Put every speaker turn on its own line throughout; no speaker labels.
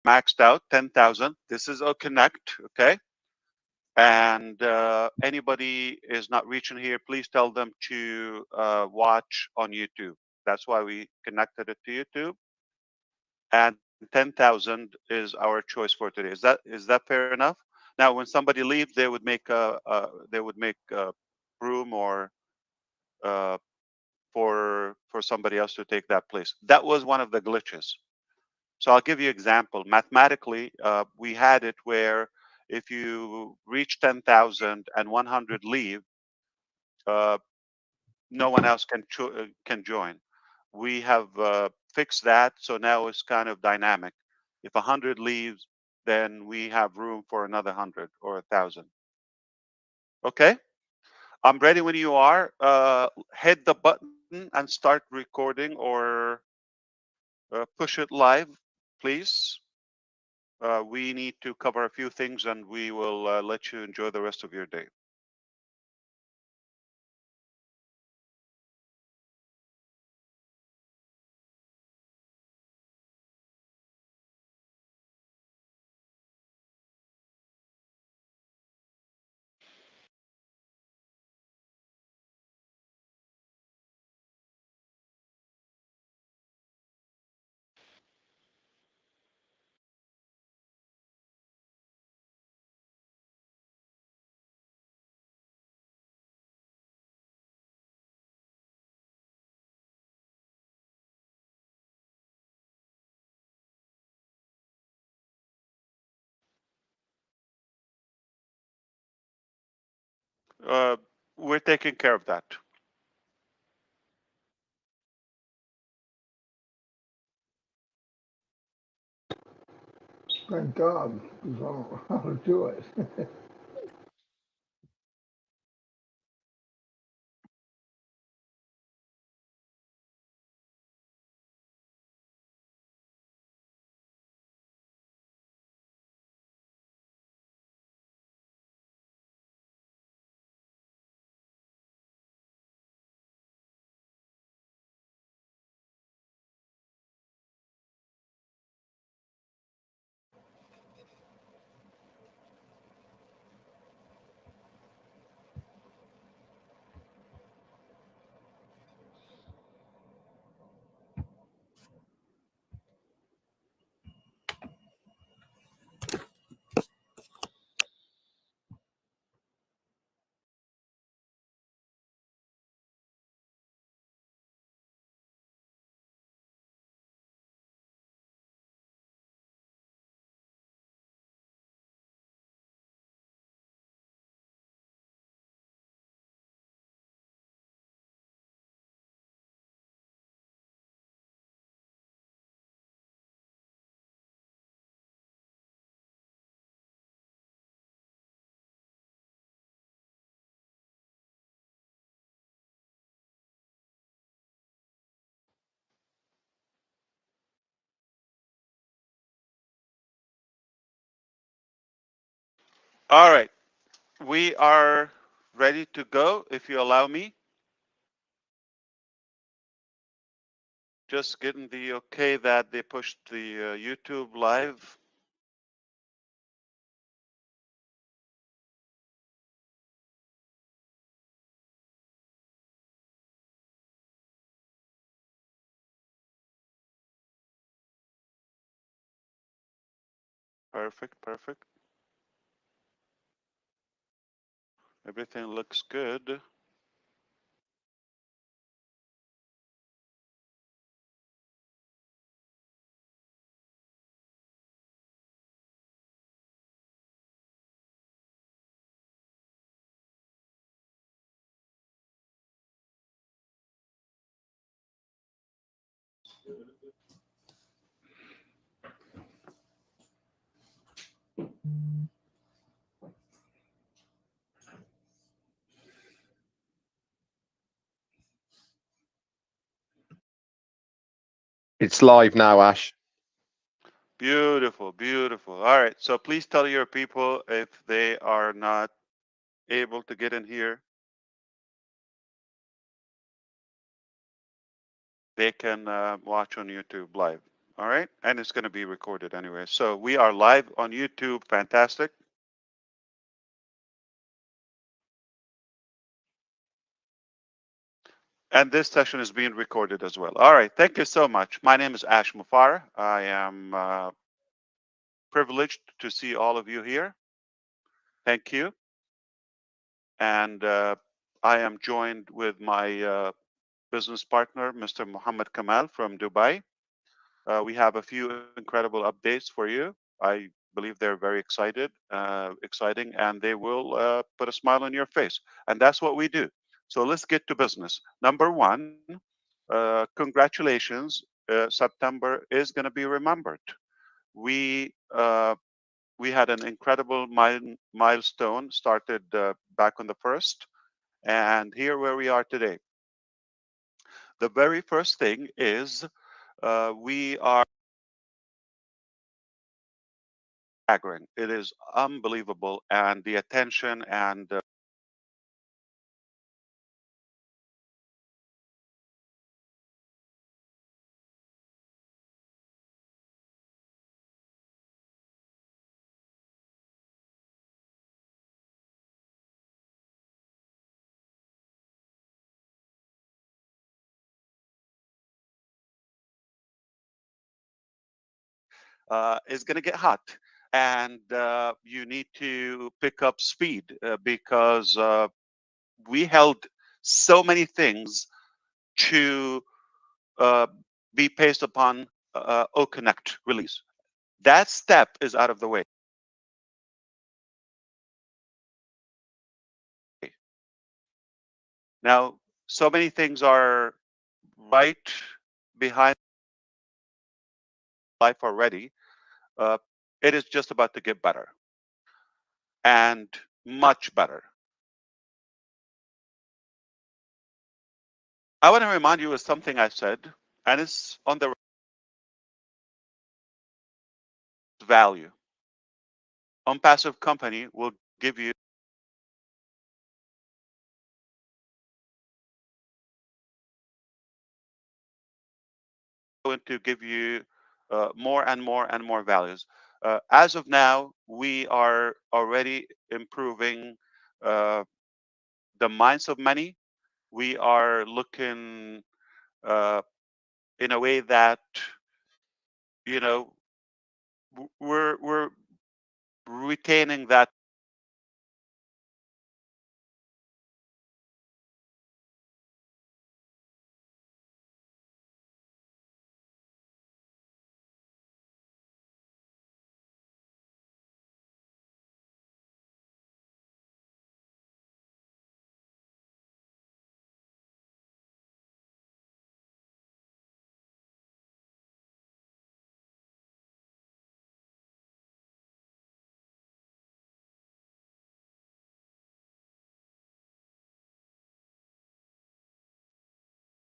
maxed out 10,000. This is a connect, okay? And anybody is not reaching here, please tell them to watch on YouTube. That's why we connected it to YouTube. And 10,000 is our choice for today. Is that fair enough? Now, when somebody leaves, they would make room or uh, for somebody else to take that place. That was one of the glitches. So I'll give you an example. Mathematically, we had it where if you reach 10,000 and 100 leave, uh, no one else can join. We have fixed that, so now it's kind of dynamic. If 100 leaves, then we have room for another 100 or 1,000. Okay, I'm ready when you are. Hit the button and start recording or push it live, please. We need to cover a few things and we will let you enjoy the rest of your day. Uh, we're taking care of that.
Thank God, because I don't know how to do it.
All right, we are ready to go. If you allow me, just getting the okay that they pushed the YouTube live. Perfect, perfect. Everything looks good.
It's live now, Ash.
Beautiful, beautiful. All right, so please tell your people if they are not able to get in here, they can watch on YouTube live. All right. And it's going to be recorded anyway. So we are live on YouTube. Fantastic. And this session is being recorded as well. All right. Thank you so much. My name is Ash Mufara. I am privileged to see all of you here. Thank you. And I am joined with my business partner, Mr. Muhammad Kamal from Dubai. We have a few incredible updates for you. I believe they're very exciting, and they will put a smile on your face. And that's what we do. So let's get to business. Number one, congratulations. September is going to be remembered. We we had an incredible milestone started back on the first, and here where we are today. The very first thing is we are staggering. It is unbelievable, and the attention and is going to get hot. And you need to pick up speed because we held so many things to uh, be based upon O Connect release. That step is out of the way. Now, so many things are right behind life already. Uh, it is just about to get better and much better. I want to remind you of something I said, and it's on the value. Onpassive company will give you going to give you more and more and more values. As of now, we are already improving uh, the minds of many. We are looking uh, in a way that you know we're retaining that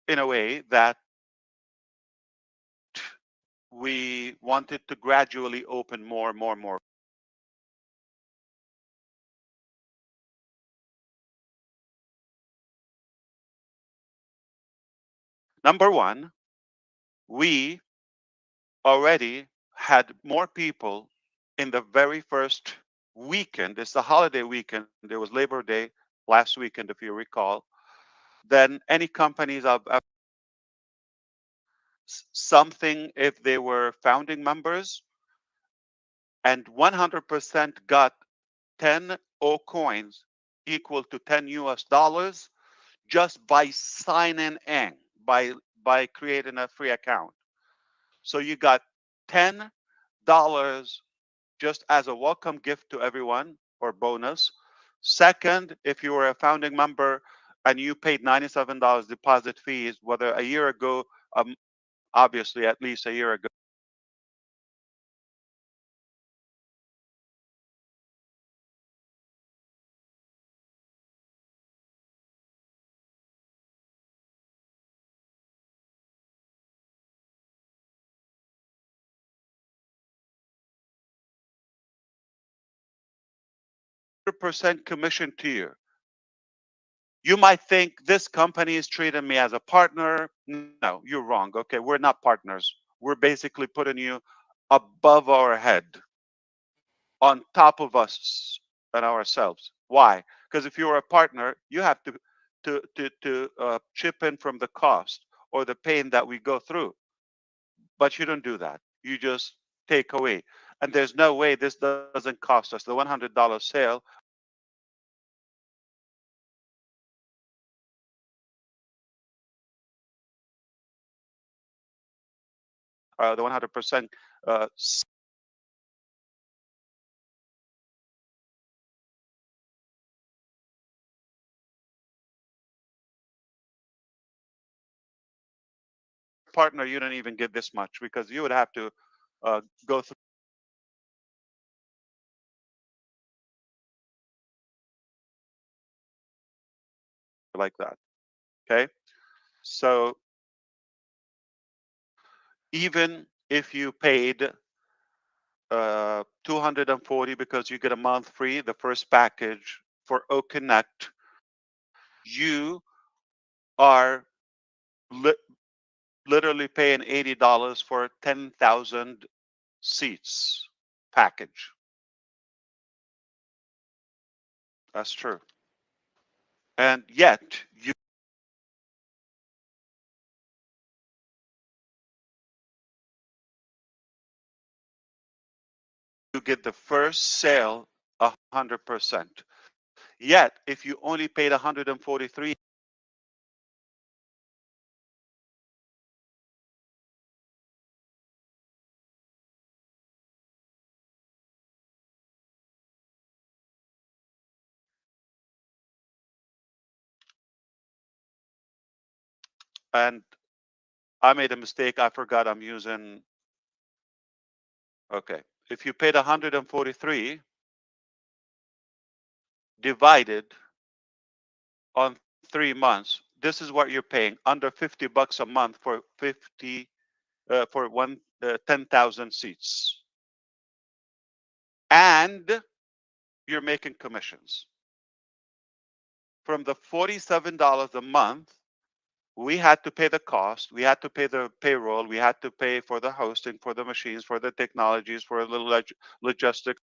in a way that we wanted to gradually open more and more and more. Number one, we already had more people in the very first weekend. It's the holiday weekend. It was Labor Day last weekend, if you recall, than any companies I've something if they were founding members, and 100% got 10 O coins equal to 10 US dollars just by signing in, by creating a free account. So you got $10 just as a welcome gift to everyone or bonus. Second, if you were a founding member and you paid $97 deposit fees, whether a year ago, obviously at least a year ago, 100% commission to you. You might think this company is treating me as a partner. No, you're wrong. Okay, we're not partners. we're basically putting you above our head, on top of us and ourselves. Why? Because if you're a partner, you have to chip in from the cost or the pain that we go through. But you don't do that. You just take away. And there's no way this doesn't cost us. The $100 sale, the 100% partner, you don't even get this much because you would have to go through like that. Okay. So even if you paid 240 because you get a month free, the first package for O Connect, you are li- literally paying $80 for 10,000 seats package. That's true. And yet you get the first sale 100%. Yet if you only paid 143, and I made a mistake. I forgot I'm using. Okay. If you paid 143 divided on 3 months, this is what you're paying, under $50 a month for 50 for 10,000 seats, and you're making commissions from the $47 a month. We had to pay the cost. We had to pay the payroll. We had to pay for the hosting, for the machines, for the technologies, for a little logistics.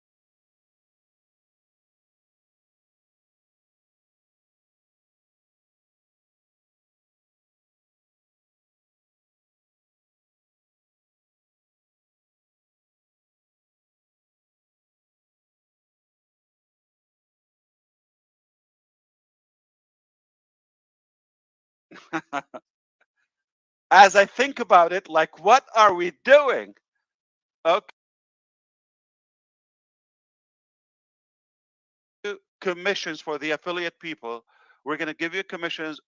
As I think about it, like, what are we doing? Okay, commissions for the affiliate people. We're going to give you commissions.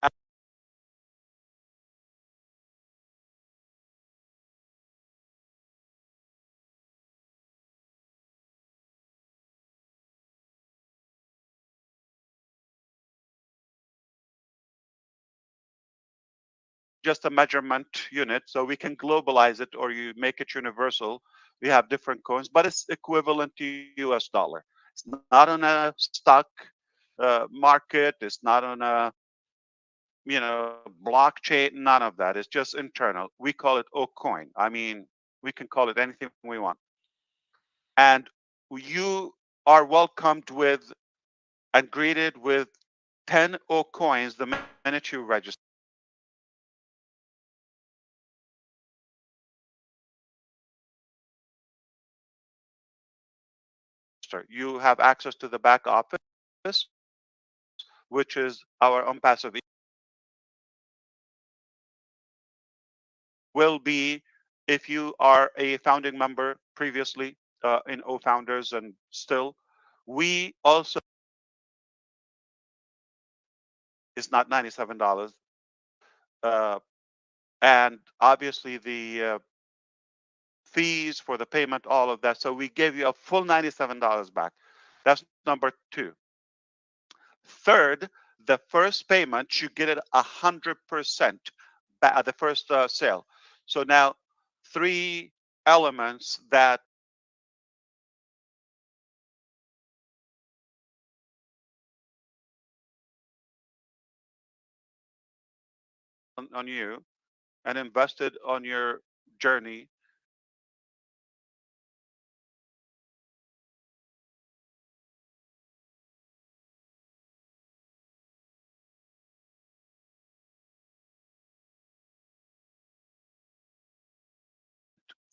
Just a measurement unit, so we can globalize it, or you make it universal. We have different coins, but it's equivalent to US dollar. It's not on a stock market. It's not on a blockchain. None of that. It's just internal. We call it O coin. I mean, we can call it anything we want. And you are welcomed with and greeted with 10 O coins the minute you register. You have access to the back office, which is our Onpassive will be, if you are a founding member previously in O Founders and still, we also, it's not $97. Uh, and obviously the fees for the payment, all of that. So we gave you a full $97 back. That's number two. Third, the first payment, you get it 100% at the first sale. So now, three elements that on you and invested on your journey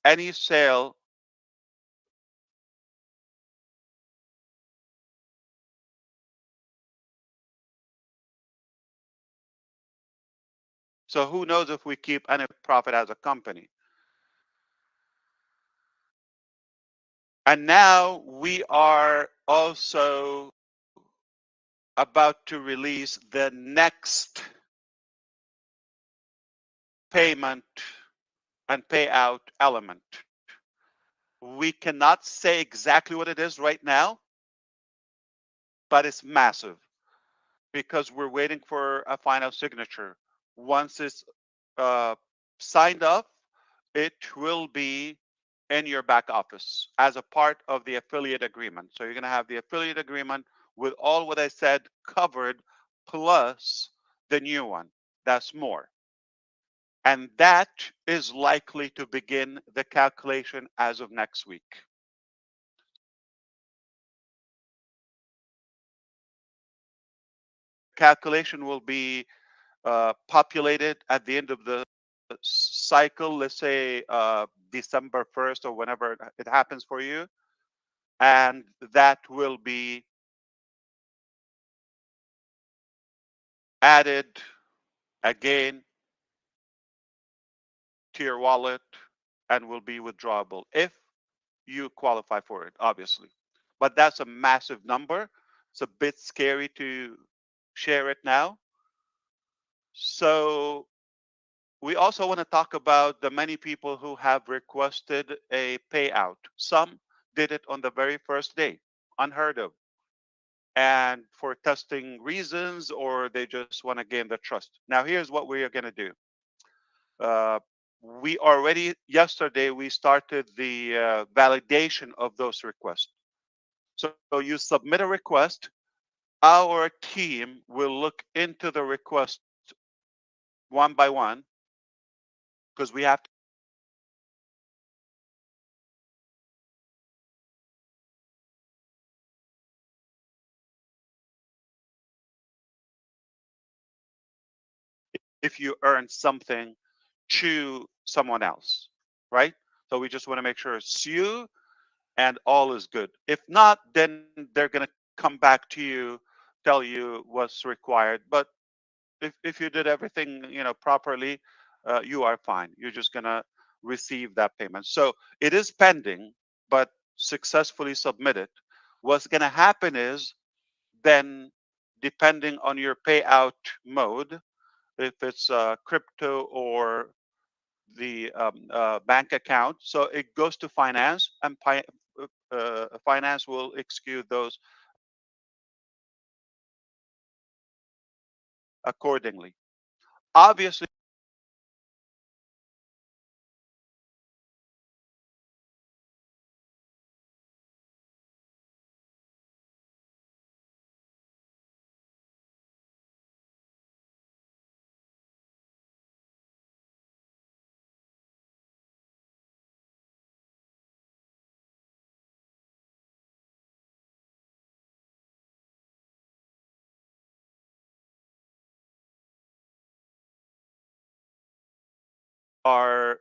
any sale so who knows if we keep any profit as a company. And now we are also about to release the next payment and payout element. We cannot say exactly what it is right now, but it's massive because we're waiting for a final signature. Once it's uh, signed up, it will be in your back office as a part of the affiliate agreement. So you're going to have the affiliate agreement with all what I said covered, plus the new one. That's more. And that is likely to begin the calculation as of next week. Calculation will be populated at the end of the cycle, let's say December 1st or whenever it happens for you. And that will be added again to your wallet and will be withdrawable if you qualify for it, obviously. But that's a massive number. It's a bit scary to share it now. So we also want to talk about the many people who have requested a payout. Some did it on the very first day, unheard of, and for testing reasons, or they just want to gain the trust. Now, here's what we are going to do. We already, yesterday, we started the validation of those requests. So you submit a request, our team will look into the request one by one because we have to. If you earn something to someone else, right? So we just want to make sure it's you and all is good. If not, then they're going to come back to you, tell you what's required. But if you did everything properly, you are fine. You're just going to receive that payment. So it is pending, but successfully submitted. What's going to happen is then, depending on your payout mode, if it's crypto or the bank account. So it goes to finance, and finance will execute those accordingly. Obviously, are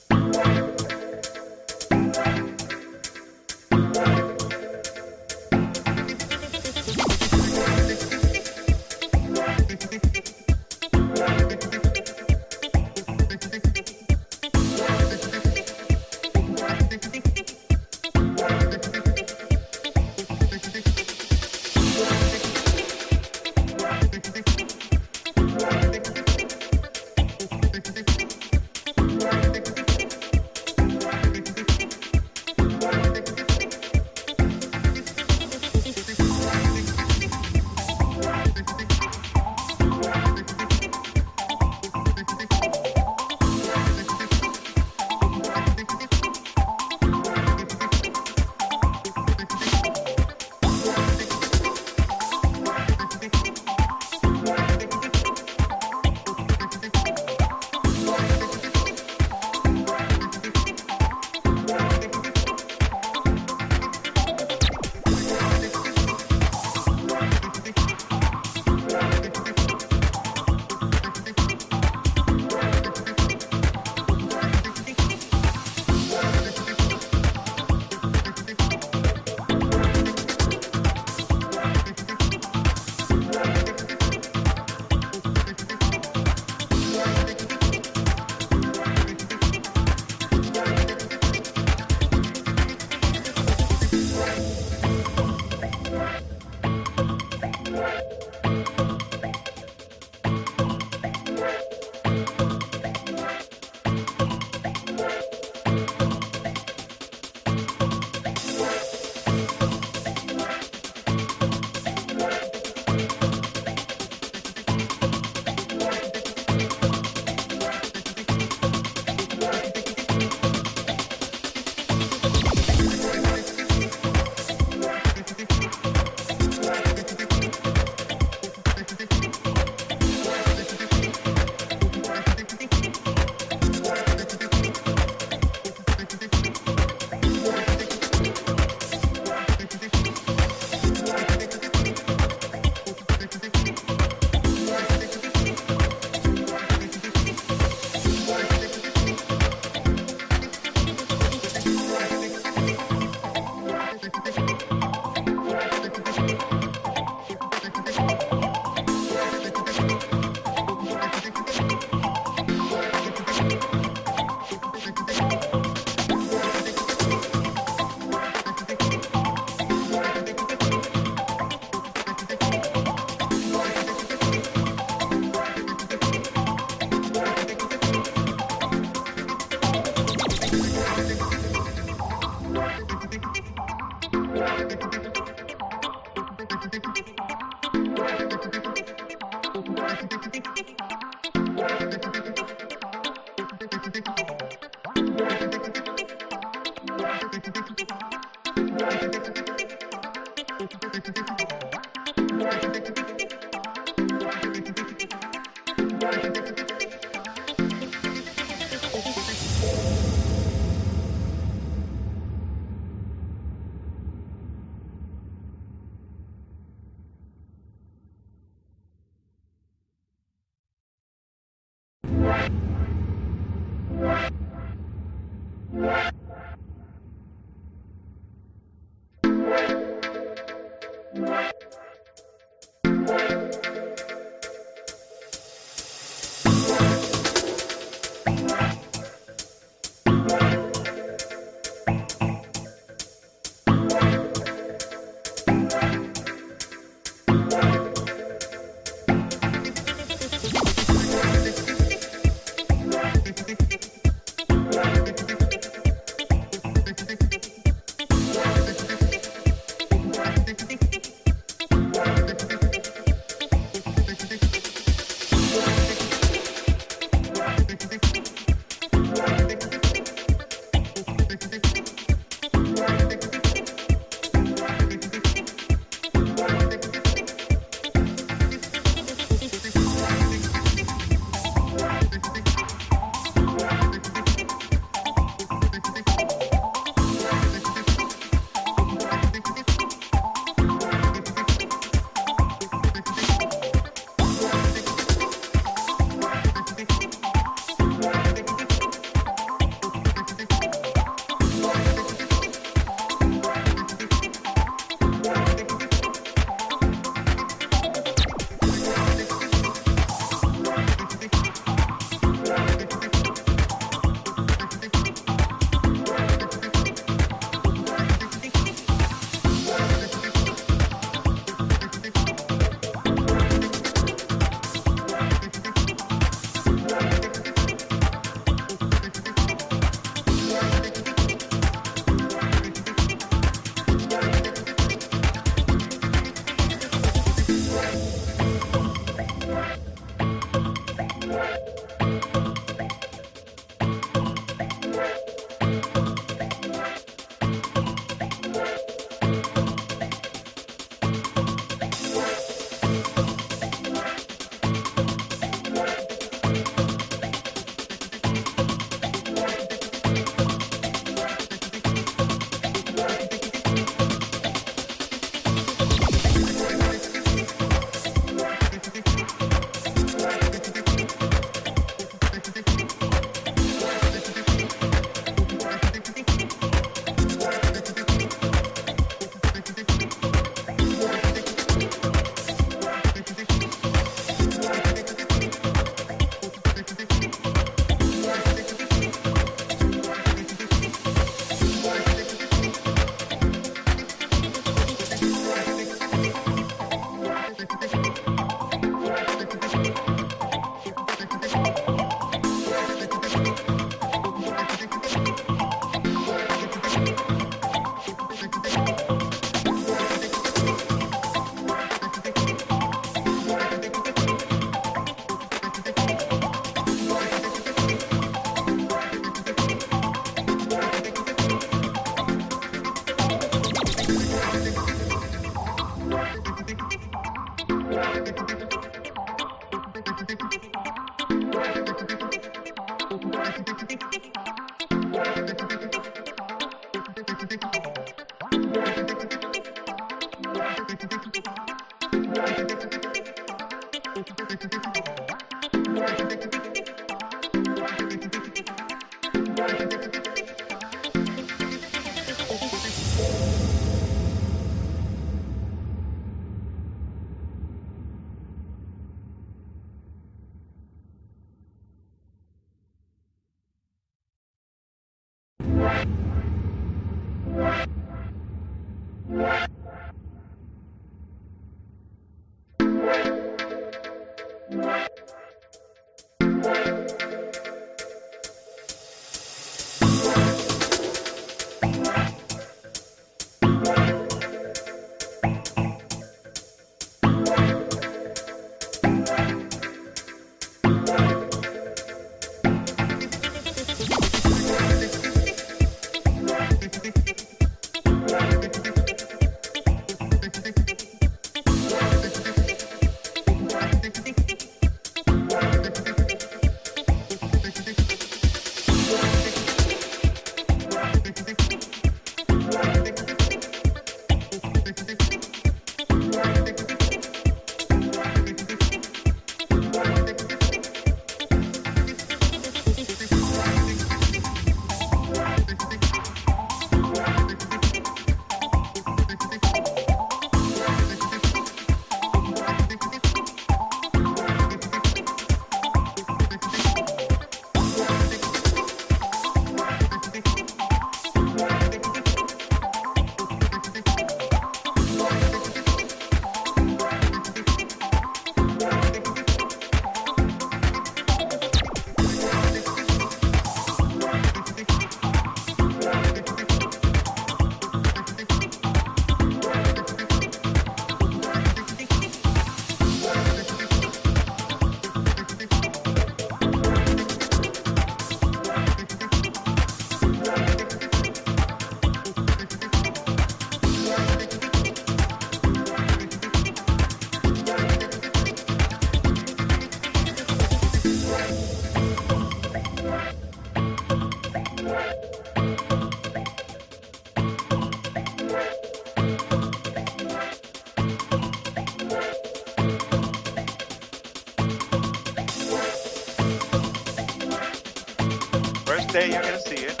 day you're going to see it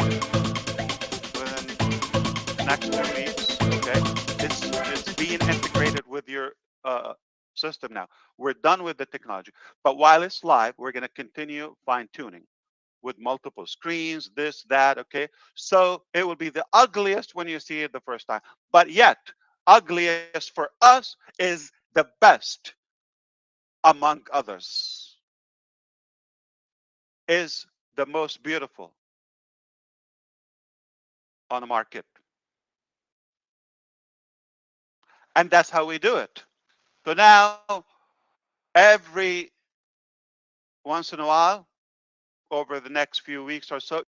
within next 2 weeks. Okay, it's being integrated with your uh, system now. We're done with the technology, but while it's live, we're going to continue fine tuning with multiple screens, this, that. Okay, so it will be the ugliest when you see it the first time, but yet ugliest for us is the best among others, is the most beautiful on the market. And that's how we do it. So now, every once in a while, over the next few weeks or so,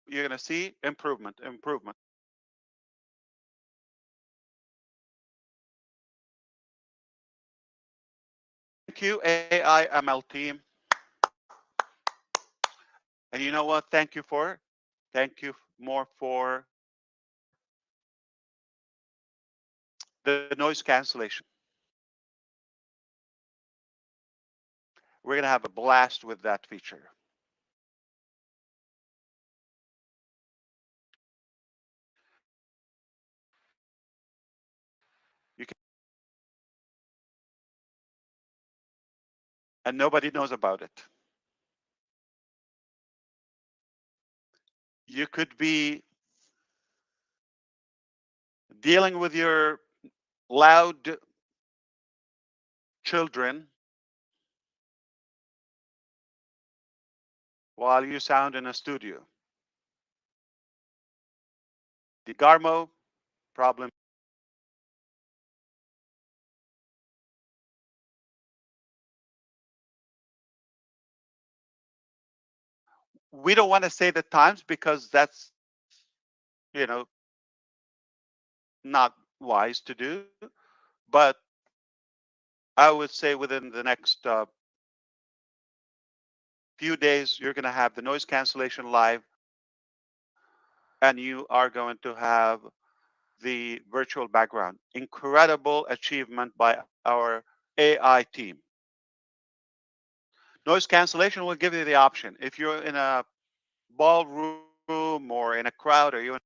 you're going to see improvement, improvement. Thank you, AI ML team. And you know what? Thank you for, thank you more for the noise cancellation. We're going to have a blast with that feature. You can, and nobody knows about it. You could be dealing with your loud children while you sound in a studio. The Garmo problem. We don't want to say the times because that's, you know, not wise to do. But I would say within the next few days, you're going to have the noise cancellation live, and you are going to have the virtual background. Incredible achievement by our AI team. Noise cancellation will give you the option. If you're in a ballroom or in a crowd, or you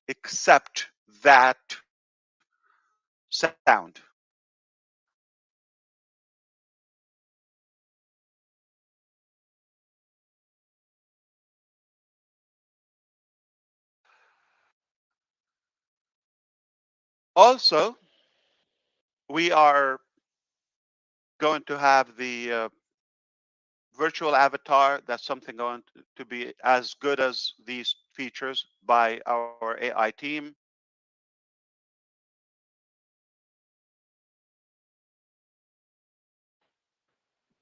accept that sound. Also, we are going to have the virtual avatar. That's something going to be as good as these features by our AI team.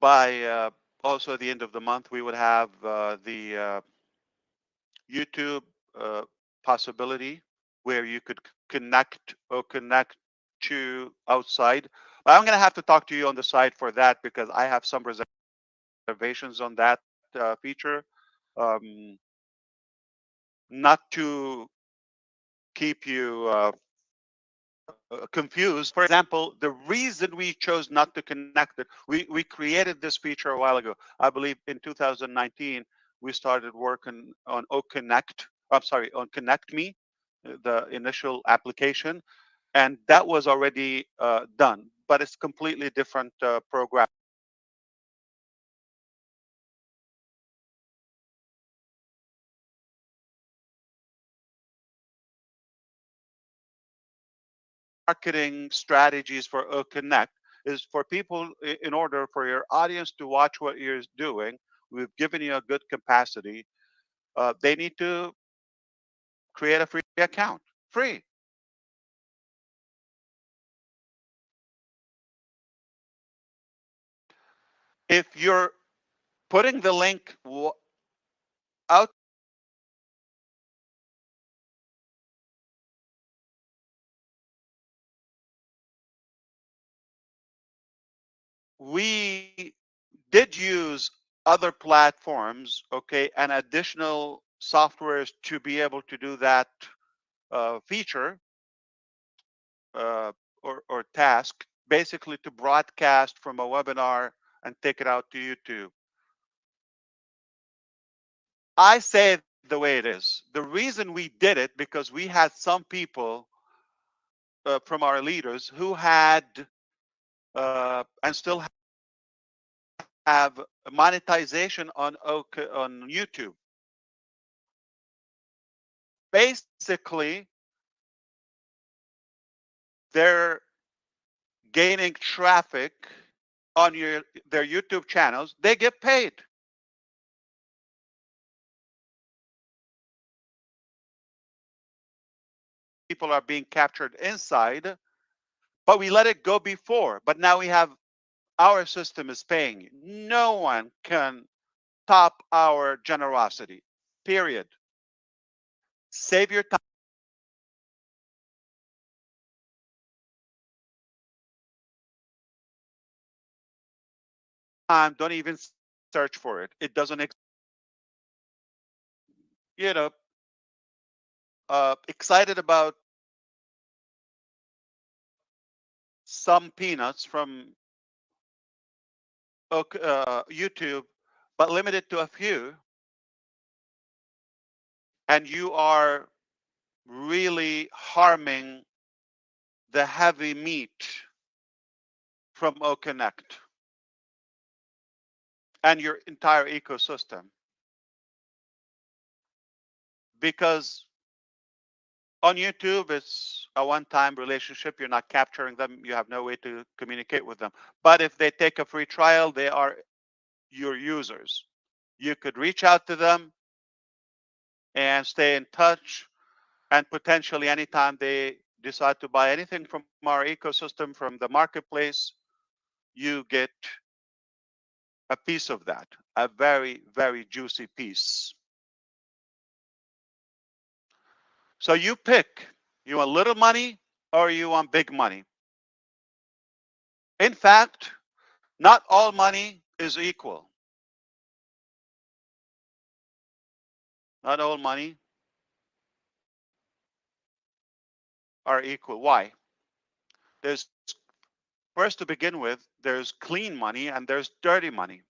By also at the end of the month, we would have the YouTube possibility where you could connect or connect to outside. But I'm going to have to talk to you on the side for that because I have some reservations on that feature. Um, not to keep you confused. For example, the reason we chose not to connect it, we created this feature a while ago. I believe in 2019, we started working on OConnect. I'm sorry, on Connect Me, the initial application, and that was already done. But it's completely different program. Marketing strategies for OConnect is for people in order for your audience to watch what you're doing. We've given you a good capacity. They need to create a free account, free. If you're putting the link out. We did use other platforms, okay, and additional softwares to be able to do that feature uh, or task, basically to broadcast from a webinar and take it out to YouTube. I say it the way it is. The reason we did it because we had some people from our leaders who had and still have monetization on YouTube. Basically, they're gaining traffic on their YouTube channels. They get paid. People are being captured inside, but we let it go before. But now we have our system is paying. No one can top our generosity. Period. Save your time. Don't even search for it. It doesn't exist. You know, excited about some peanuts from YouTube, but limited to a few, and you are really harming the heavy meat from OConnect and your entire ecosystem. Because on YouTube, it's a one-time relationship. You're not capturing them. You have no way to communicate with them. But if they take a free trial, they are your users. You could reach out to them and stay in touch. And potentially anytime they decide to buy anything from our ecosystem, from the marketplace, you get a piece of that, a very, very juicy piece. So you pick, you want little money or you want big money. In fact, not all money is equal. Not all money are equal. Why? There's first to begin with, there's clean money and there's dirty money.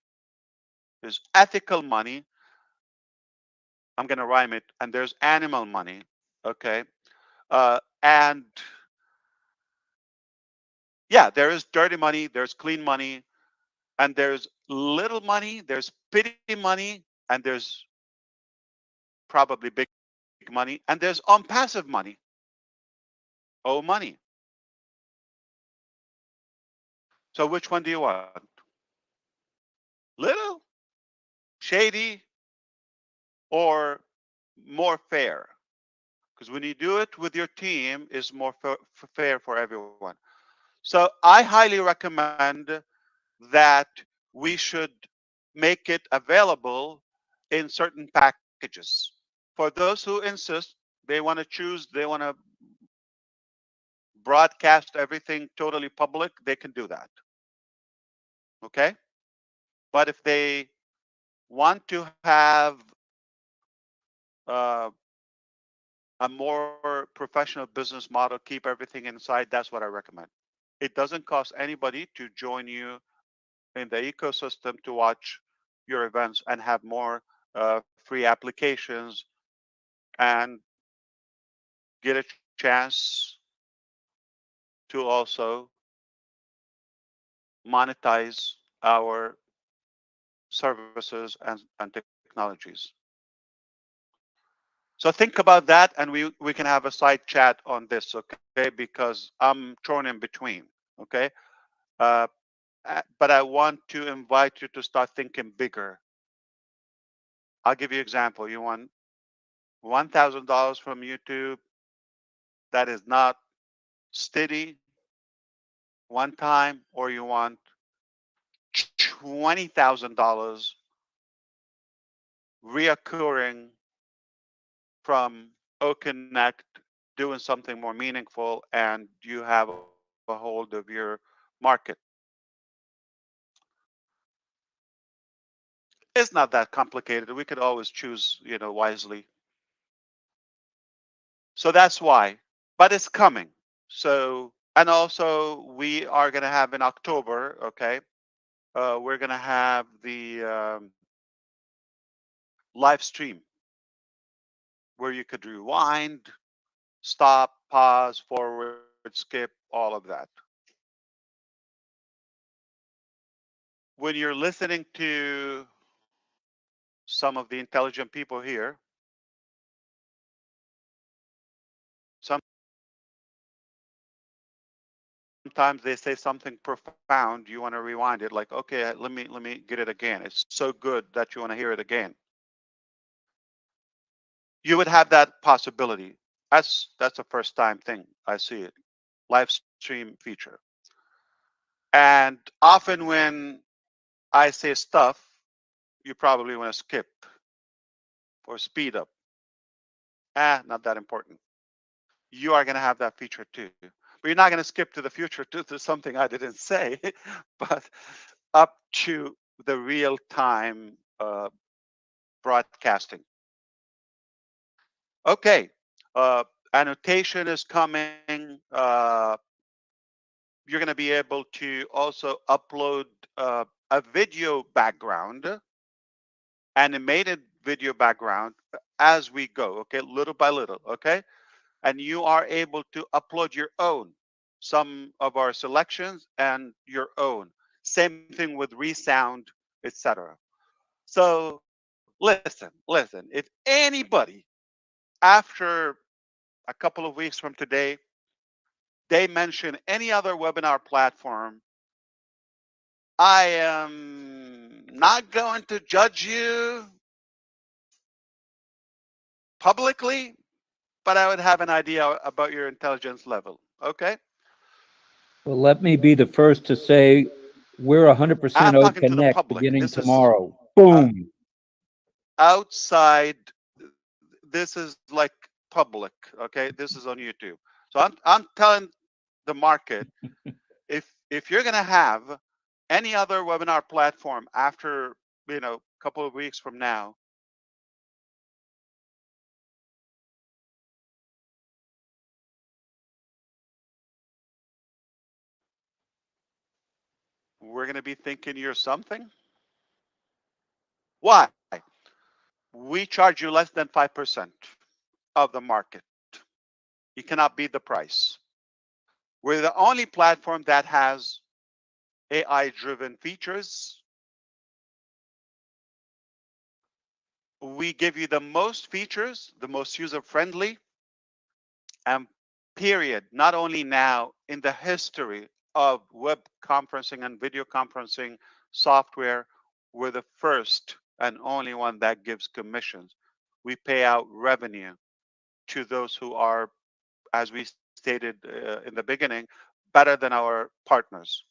There's ethical money. I'm going to rhyme it. And there's animal money. Okay. And yeah, there is dirty money, there's clean money, and there's little money, there's pity money, and there's probably big money, and there's unpassive money. Oh, money. So which one do you want? Little, shady, or more fair? Because when you do it with your team, it's more fair for everyone. So I highly recommend that we should make it available in certain packages. For those who insist, they want to choose, they want to broadcast everything totally public, they can do that. Okay? But if they want to have uh, a more professional business model, keep everything inside, that's what I recommend. It doesn't cost anybody to join you in the ecosystem to watch your events and have more free applications and get a chance to also monetize our services and technologies. So think about that, and we can have a side chat on this, okay? Because I'm thrown in between, okay? Uh, but I want to invite you to start thinking bigger. I'll give you an example. You want $1,000 from YouTube that is not steady one time, or you want $20,000 reoccurring from O Connect, doing something more meaningful, and you have a hold of your market. It's not that complicated. We could always choose, wisely. So that's why. But it's coming. So, and also we are going to have in October, okay, we're going to have the live stream where you could rewind, stop, pause, forward, skip, all of that. When you're listening to some of the intelligent people here, sometimes they say something profound, you want to rewind it, like, okay, let me get it again. It's so good that you want to hear it again. You would have that possibility. That's a first time thing. I see it. Live stream feature. And often when I say stuff, you probably want to skip or speed up. Not that important. You are going to have that feature too. But you're not going to skip to the future to something I didn't say, but up to the real time broadcasting. Okay. Uh, Annotation is coming. You're going to be able to also upload a video background, animated video background as we go, okay, little by little, okay? And you are able to upload your own, some of our selections and your own. Same thing with resound, etc. So listen, if anybody after a couple of weeks from today, they mention any other webinar platform, I am not going to judge you publicly, but I would have an idea about your intelligence level. Okay?
Well, let me be the first to say we're
I'm
100%
talking
O
to the
Connect
public.
beginning
This is
tomorrow.
uh,
Boom.
outside. This is like public. Okay? This is on YouTube. So I'm telling the market, if you're gonna have any other webinar platform after a couple of weeks from now, we're gonna be thinking you're something. Why? We charge you less than 5% of the market. You cannot beat the price. We're the only platform that has AI driven features. We give you the most features, the most user friendly, and period. Not only now, in the history of web conferencing and video conferencing software, we're the first and only one that gives commissions. We pay out revenue to those who are, as we stated in the beginning, better than our partners.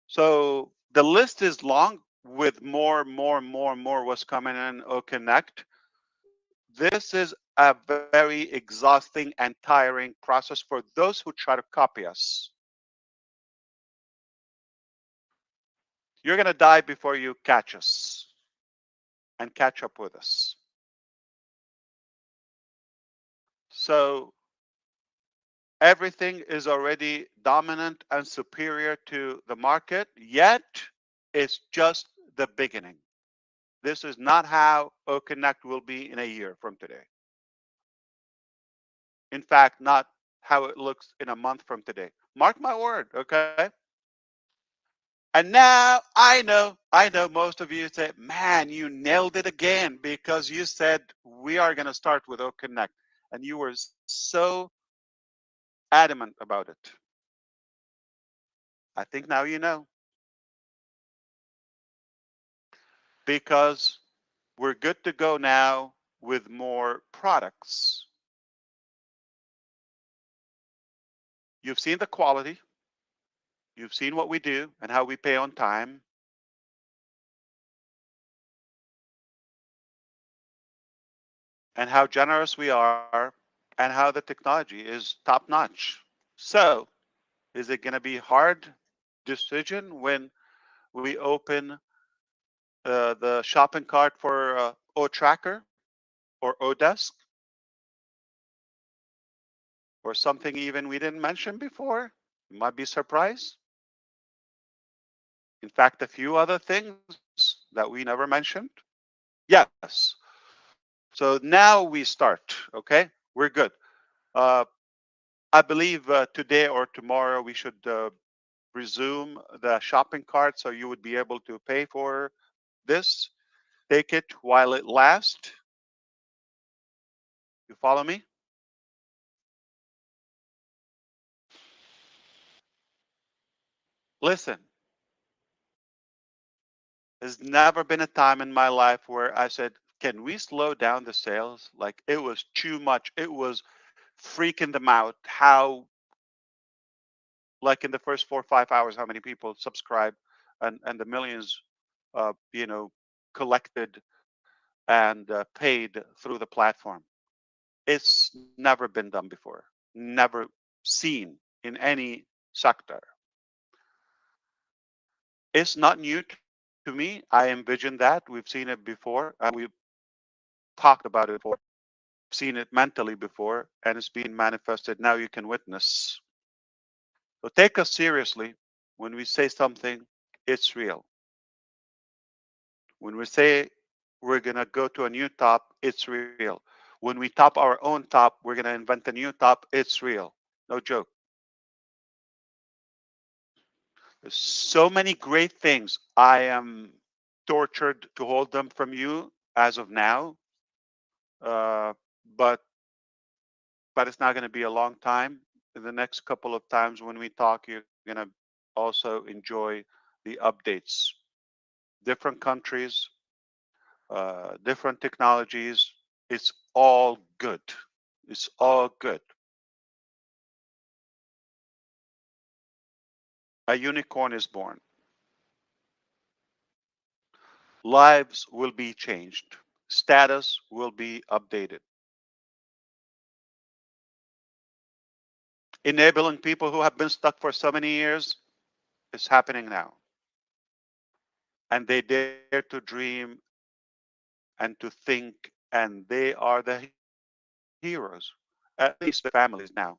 So the list is long with more what's coming in O Connect. This is a very exhausting and tiring process for those who try to copy us. You're going to die before you catch us and catch up with us. So everything is already dominant and superior to the market, yet it's just the beginning. This is not how O Connect will be in a year from today. In fact, not how it looks in a month from today. Mark my word, okay? And now I know most of you say, man, you nailed it again because you said we are going to start with O Connect. And you were so adamant about it. I think now you know because we're good to go now with more products. You've seen the quality, you've seen what we do and how we pay on time. and how generous we are and how the technology is top notch. So, is it going to be hard decision when we open the shopping cart for O Tracker or Odesk or something even we didn't mention before? You might be surprised. In fact, a few other things that we never mentioned. Yes. So now we start. Okay, we're good. Uh, I believe today or tomorrow we should resume the shopping cart so you would be able to pay for this. Take it while it lasts. You follow me? Listen, there's never been a time in my life where I said, can we slow down the sales? Like it was too much. It was freaking them out. How, like in the first 4 or 5 hours, how many people subscribe and the millions, collected and paid through the platform. It's never been done before, never seen in any sector. It's not new to me. I envisioned that. We've seen it before, and we've talked about it before, seen it mentally before, and it's being manifested. Now you can witness. So take us seriously when we say something, it's real. When we say we're going to go to a new top, it's real. When we top our own top, we're going to invent a new top, it's real. No joke. There's so many great things. I am tortured to hold them from you as of now, uh, but it's not going to be a long time. In the next couple of times when we talk, you're going to also enjoy the updates. Different countries, different technologies. It's all good. It's all good. A unicorn is born. Lives will be changed. Status will be updated. Enabling people who have been stuck for so many years is happening now. And they dare to dream and to think, and they are the heroes, at least their families now.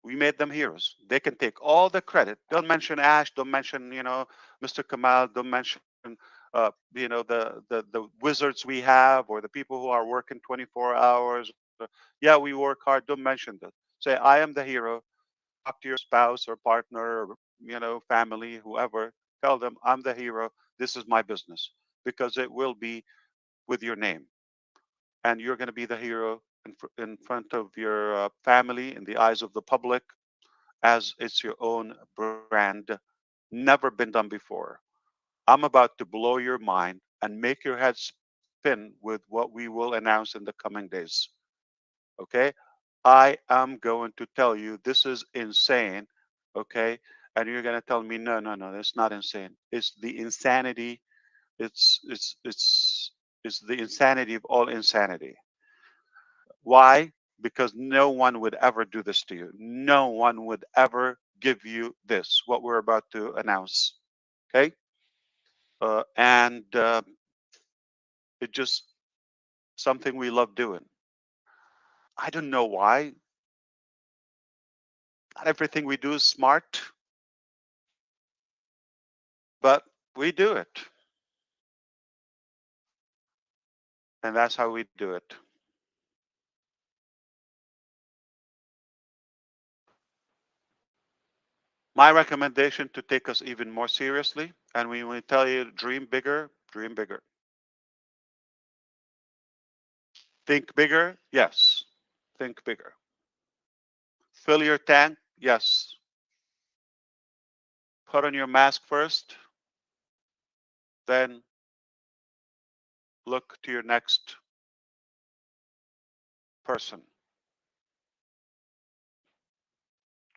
We made them heroes. They can take all the credit. Don't mention Ash. Don't mention, Mr. Kamal. Don't mention, the wizards we have or the people who are working 24 hours. Yeah, we work hard. Don't mention that. Say, I am the hero. Talk to your spouse or partner or, family, whoever. Tell them, I'm the hero. This is my business because it will be with your name. And you're going to be the hero in front of your family, in the eyes of the public, as it's your own brand. Never been done before. I'm about to blow your mind and make your head spin with what we will announce in the coming days. Okay? I am going to tell you this is insane. Okay? And you're going to tell me, no, no, no, that's not insane. It's the insanity. It's the insanity of all insanity. Why? Because no one would ever do this to you. No one would ever give you this, what we're about to announce. Okay? And it just something we love doing. I don't know why. Not everything we do is smart, but we do it. And that's how we do it. My recommendation to take us even more seriously, and when we tell you dream bigger, dream bigger. Think bigger, yes. Think bigger. Fill your tank, yes. Put on your mask first, then look to your next person.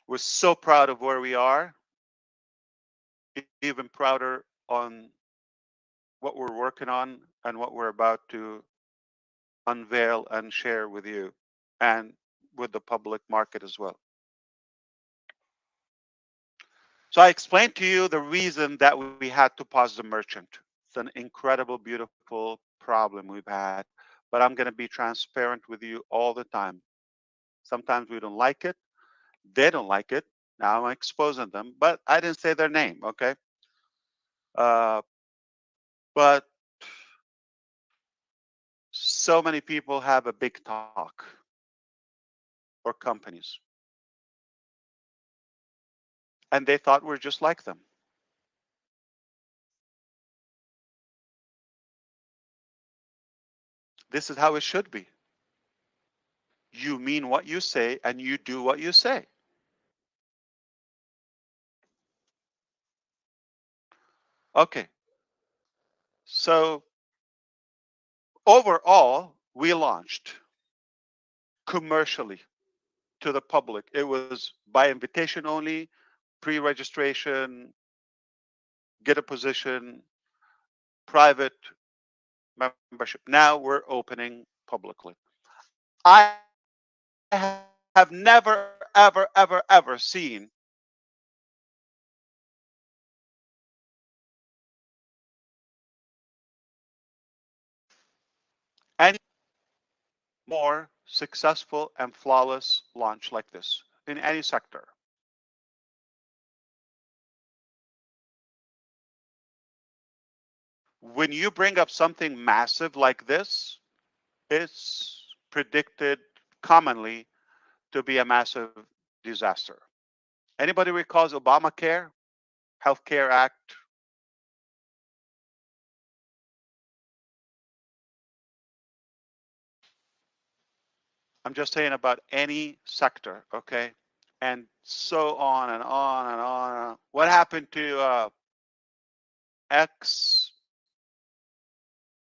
We're so proud of where we are, even prouder on what we're working on and what we're about to unveil and share with you and with the public market as well. So I explained to you the reason that we had to pause the merchant. It's an incredible, beautiful problem we've had, but I'm going to be transparent with you all the time. Sometimes we don't like it. They don't like it. Now I'm exposing them, but I didn't say their name, okay? Uh, but so many people have a big talk, or companies, and they thought we're just like them. This is how it should be. You mean what you say and you do what you say. Okay. So overall, we launched commercially to the public. It was by invitation only, pre-registration, get a position, private membership. Now we're opening publicly. I have never, ever, ever, ever seen any more successful and flawless launch like this in any sector. When you bring up something massive like this, it's predicted commonly to be a massive disaster. Anybody recalls Obamacare, Healthcare Act? I'm just saying about any sector, okay? And so on and on and on. What happened to X,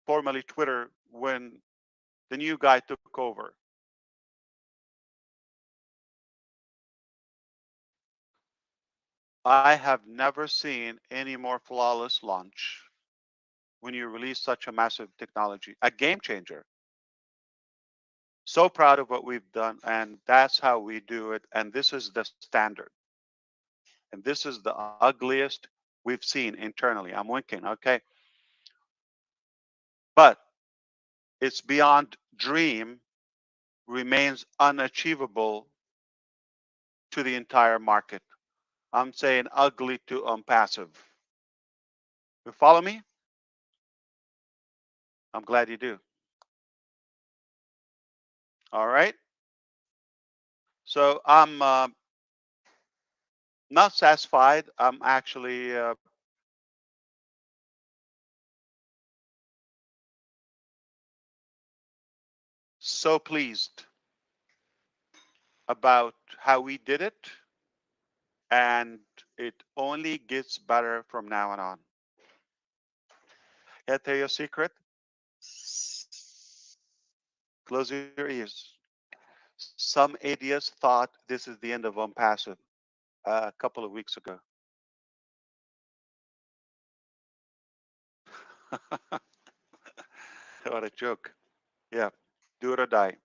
formerly Twitter, when the new guy took over? I have never seen any more flawless launch when you release such a massive technology, a game changer. So proud of what we've done, and that's how we do it. And this is the standard. And this is the ugliest we've seen internally. I'm winking, okay? But it's beyond dream, remains unachievable to the entire market. I'm saying ugly to Onpassive. You follow me? I'm glad you do. All right. So I'm not satisfied. I'm actually so pleased about how we did it, and it only gets better from now on. Can I tell you a secret? Close your ears. Some idiots thought this is the end of Onpassive a couple of weeks ago. What a joke. Yeah, do it or die.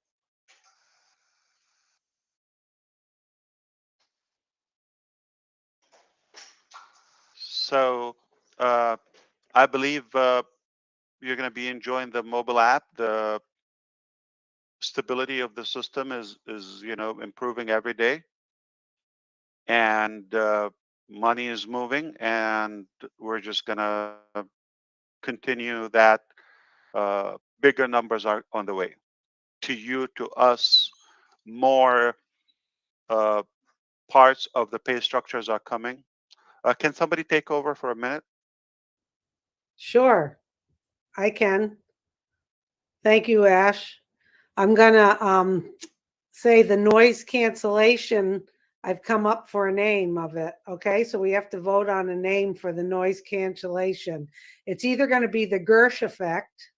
So I believe you're going to be enjoying the mobile app. The stability of the system is improving every day, and money is moving, and we're just going to continue that. Bigger numbers are on the way to you, to us. More uh, parts of the pay structures are coming. Can somebody take over for a minute?
Sure, I can. Thank you, Ash. I'm gonna say the noise cancellation. I've come up for a name of it. Okay, so we have to vote on a name for the noise cancellation. It's either going to be the Gersh effect.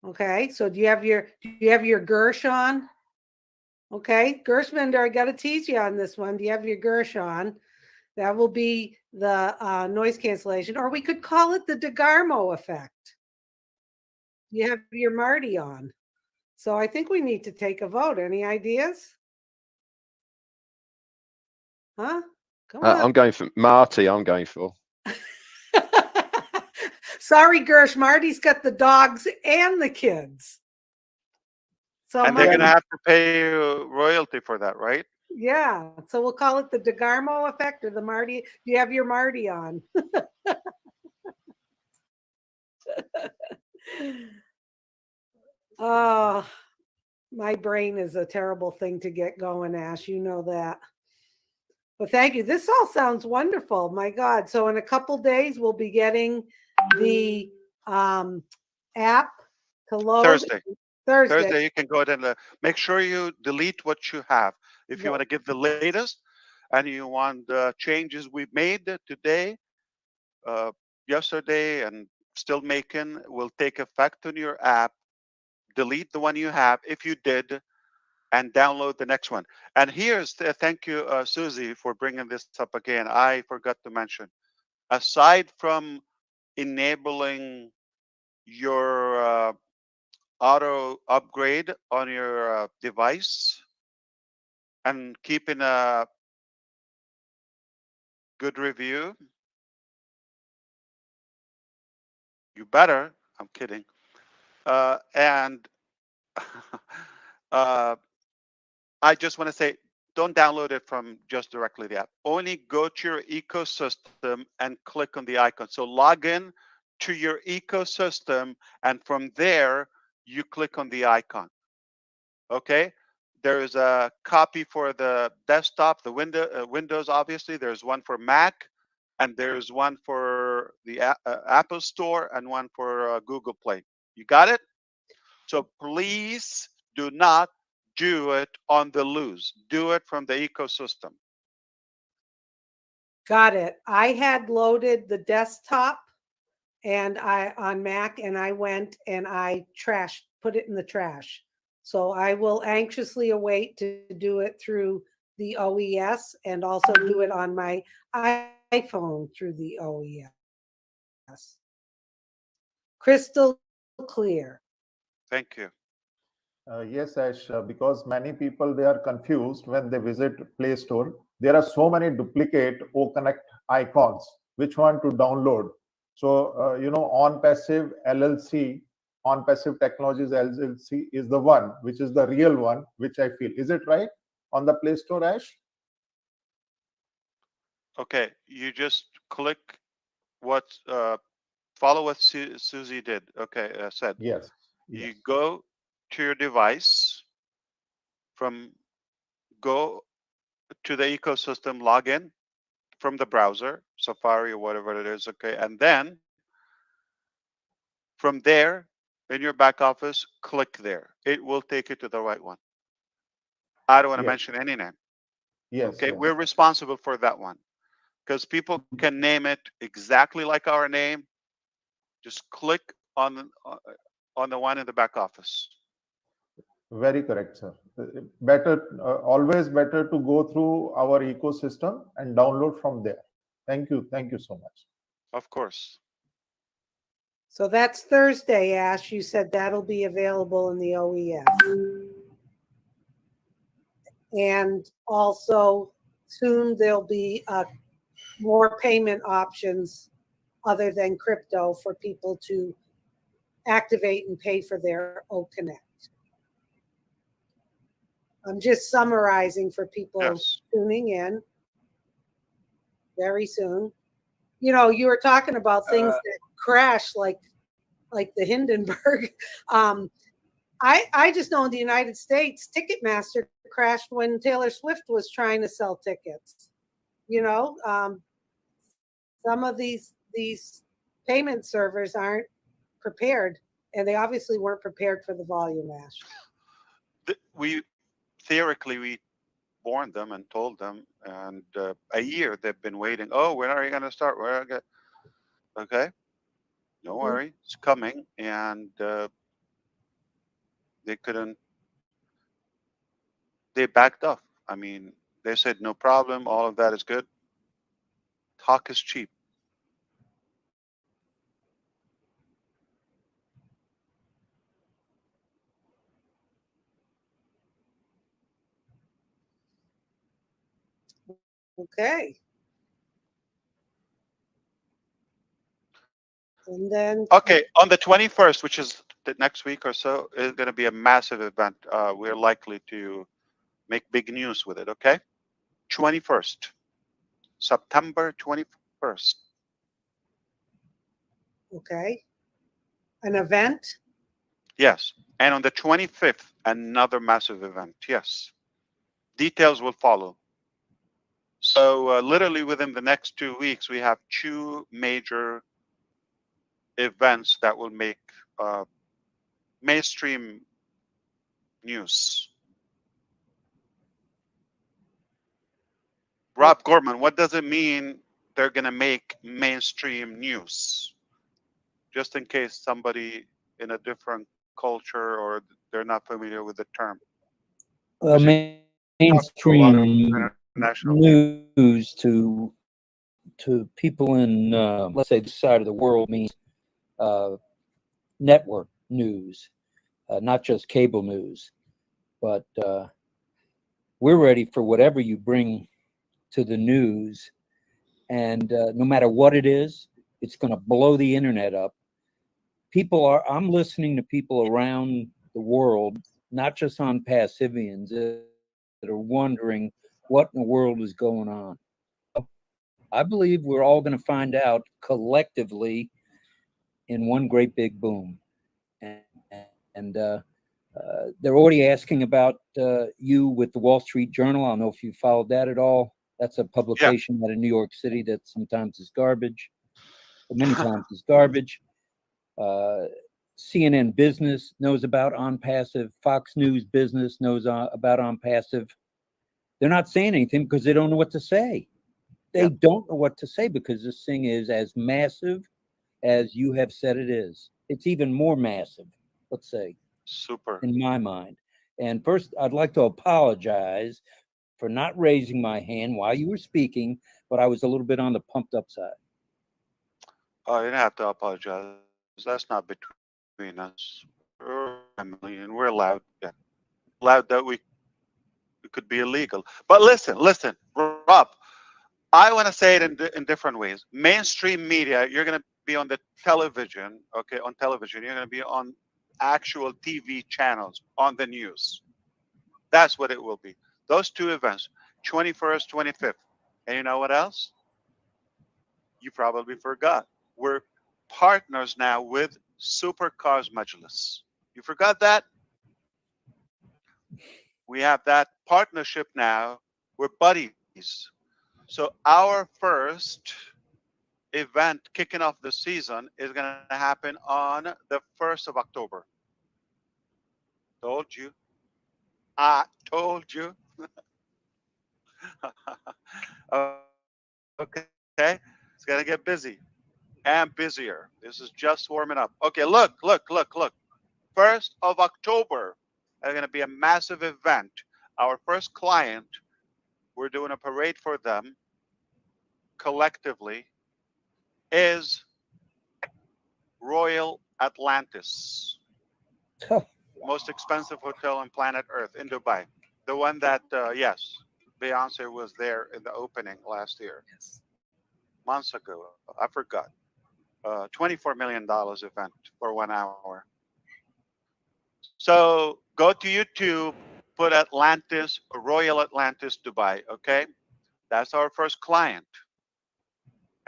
Okay, so do you have your Gersh on? Okay, Gershman, I got to tease you on this one. Do you have your Gersh on? That will be the noise cancellation, or we could call it the DeGarmo effect. You have your Marty on. So I think we need to take a vote. Any ideas? Huh? Come on.
I'm going for Marty. I'm going for.
Sorry, Gersh. Marty's got the dogs and the kids. So
And they're going to
Marty,
have to pay royalty for that, right?
yeah. So we'll call it the DeGarmo effect or the Marty. Do you have your Marty on? Oh, my brain is a terrible thing to get going, Ash. You know that. But thank you. This all sounds wonderful. My God. So in a couple days, we'll be getting the app to load.
Thursday.
Thursday.
You can go ahead and make sure you delete what you have. If you want to get the latest and you want changes we've made today, yesterday, and still making, will take effect on your app. Delete the one you have if you did, and download the next one. And here's thank you, Susie, for bringing this up again. I forgot to mention, aside from enabling your auto upgrade on your device and keeping a good review, you better. I'm kidding. And uh, I just want to say, don't download it from just directly the app. Only go to your ecosystem and click on the icon. So log in to your ecosystem, and from there, you click on the icon. Okay? There's a copy for the desktop, the Windows, obviously. There's one for Mac, and there's one for the Apple Store, and one for Google Play. You got it? So please do not do it on the loose. Do it from the ecosystem.
Got it. I had loaded the desktop and I on Mac, and I went and I put it in the trash. So I will anxiously await to do it through the OES and also do it on my iPhone through the OES. Crystal clear.
Thank you.
Yes, Ash, because many people, they are confused when they visit Play Store. There are so many duplicate OConnect icons, which one to download. So, Onpassive LLC, Onpassive Technologies LLC is the one, which is the real one, which I feel. Is it right on the Play Store, Ash?
Okay, you just click what, follow what Susie did. Okay, said.
Yes.
You
Yes.
go to your device, go to the ecosystem, log in from the browser, Safari or whatever it is. Okay, and then from there, in your back office, click there. It will take you to the right one. I don't want to
Yes.
mention any name.
Yes.
Okay,
Yes.
we're responsible for that one because people can name it exactly like our name. Just click on the one in the back office.
Very correct, sir. Better, always better to go through our ecosystem and download from there. Thank you. Thank you so much.
Of course.
So that's Thursday, Ash. You said that'll be available in the OES. And also soon there'll be more payment options other than crypto for people to activate and pay for their OConnect. I'm just summarizing for people tuning in very soon. You know, you were talking about things that crash like the Hindenburg. I just know in the United States, Ticketmaster crashed when Taylor Swift was trying to sell tickets. You know, some of these payment servers aren't prepared, and they obviously weren't prepared for the volume, Ash.
We theoretically we warned them and told them, and a year they've been waiting. Oh, when are you going to start? Okay, don't worry, it's coming, and they couldn't. They backed off. I mean, they said no problem. All of that is good. Talk is cheap.
Okay. And then,
Okay, on the 21st, which is the next week or so, is going to be a massive event. We're likely to make big news with it. Okay, 21st, September 21st.
okay, an event.
Yes, and on the 25th, another massive event. Yes, details will follow. So literally within the next 2 weeks, we have two major events that will make mainstream news. Rob Gorman, what does it mean they're going to make mainstream news? Just in case somebody in a different culture or they're not familiar with the term.
Well,
Because you talk to a lot of
mainstream
international people.
news to people in, let's say, this side of the world means network news, not just cable news. But we're ready for whatever you bring to the news. And no matter what it is, it's going to blow the internet up. I'm listening to people around the world, not just on Passivians, that are wondering what in the world is going on. I believe we're all going to find out collectively in one great big boom. And they're already asking about you with the Wall Street Journal. I don't know if you followed that at all. That's a publication out of New York City that sometimes is garbage, but many times is garbage. CNN Business knows about Onpassive. Fox News Business knows about Onpassive. They're not saying anything because they don't know what to say. They don't know what to say because this thing is as massive as you have said it is. It's even more massive, let's say,
Super.
in my mind. And first, I'd like to apologize for not raising my hand while you were speaking, but I was a little bit on the pumped up side.
Oh, you don't have to apologize. That's not between us. We're family and we're allowed. Yeah. Allowed that we it could be illegal. But listen, Rob, I want to say it in different ways. Mainstream media, you're going to be on the television, okay, on television. You're going to be on actual TV channels, on the news. That's what it will be. Those two events, 21st, 25th. And you know what else? You probably forgot. We're partners now with Supercars Majlis. You forgot that? We have that partnership now. We're buddies. So our first event kicking off the season is going to happen on the 1st of October. Told you. I told you. Okay. It's going to get busy and busier. This is just warming up. Okay, look. 1st of October, there's going to be a massive event. Our first client, we're doing a parade for them collectively, is Royal Atlantis. Most expensive hotel on planet Earth in Dubai. The one that, yes, Beyonce was there in the opening last year. Months ago. I forgot. $24 million event for 1 hour. So go to YouTube, put Atlantis, Royal Atlantis Dubai, okay? That's our first client.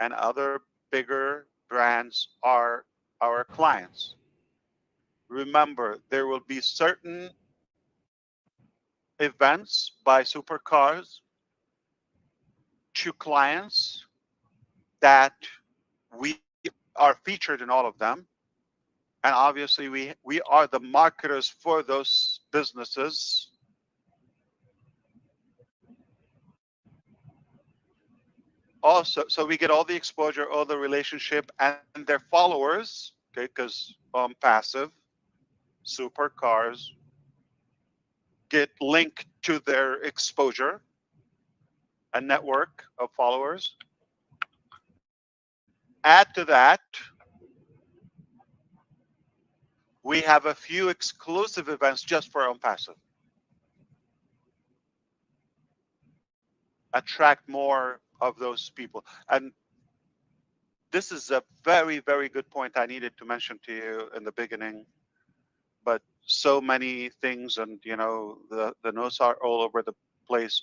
And other bigger brands are our clients. Remember, there will be certain events by supercars to clients that we are featured in all of them. And obviously we are the marketers for those businesses. Also, so we get all the exposure, all the relationship, and their followers, okay, because passive supercars get linked to their exposure, a network of followers. Add to that, we have a few exclusive events just for Onpassive. attract more of those people. And this is a very, very good point I needed to mention to you in the beginning. But so many things, and the notes are all over the place.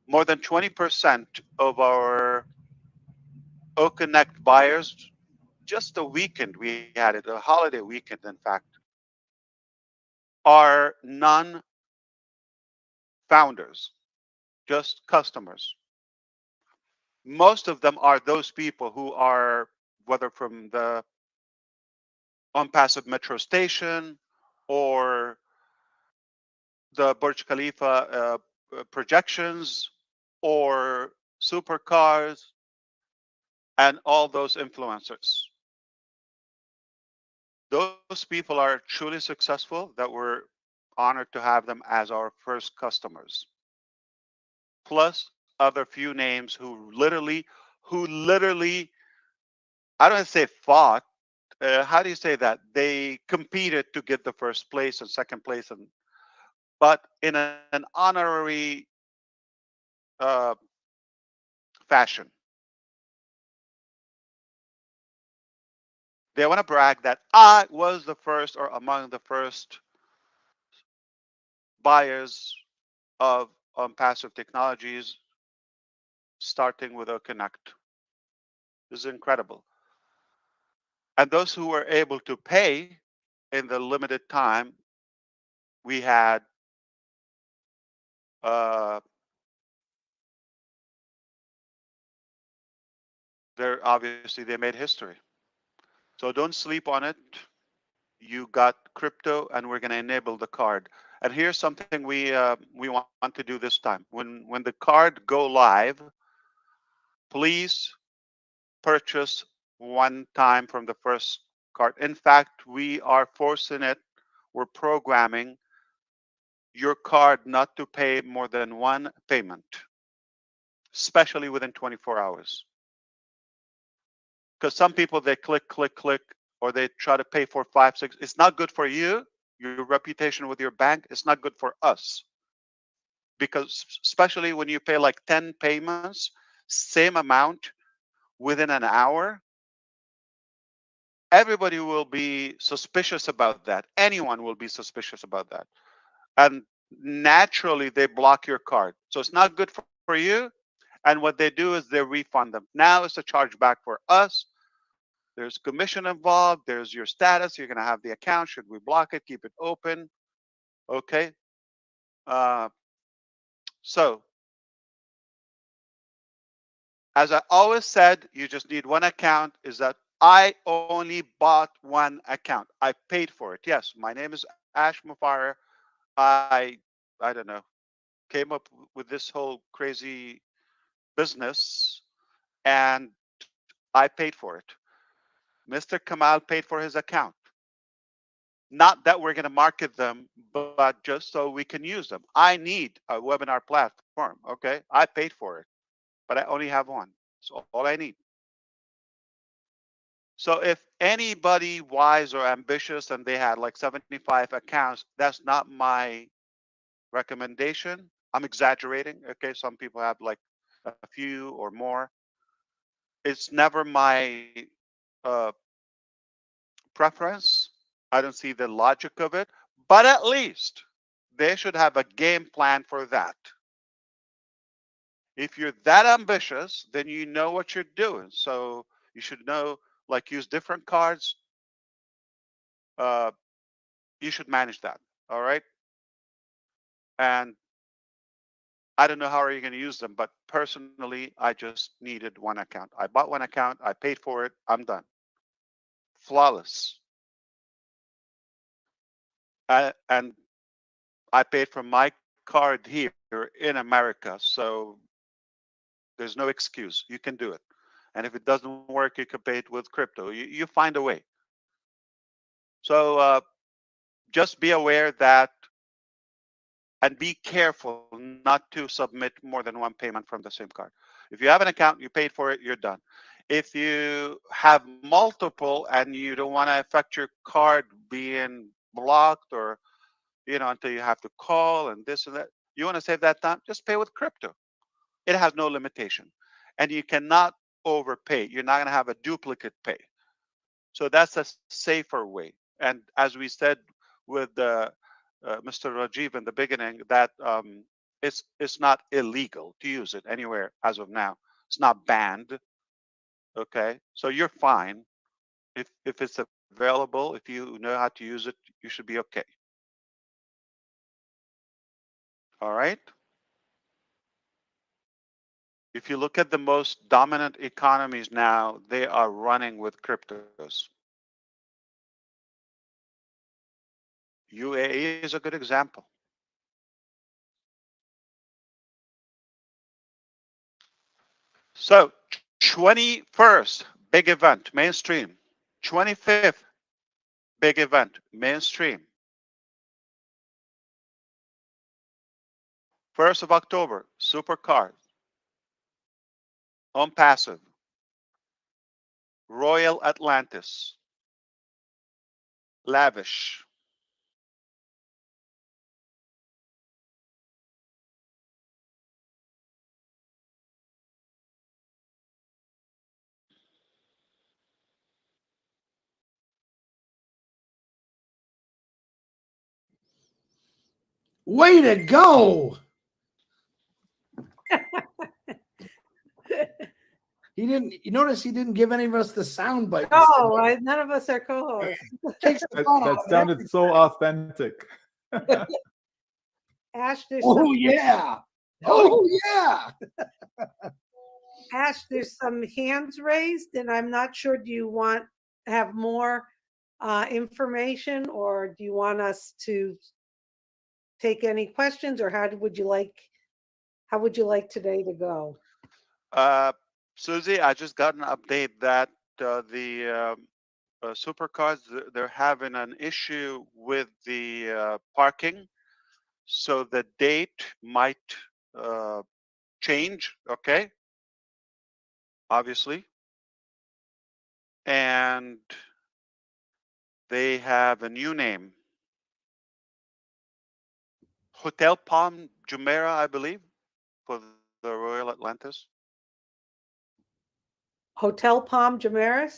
More than 20% of our OConnect buyers, just a weekend we had it, a holiday weekend, in fact, are non-founders, just customers. Most of them are those people who are, whether from the Onpassive metro station or the Burj Khalifa projections or supercars and all those influencers. Those people are truly successful that we're honored to have them as our first customers. Plus other few names who literally, I don't say fought. How do you say that? They competed to get the first place and second place, and but in an honorary uh, fashion. They want to brag that I was the first or among the first buyers of passive technologies, starting with a Connect. This is incredible. And those who were able to pay in the limited time, we had uh, obviously they made history. So don't sleep on it. You got crypto, and we're going to enable the card. And here's something we want to do this time. When the card go live, please purchase one time from the first card. In fact, we are forcing it. We're programming your card not to pay more than one payment, especially within 24 hours. Because some people, they click, click, click, or they try to pay for 5, 6. It's not good for you, your reputation with your bank. It's not good for us. Because especially when you pay like 10 payments, same amount within an hour, everybody will be suspicious about that. Anyone will be suspicious about that. And naturally, they block your card. So it's not good for you. And what they do is they refund them. Now it's a chargeback for us. There's commission involved. There's your status. You're going to have the account. Should we block it? Keep it open. Okay. Uh, so, as I always said, you just need one account. Is that I only bought one account. I paid for it. Yes, my name is Ash Mufara. I don't know, came up with this whole crazy business, and I paid for it. Mr. Kamal paid for his account. Not that we're going to market them, but just so we can use them. I need a webinar platform. Okay, I paid for it, but I only have one. That's all I need. So if anybody wise or ambitious and they had like 75 accounts, that's not my recommendation. I'm exaggerating. Okay, some people have like a few or more. It's never my uh, preference. I don't see the logic of it, but at least they should have a game plan for that. If you're that ambitious, then you know what you're doing. So you should know, like, use different cards. Uh, you should manage that. All right. And I don't know how are you going to use them, but personally, I just needed one account. I bought one account. I paid for it. I'm done. Flawless. And I paid from my card here in America. So there's no excuse. You can do it. And if it doesn't work, you can pay it with crypto. You find a way. So just be aware that, and be careful not to submit more than one payment from the same card. If you have an account, you paid for it, you're done. If you have multiple and you don't want to affect your card being blocked, or until you have to call and this and that, You want to save that time? Just pay with crypto. It has no limitation. And you cannot overpay. You're not going to have a duplicate pay. So that's a safer way. And as we said with Mr. Rajiv in the beginning, that it's not illegal to use it anywhere as of now. It's not banned. Okay, so you're fine if it's available. If you know how to use it, you should be okay. All right. If you look at the most dominant economies now, they are running with cryptos. UAE is a good example. So 21st, big event, mainstream. 25th, big event, mainstream. 1st of October, supercars. Onpassive. Royal Atlantis. Lavish.
Way to go! He didn't. You notice he didn't give any of us the sound bites.
Oh, none of us are co-hosts.
Takes the fun out
That
of it.
sounded so authentic.
Ash, there's
Oh
some,
yeah! Oh yeah!
Ash, there's some hands raised, and I'm not sure. Do you want to have more information, or do you want us to take any questions, or how would you like today to go?
Susie, I just got an update that the supercars, they're having an issue with the parking. So the date might change, okay? Obviously. And they have a new name. Hotel Palm Jumeirah, I believe, for the Royal Atlantis.
Hotel Palm Jumeirah?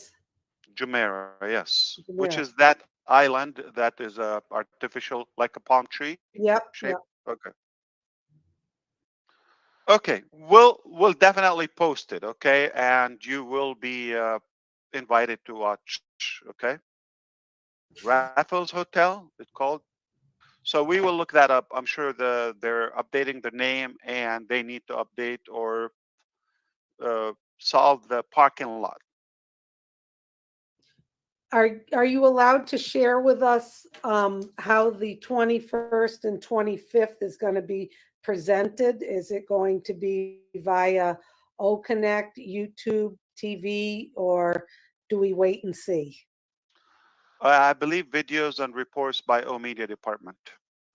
Jumeirah, yes. Which
Jumeirah.
is that island that is artificial, like a palm tree
Yep.
shape.
Yep.
Okay. Okay, we'll definitely post it, okay? And you will be invited to watch, okay? Raffles Hotel, it's called. So we will look that up. I'm sure they're updating the name and they need to update or solve the parking lot.
Are you allowed to share with us how the 21st and 25th is going to be presented? Is it going to be via OConnect, YouTube, TV, or do we wait and see?
I believe videos and reports by O Media Department.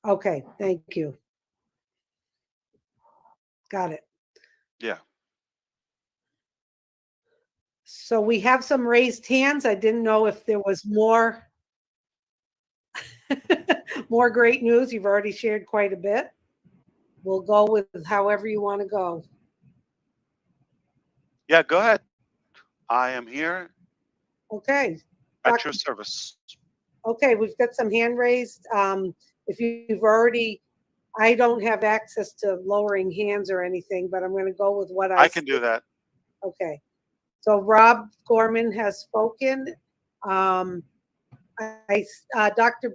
Okay, thank you. Got it.
Yeah.
So we have some raised hands. I didn't know if there was more more great news. You've already shared quite a bit. We'll go with however you want to go.
Yeah, go ahead. I am here
Okay.
at your service.
Okay, we've got some hand raised. If you've already, I don't have access to lowering hands or anything, but I'm going to go with what
I can do that.
Okay. So Rob Gorman has spoken. Dr.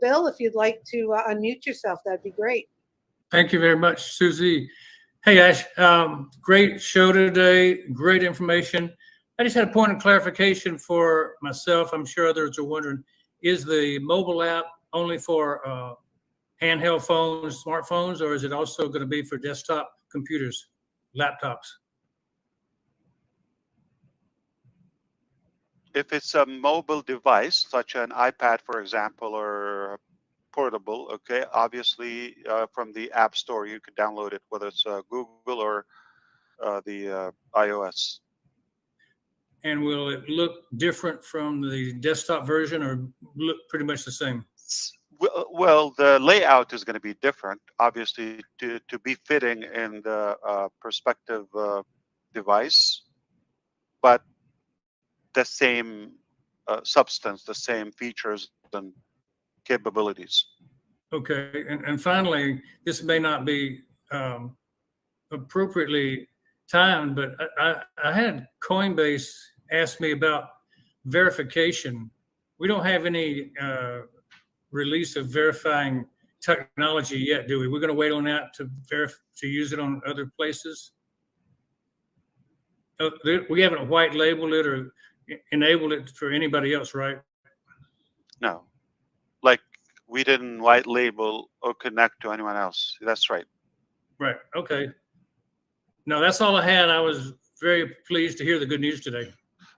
Bill, if you'd like to unmute yourself, that'd be great.
Thank you very much, Susie. Hey, Ash, great show today, great information. I just had a point of clarification for myself. I'm sure others are wondering, is the mobile app only for handheld phones, smartphones, or is it also going to be for desktop computers, laptops?
If it's a mobile device, such an iPad, for example, or portable, okay, obviously from the App Store, you could download it, whether it's Google or the iOS.
And will it look different from the desktop version or look pretty much the same?
Well, the layout is going to be different, obviously, to be fitting in the perspective device, but the same substance, the same features and capabilities.
Okay, and finally, this may not be appropriately timed, but I had Coinbase ask me about verification. We don't have any release of verifying technology yet, do we? We're going to wait on that to use it on other places. We haven't white labeled it or enabled it for anybody else, right?
No, like we didn't white label or connect to anyone else. That's right.
Right. Okay. No, that's all I had. I was very pleased to hear the good news today.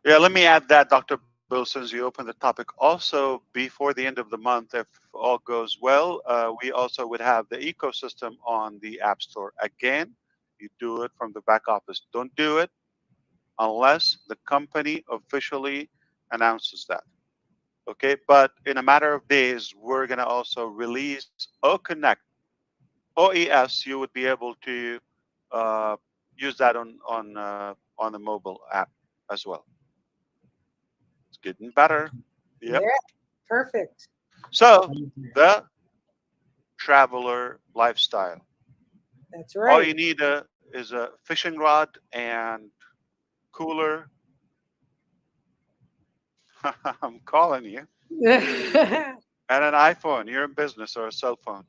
Yeah, let me add that, Dr. Bill, since you opened the topic. Also, before the end of the month, if all goes well, we also would have the ecosystem on the App Store. Again, you do it from the back office. Don't do it unless the company officially announces that. Okay, but in a matter of days, we're going to also release OConnect. OES, you would be able to use that on the mobile app as well. It's getting better. Yep.
Yeah, perfect.
So the traveler lifestyle.
That's
All
right.
you need is a fishing rod and cooler. I'm calling you. And an iPhone. You're in business, or a cell phone.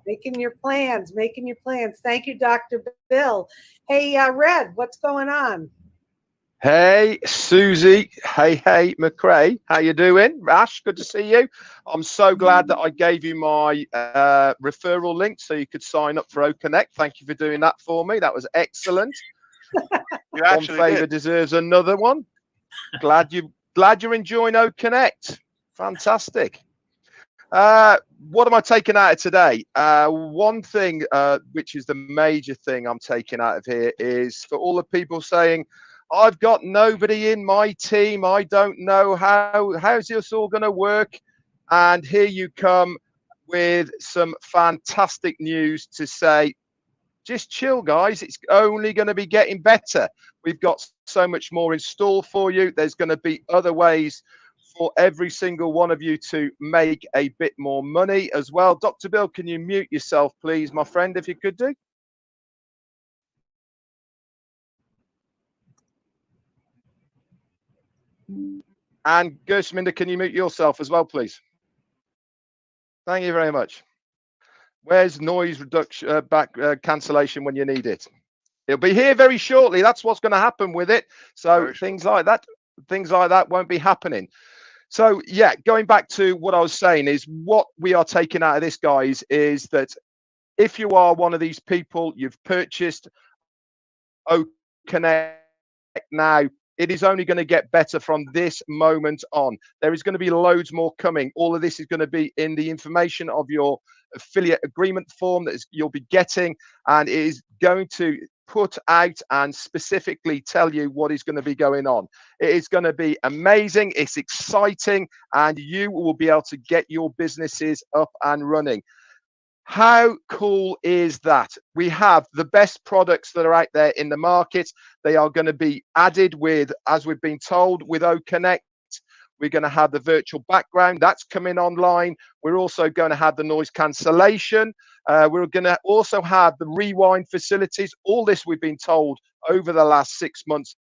Making your plans, making your plans. Thank you, Dr. Bill. Hey, Red, what's going on?
Hey, Susie. Hey, McRae. How you doing? Rash, good to see you. I'm so glad that I gave you my referral link so you could sign up for OConnect. Thank you for doing that for me. That was excellent.
You
One
actually
favor
did.
deserves another one. Glad you're enjoying OConnect. Fantastic. What am I taking out of today? One thing, which is the major thing I'm taking out of here, is for all the people saying, I've got nobody in my team. I don't know how's this all going to work. And here you come with some fantastic news to say, just chill, guys. It's only going to be getting better. We've got so much more in store for you. There's going to be other ways for every single one of you to make a bit more money as well. Dr. Bill, can you mute yourself, please, my friend, if you could do? And Gersminda, can you mute yourself as well, please? Thank you very much. Where's noise reduction, cancellation when you need it? It'll be here very shortly. That's what's going to happen with it. So things like that won't be happening. So yeah, going back to what I was saying is what we are taking out of this, guys, is that if you are one of these people, you've purchased OConnect now, it is only going to get better from this moment on. There is going to be loads more coming. All of this is going to be in the information of your affiliate agreement form that you'll be getting, and it is going to put out and specifically tell you what is going to be going on. It is going to be amazing. It's exciting, and you will be able to get your businesses up and running. How cool is that? We have the best products that are out there in the market. They are going to be added with, as we've been told, with OConnect. We're going to have the virtual background. That's coming online. We're also going to have the noise cancellation. We're going to also have the rewind facilities. All this we've been told over the last 6 months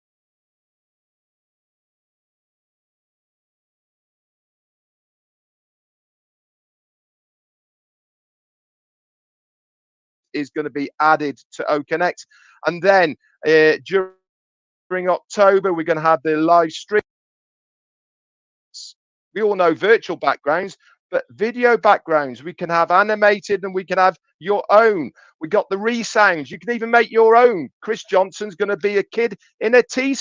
is going to be added to OConnect. And then during October, we're going to have the live stream. We all know virtual backgrounds, but video backgrounds, we can have animated and we can have your own. We got the resounds. You can even make your own. Chris Johnson's going to be a kid in a tea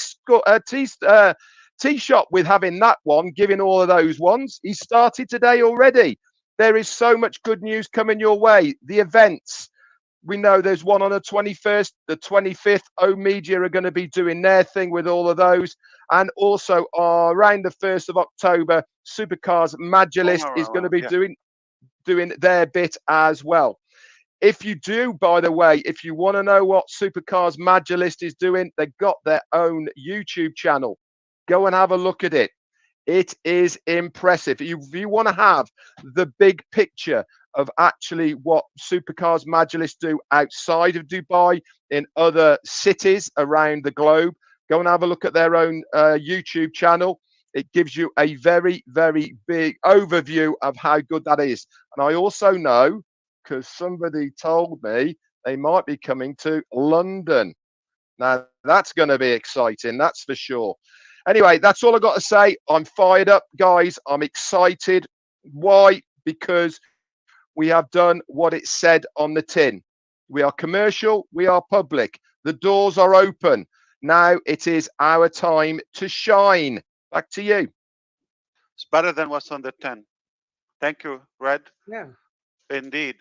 shop with having that one, giving all of those ones. He started today already. There is so much good news coming your way. The events. We know there's one on the 21st, the 25th. O Media are going to be doing their thing with all of those. And also around the 1st of October, Supercars Magilist is going to be doing doing their bit as well. If you do, by the way, if you want to know what Supercars Magilist is doing, they've got their own YouTube channel. Go and have a look at it. It is impressive. If you want to have the big picture of actually what Supercars Magilist do outside of Dubai in other cities around the globe, go and have a look at their own YouTube channel. It gives you a very, very big overview of how good that is. And I also know, because somebody told me, they might be coming to London. Now, that's going to be exciting, that's for sure. Anyway, that's all I got to say. I'm fired up, guys. I'm excited. Why? Because we have done what it said on the tin. We are commercial. We are public. The doors are open. Now it is our time to shine. Back to you.
It's better than what's on the tin. Thank you, Red.
Yeah.
Indeed.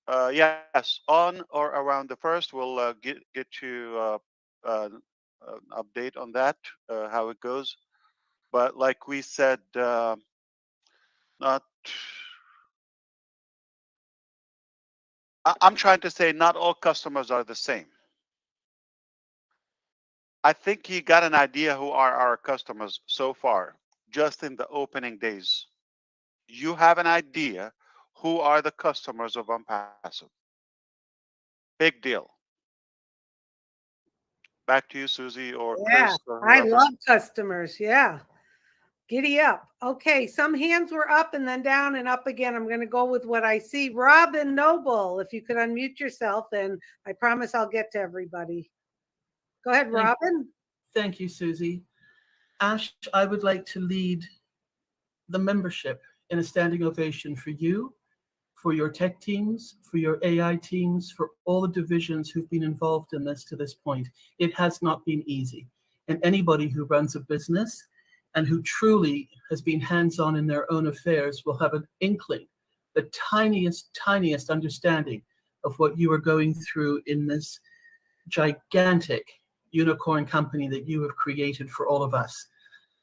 Yes, on or around the first, we'll get you an update on that, how it goes. But like we said, not. I'm trying to say not all customers are the same. I think you got an idea who are our customers so far, just in the opening days. You have an idea who are the customers of Onpassive. Big deal. Back to you, Susie or
Yeah,
Chris or
I
whoever.
love customers. Yeah. Giddy up. Okay, some hands were up and then down and up again. I'm going to go with what I see. Robin Noble, if you could unmute yourself, and I promise I'll get to everybody. Go ahead, Robin.
Thank you, Susie. Ash, I would like to lead the membership in a standing ovation for you, for your tech teams, for your AI teams, for all the divisions who've been involved in this to this point. It has not been easy. And anybody who runs a business and who truly has been hands-on in their own affairs will have an inkling, the tiniest understanding of what you are going through in this gigantic unicorn company that you have created for all of us.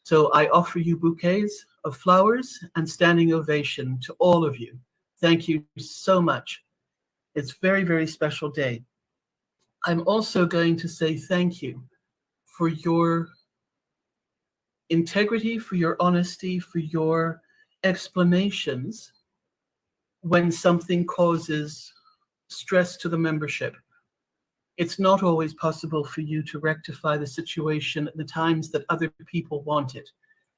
So I offer you bouquets of flowers and standing ovation to all of you. Thank you so much. It's a very, very special day. I'm also going to say thank you for your integrity, for your honesty, for your explanations when something causes stress to the membership. It's not always possible for you to rectify the situation at the times that other people want it.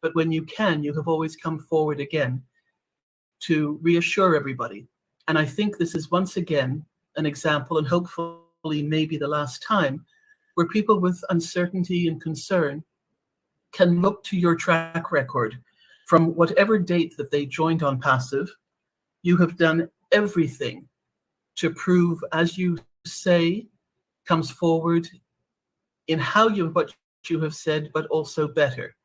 But when you can, you have always come forward again to reassure everybody. And I think this is once again an example, and hopefully maybe the last time, where people with uncertainty and concern can look to your track record from whatever date that they joined Onpassive. You have done everything to prove, as you say, comes forward in what you have said, but also better.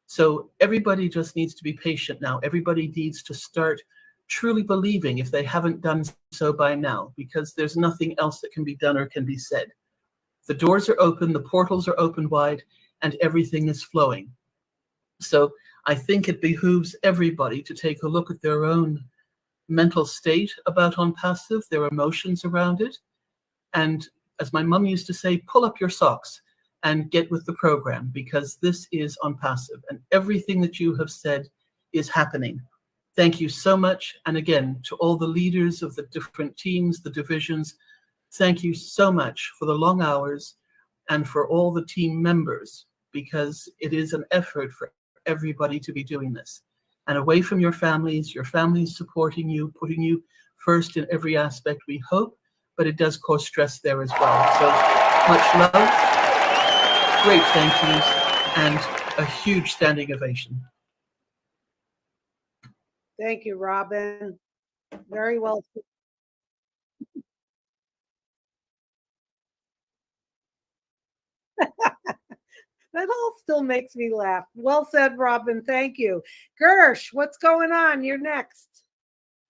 So everybody just needs to be patient now. Everybody needs to start truly believing if they haven't done so by now, because there's nothing else that can be done or can be said. The doors are open, the portals are open wide, and everything is flowing. So I think it behooves everybody to take a look at their own mental state about Onpassive, their emotions around it, and as my mum used to say, pull up your socks and get with the program, because this is Onpassive and everything that you have said is happening. Thank you so much. And again, to all the leaders of the different teams, the divisions, thank you so much for the long hours and for all the team members, because it is an effort for everybody to be doing this. And away from your families supporting you, putting you first in every aspect, we hope, but it does cause stress there as well. So much love, great thank yous, and a huge standing ovation.
Thank you, Robin. Very well. That all still makes me laugh. Well said, Robin. Thank you. Gersh, what's going on? You're next.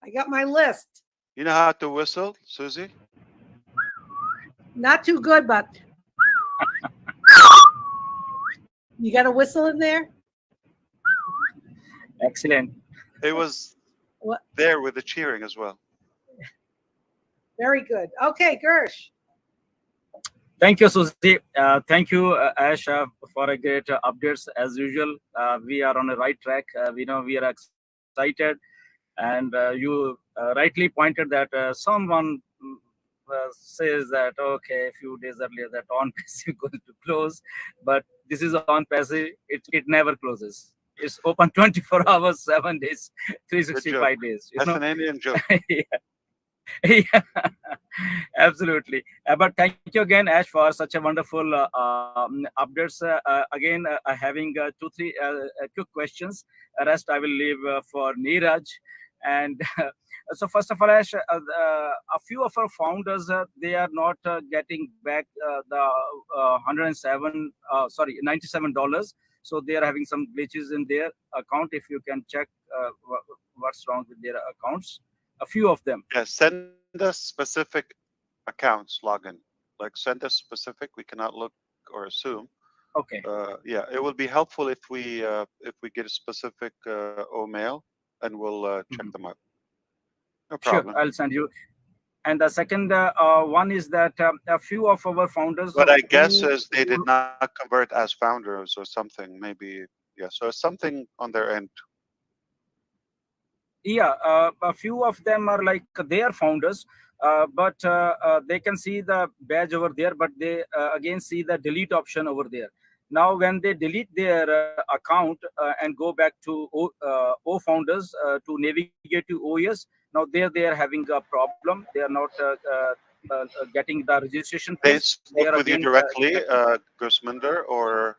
I got my list.
You know how to whistle, Susie?
Not too good, but you got a whistle in there?
Excellent.
It was
What?
there with the cheering as well.
Very good. Okay, Gersh.
Thank you, Susie. Thank you, Ash, for a great updates as usual. We are on the right track. We know we are excited, and you rightly pointed that someone says that okay, a few days earlier that Onpassive going to close, but this is Onpassive. It never closes. It's open 24 hours, 7 days,
Good joke.
365 days. You
That's
know.
an Indian joke.
Yeah, absolutely. But thank you again, Ash, for such a wonderful updates. Again, having two, three quick questions. Rest I will leave for Neeraj. And so, first of all, Ash, a few of our founders they are not getting back the 107, sorry, $97. So they are having some glitches in their account. If you can check what's wrong with their accounts, a few of them.
Yeah, send us specific accounts login. Like send us specific. We cannot look or assume.
Okay.
Yeah, it will be helpful if we get a specific mail, and we'll check them out. No
Sure,
problem.
I'll send you. And the second one is that a few of our founders
But I guess
who,
as they did not convert as founders or something, maybe yeah. So something on their end.
yeah, a few of them are like they are founders, but they can see the badge over there, but they again see the delete option over there. Now, when they delete their account and go back to O founders to navigate to OES, now there they are having a problem. They are not getting the registration
They
page. They
spoke
are
with you
again
directly,
getting.
Gusminder, or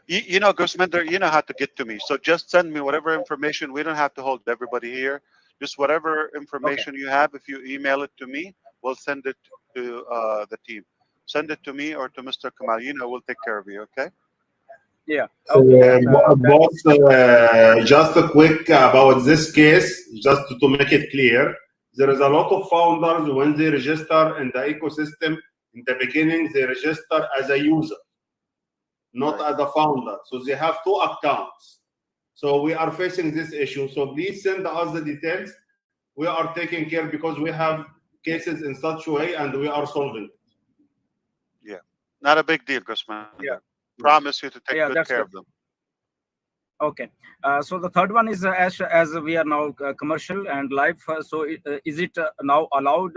you know, Gusminder, you know how to get to me. So just send me whatever information. We don't have to hold everybody here. Just whatever information you have. If you email it to me, we'll send it to the team. Send it to me or to Mr. Kamal. You know, we'll take care of you. Okay.
Yeah. Okay.
Boss, just a quick about this case, just to make it clear. There is a lot of founders when they register in the ecosystem in the beginning, they register as a user, not as a founder. So they have two accounts. So we are facing this issue. So please send us the details. We are taking care because we have cases in such a way and we are solving it.
Yeah. Not a big deal, Gusminder.
Yeah.
Promise you to take
Yeah,
good
that's
care
good.
of them.
Okay. So the third one is as we are now commercial and live. So is it now allowed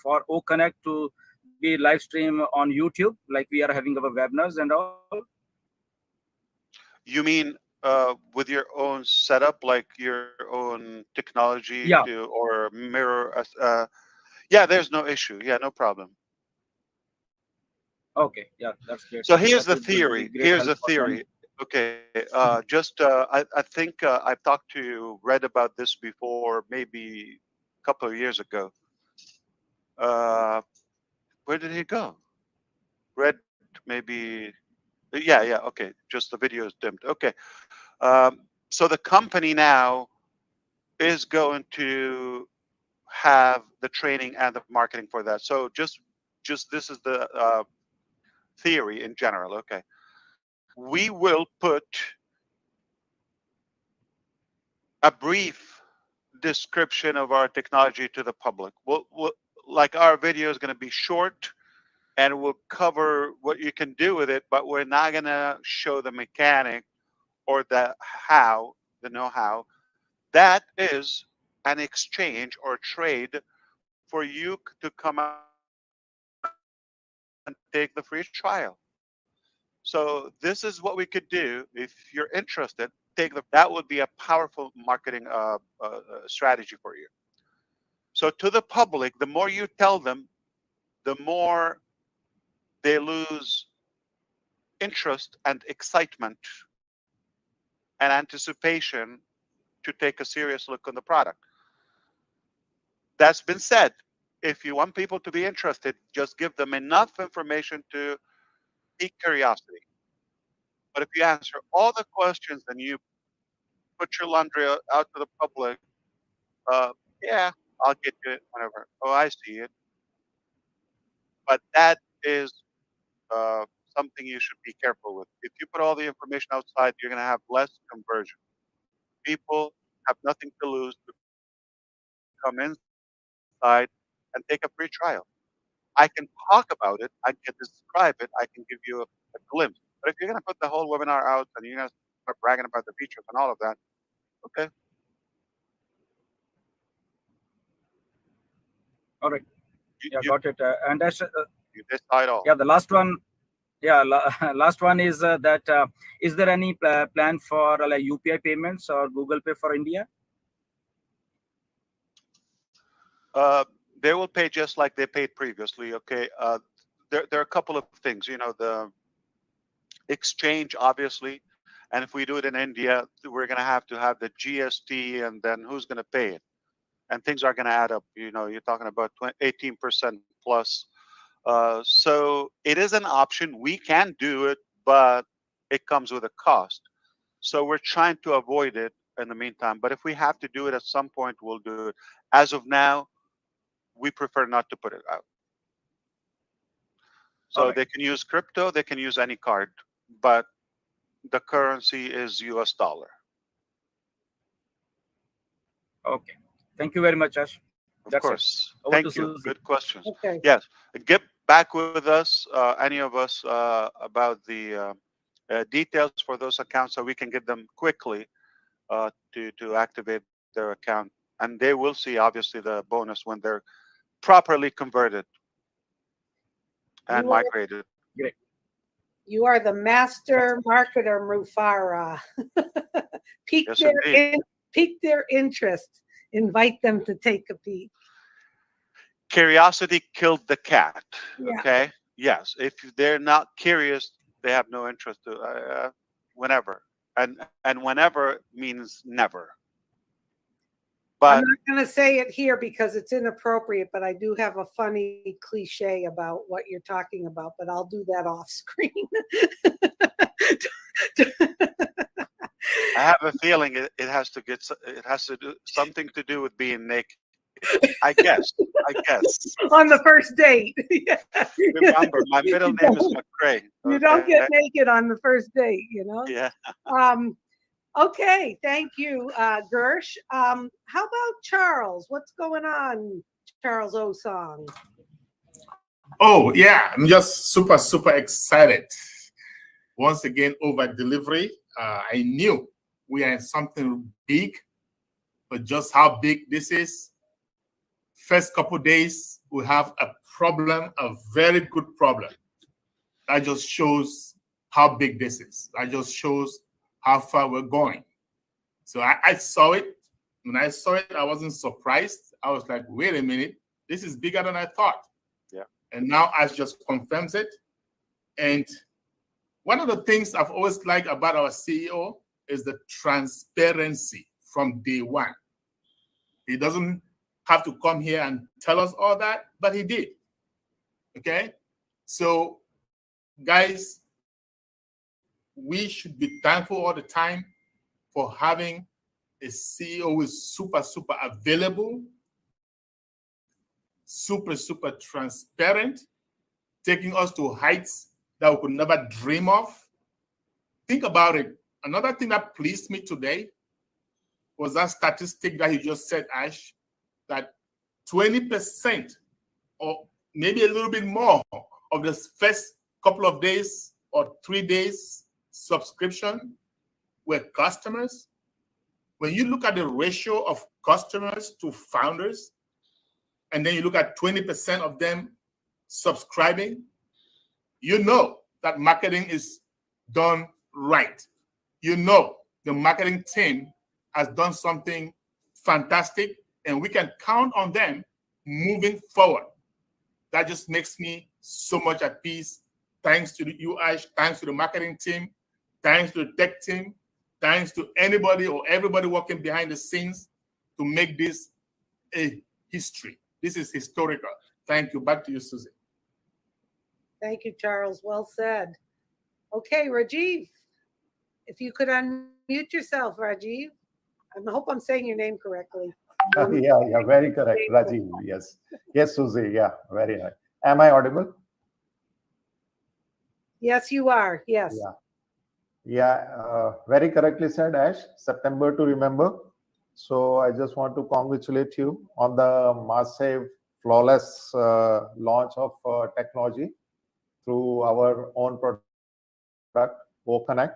for O Connect to be live stream on YouTube, like we are having our webinars and all?
You mean with your own setup, like your own technology
Yeah.
to or mirror? Yeah, there's no issue. Yeah, no problem.
Okay. Yeah, that's great.
So here's
That
the
will be
theory.
great
Here's
help
the
for them.
theory. Okay, just I think I've talked to Red about this before, maybe a couple of years ago. Where did he go? Red, maybe. Yeah, yeah. Okay, just the video is dimmed. Okay, so the company now is going to have the training and the marketing for that. So just this is the theory in general. Okay, we will put a brief description of our technology to the public. We'll like our video is going to be short and we'll cover what you can do with it, but we're not going to show the mechanic or the how, the know-how. That is an exchange or trade for you to come and take the free trial. So this is what we could do if you're interested. That would be a powerful marketing strategy for you. So to the public, the more you tell them, the more they lose interest and excitement and anticipation to take a serious look on the product. That's been said. If you want people to be interested, just give them enough information to pique curiosity. But if you answer all the questions and you put your laundry out to the public, yeah, I'll get you it whenever. Oh, I see it. But that is something you should be careful with. If you put all the information outside, you're going to have less conversion. People have nothing to lose to come inside and take a free trial. I can talk about it, I can describe it, I can give you a glimpse. But if you're going to put the whole webinar out and you're going to start bragging about the features and all of that, okay.
All right. Yeah,
You,
got it. And Ash,
you decide all.
yeah, the last one. Yeah, last one is that is there any plan for like UPI payments or Google Pay for India?
They will pay just like they paid previously. Okay. There are a couple of things. You know, the exchange, obviously, and if we do it in India, we're going to have the GST, and then who's going to pay it? And things are going to add up. You know, you're talking about 18% plus. So it is an option. We can do it, but it comes with a cost. So we're trying to avoid it in the meantime. But if we have to do it at some point, we'll do it. As of now, we prefer not to put it out. So
Alright.
they can use crypto, they can use any card, but the currency is US dollar.
Okay. Thank you very much, Ash.
Of
That's it.
course.
Over to
Thank you.
Susie.
Good questions.
Okay.
Yes. Get back with us, any of us, about the details for those accounts so we can get them quickly to activate their account. And they will see, obviously, the bonus when they're properly converted and
You are,
migrated.
Great.
you are the master marketer, Mufara. Pique
Yes,
their
indeed.
pique their interest. Invite them to take a peek.
Curiosity killed the cat.
Yeah.
Okay. Yes. If they're not curious, they have no interest to whenever. And whenever means never.
I'm
But
not going to say it here because it's inappropriate, but I do have a funny cliche about what you're talking about, but I'll do that off screen.
I have a feeling it has to do something to do with being naked. I guess.
On the first date.
Remember, my middle name is McCray.
You don't
okay?
get naked on the first date, you know?
Yeah.
Okay, thank you, Gersh. How about Charles? What's going on, Charles Osong?
Oh, yeah, I'm just super excited. Once again, over delivery. I knew we are in something big, but just how big this is. First couple days, we have a problem, a very good problem. That just shows how big this is. That just shows how far we're going. So I saw it. When I saw it, I wasn't surprised. I was like, wait a minute, this is bigger than I thought.
Yeah.
And now Ash just confirms it. And one of the things I've always liked about our CEO is the transparency from day one. He doesn't have to come here and tell us all that, but he did. Okay? So, guys, we should be thankful all the time for having a CEO who is super available, super transparent, taking us to heights that we could never dream of. Think about it. Another thing that pleased me today was that statistic that you just said, Ash, that 20% or maybe a little bit more of the first couple of days or 3 days subscription were customers. When you look at the ratio of customers to founders, and then you look at 20% of them subscribing, you know that marketing is done right. You know the marketing team has done something fantastic, and we can count on them moving forward. That just makes me so much at peace. Thanks to you, Ash. Thanks to the marketing team. Thanks to the tech team. Thanks to anybody or everybody working behind the scenes to make this a history. This is historical. Thank you. Back to you, Susie.
Thank you, Charles. Well said. Okay, Rajiv, if you could unmute yourself, Rajiv. I hope I'm saying your name correctly.
Yeah, very correct, Rajiv. Yes, Susie. Yeah, very nice. Am I audible?
Yes, you are. Yes.
Yeah. Yeah, very correctly said, Ash. September to remember. So I just want to congratulate you on the massive, flawless launch of technology through our own product, OConnect,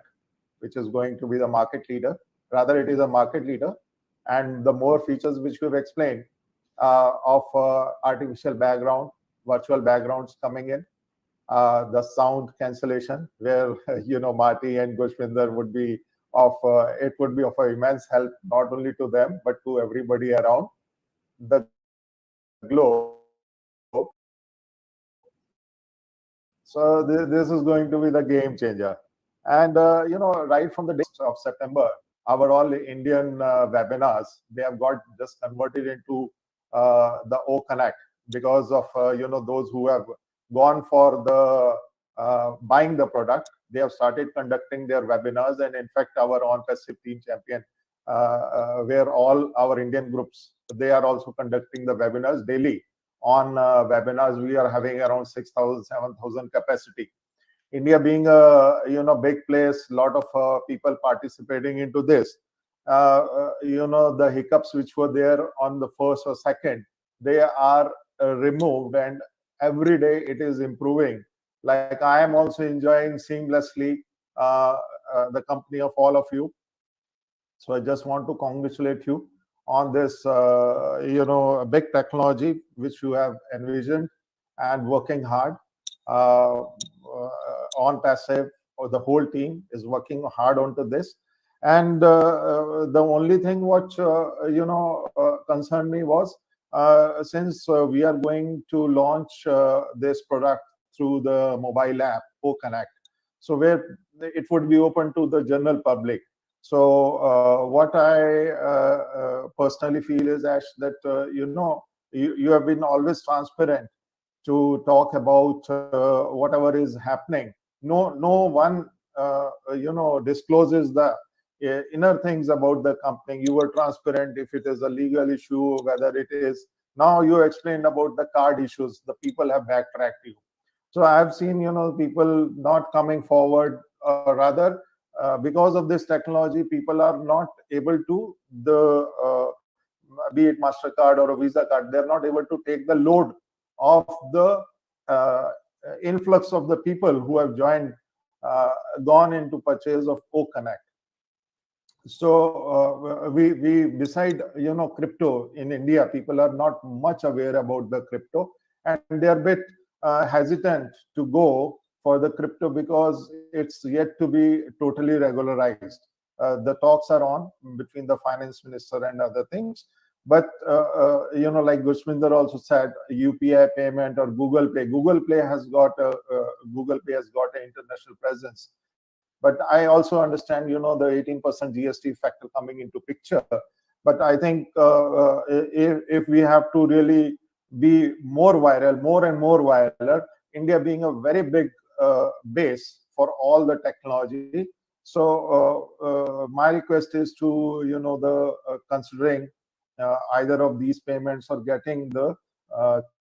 which is going to be the market leader. Rather, it is a market leader. And the more features which we've explained of artificial background, virtual backgrounds coming in, the sound cancellation, where Marty and Gushvinder would be of it would be of immense help not only to them but to everybody around the globe. So this is going to be the game changer. And right from the days of September, our all Indian webinars, they have got just converted into the O Connect because of those who have gone for the buying the product. They have started conducting their webinars, and in fact, our Onpassive team champion, where all our Indian groups, they are also conducting the webinars daily. On webinars, we are having around 6,000, 7,000 capacity. India being a big place, lot of people participating into this. The hiccups which were there on the first or second, they are removed, and every day it is improving. Like I am also enjoying seamlessly the company of all of you. So I just want to congratulate you on this, big technology which you have envisioned and working hard. Onpassive, or the whole team is working hard onto this. And the only thing which concerned me was since we are going to launch this product through the mobile app OConnect, so where it would be open to the general public. So what I personally feel is, Ash, that you have been always transparent to talk about whatever is happening. No one discloses the inner things about the company. You were transparent if it is a legal issue, whether it is. Now you explained about the card issues. The people have backtracked you. So I have seen people not coming forward, or rather because of this technology, people are not able to be it MasterCard or a Visa card, they're not able to take the load of the uh, influx of the people who have gone into purchase of OConnect. So we beside crypto in India, people are not much aware about the crypto, and they are a bit hesitant to go for the crypto because it's yet to be totally regularized. The talks are on between the finance minister and other things, but like Gushminder also said, UPI payment or Google Pay. Google Pay has got an international presence. But I also understand, the 18% GST factor coming into picture. But I think if we have to really be more viral, more and more viral, India being a very big base for all the technology. So my request is to, considering either of these payments or getting the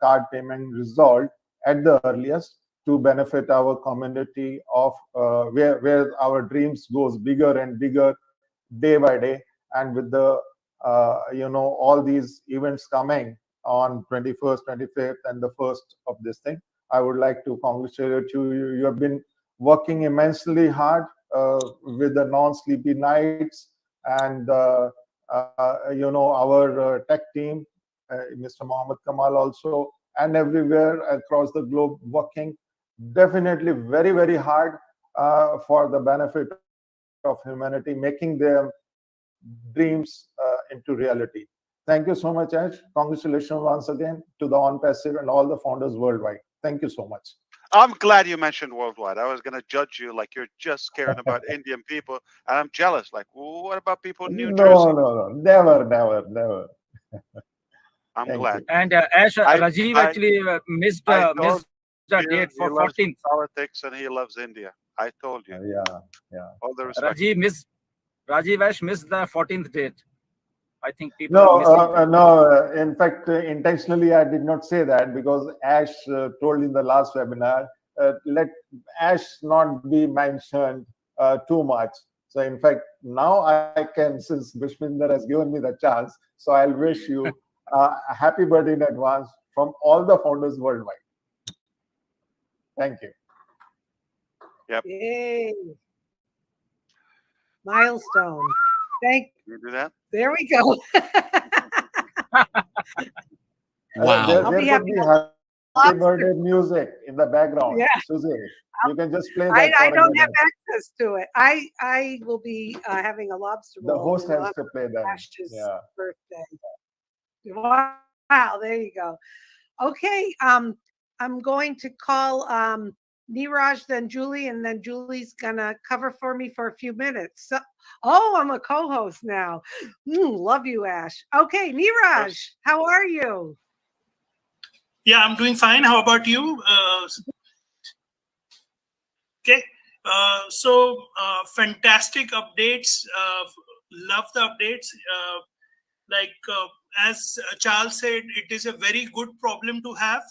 card payment resolved at the earliest, to benefit our community of where our dreams goes bigger and bigger day by day. And with the all these events coming on 21st, 25th, and the 1st of this thing, I would like to congratulate you. You have been working immensely hard with the non-sleepy nights, and our tech team, Mr. Mohammed Kamal also, and everywhere across the globe working definitely very, very hard for the benefit of humanity, making their dreams into reality. Thank you so much, Ash. Congratulations once again to the Onpassive and all the founders worldwide. Thank you so much.
I'm glad you mentioned worldwide. I was going to judge you like you're just caring about Indian people, and I'm jealous. Like, well, what about people in New Jersey?
No, never, never, never.
I'm
Thank
glad.
you.
And Ash, Rajiv actually missed
I told
missed the
you
date
he
for
loves
14th.
politics and he loves India. I told you.
Yeah.
All the respect.
Rajiv Ash missed the 14th date. I think people
No,
are missing that.
no. In fact, intentionally, I did not say that because Ash told in the last webinar let Ash not be mentioned too much. So in fact, now I can, since Bishminder has given me the chance, so I'll wish you a happy birthday in advance from all the founders worldwide. Thank you.
Yep.
Yay. Milestone. Thank
You do that?
There we go.
Wow.
There
I'll be
could
happy
be
to
happy birthday music in the background.
Yeah.
Susie, you can just play that.
I
for a
don't have
minute.
access to it. I will be having a lobster
The
roll
host
in
has
honor
to play
of
that.
Ash's
Yeah.
birthday. Wow, there you go. Okay, I'm going to call Niraj, then Julie, and then Julie's gonna cover for me for a few minutes. So, oh, I'm a co-host now. Love you, Ash. Okay, Niraj, how are you?
Yeah, I'm doing fine. How about you? Okay. So fantastic updates. Love the updates. As Charles said, it is a very good problem to have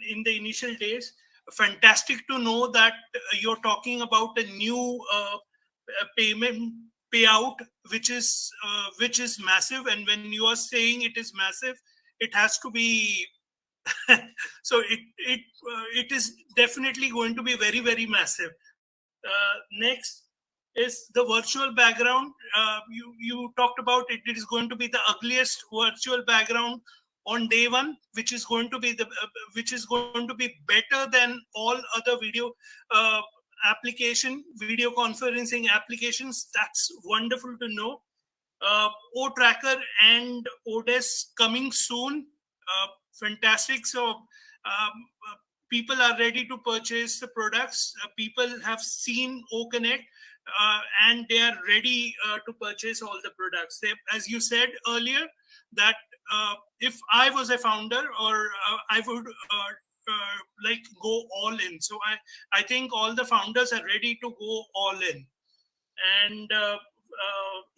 in the initial days. Fantastic to know that you're talking about a new payment payout, which is massive. And when you are saying it is massive, it has to be so it is definitely going to be very, very massive. Next is the virtual background. You talked about it. It is going to be the ugliest virtual background on day one, which is going to be better than all other video video conferencing applications. That's wonderful to know. O-Tracker and Odes coming soon. Fantastic. So people are ready to purchase the products. People have seen OConnect and they are ready to purchase all the products. As you said earlier, that if I was a founder, or I would go all in. So I think all the founders are ready to go all in, and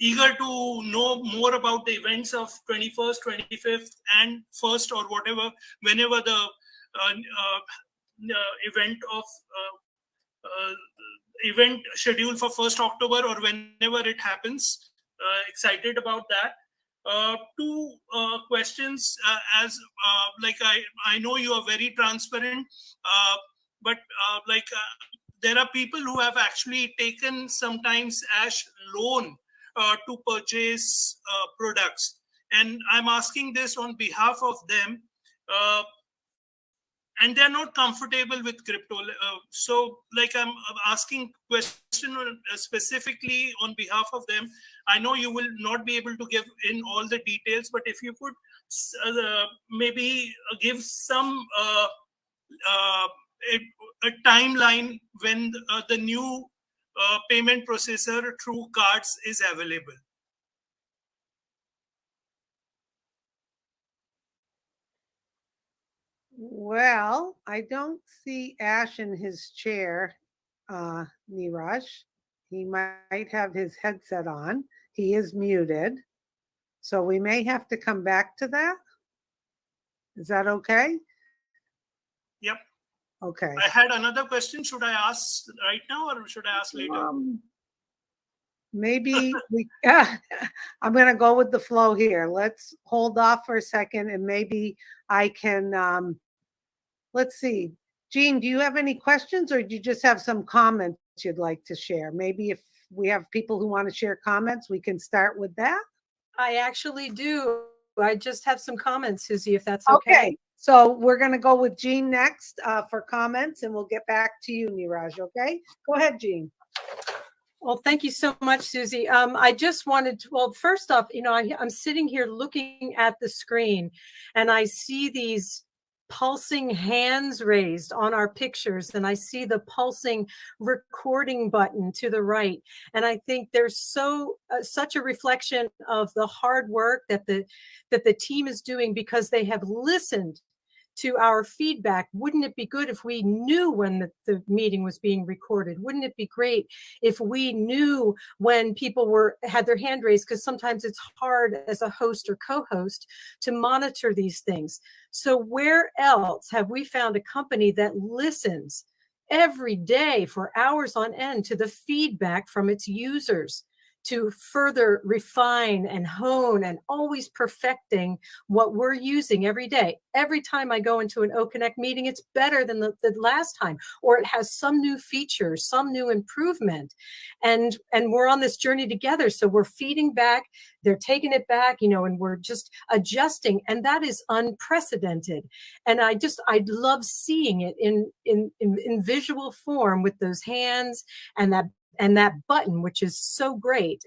eager to know more about the events of 21st, 25th, and 1st, or whatever, whenever the event scheduled for 1st October or whenever it happens. Excited about that. Two questions. I know you are very transparent, but there are people who have actually taken sometimes Ash loan to purchase products, and I'm asking this on behalf of them, and they're not comfortable with crypto. So I'm asking question specifically on behalf of them. I know you will not be able to give in all the details, but if you could maybe give some a timeline when the new payment processor through cards is available.
Well, I don't see Ash in his chair, Niraj. He might have his headset on. He is muted. So we may have to come back to that. Is that okay?
Yep.
Okay.
I had another question. Should I ask right now or should I ask later?
Maybe I'm going to go with the flow here. Let's hold off for a second and maybe I can, let's see. Jean, do you have any questions or do you just have some comments you'd like to share? Maybe if we have people who want to share comments, we can start with that.
I actually do. I just have some comments, Susie, if that's okay.
So we're going to go with Jean next for comments and we'll get back to you, Niraj, okay? Go ahead, Jean.
Well, thank you so much, Susie. I just wanted to, well, first off, I'm sitting here looking at the screen and I see these pulsing hands raised on our pictures, and I see the pulsing recording button to the right. And I think there's such a reflection of the hard work that the team is doing, because they have listened to our feedback. Wouldn't it be good if we knew when the meeting was being recorded? Wouldn't it be great if we knew when people had their hand raised? Because sometimes it's hard as a host or co-host to monitor these things. So where else have we found a company that listens every day for hours on end to the feedback from its users, to further refine and hone and always perfecting what we're using every day? Every time I go into an OConnect meeting, it's better than the last time, or it has some new feature, some new improvement. And we're on this journey together. So we're feeding back, they're taking it back, and we're just adjusting. And that is unprecedented. And I love seeing it in visual form with those hands and that button, which is so great.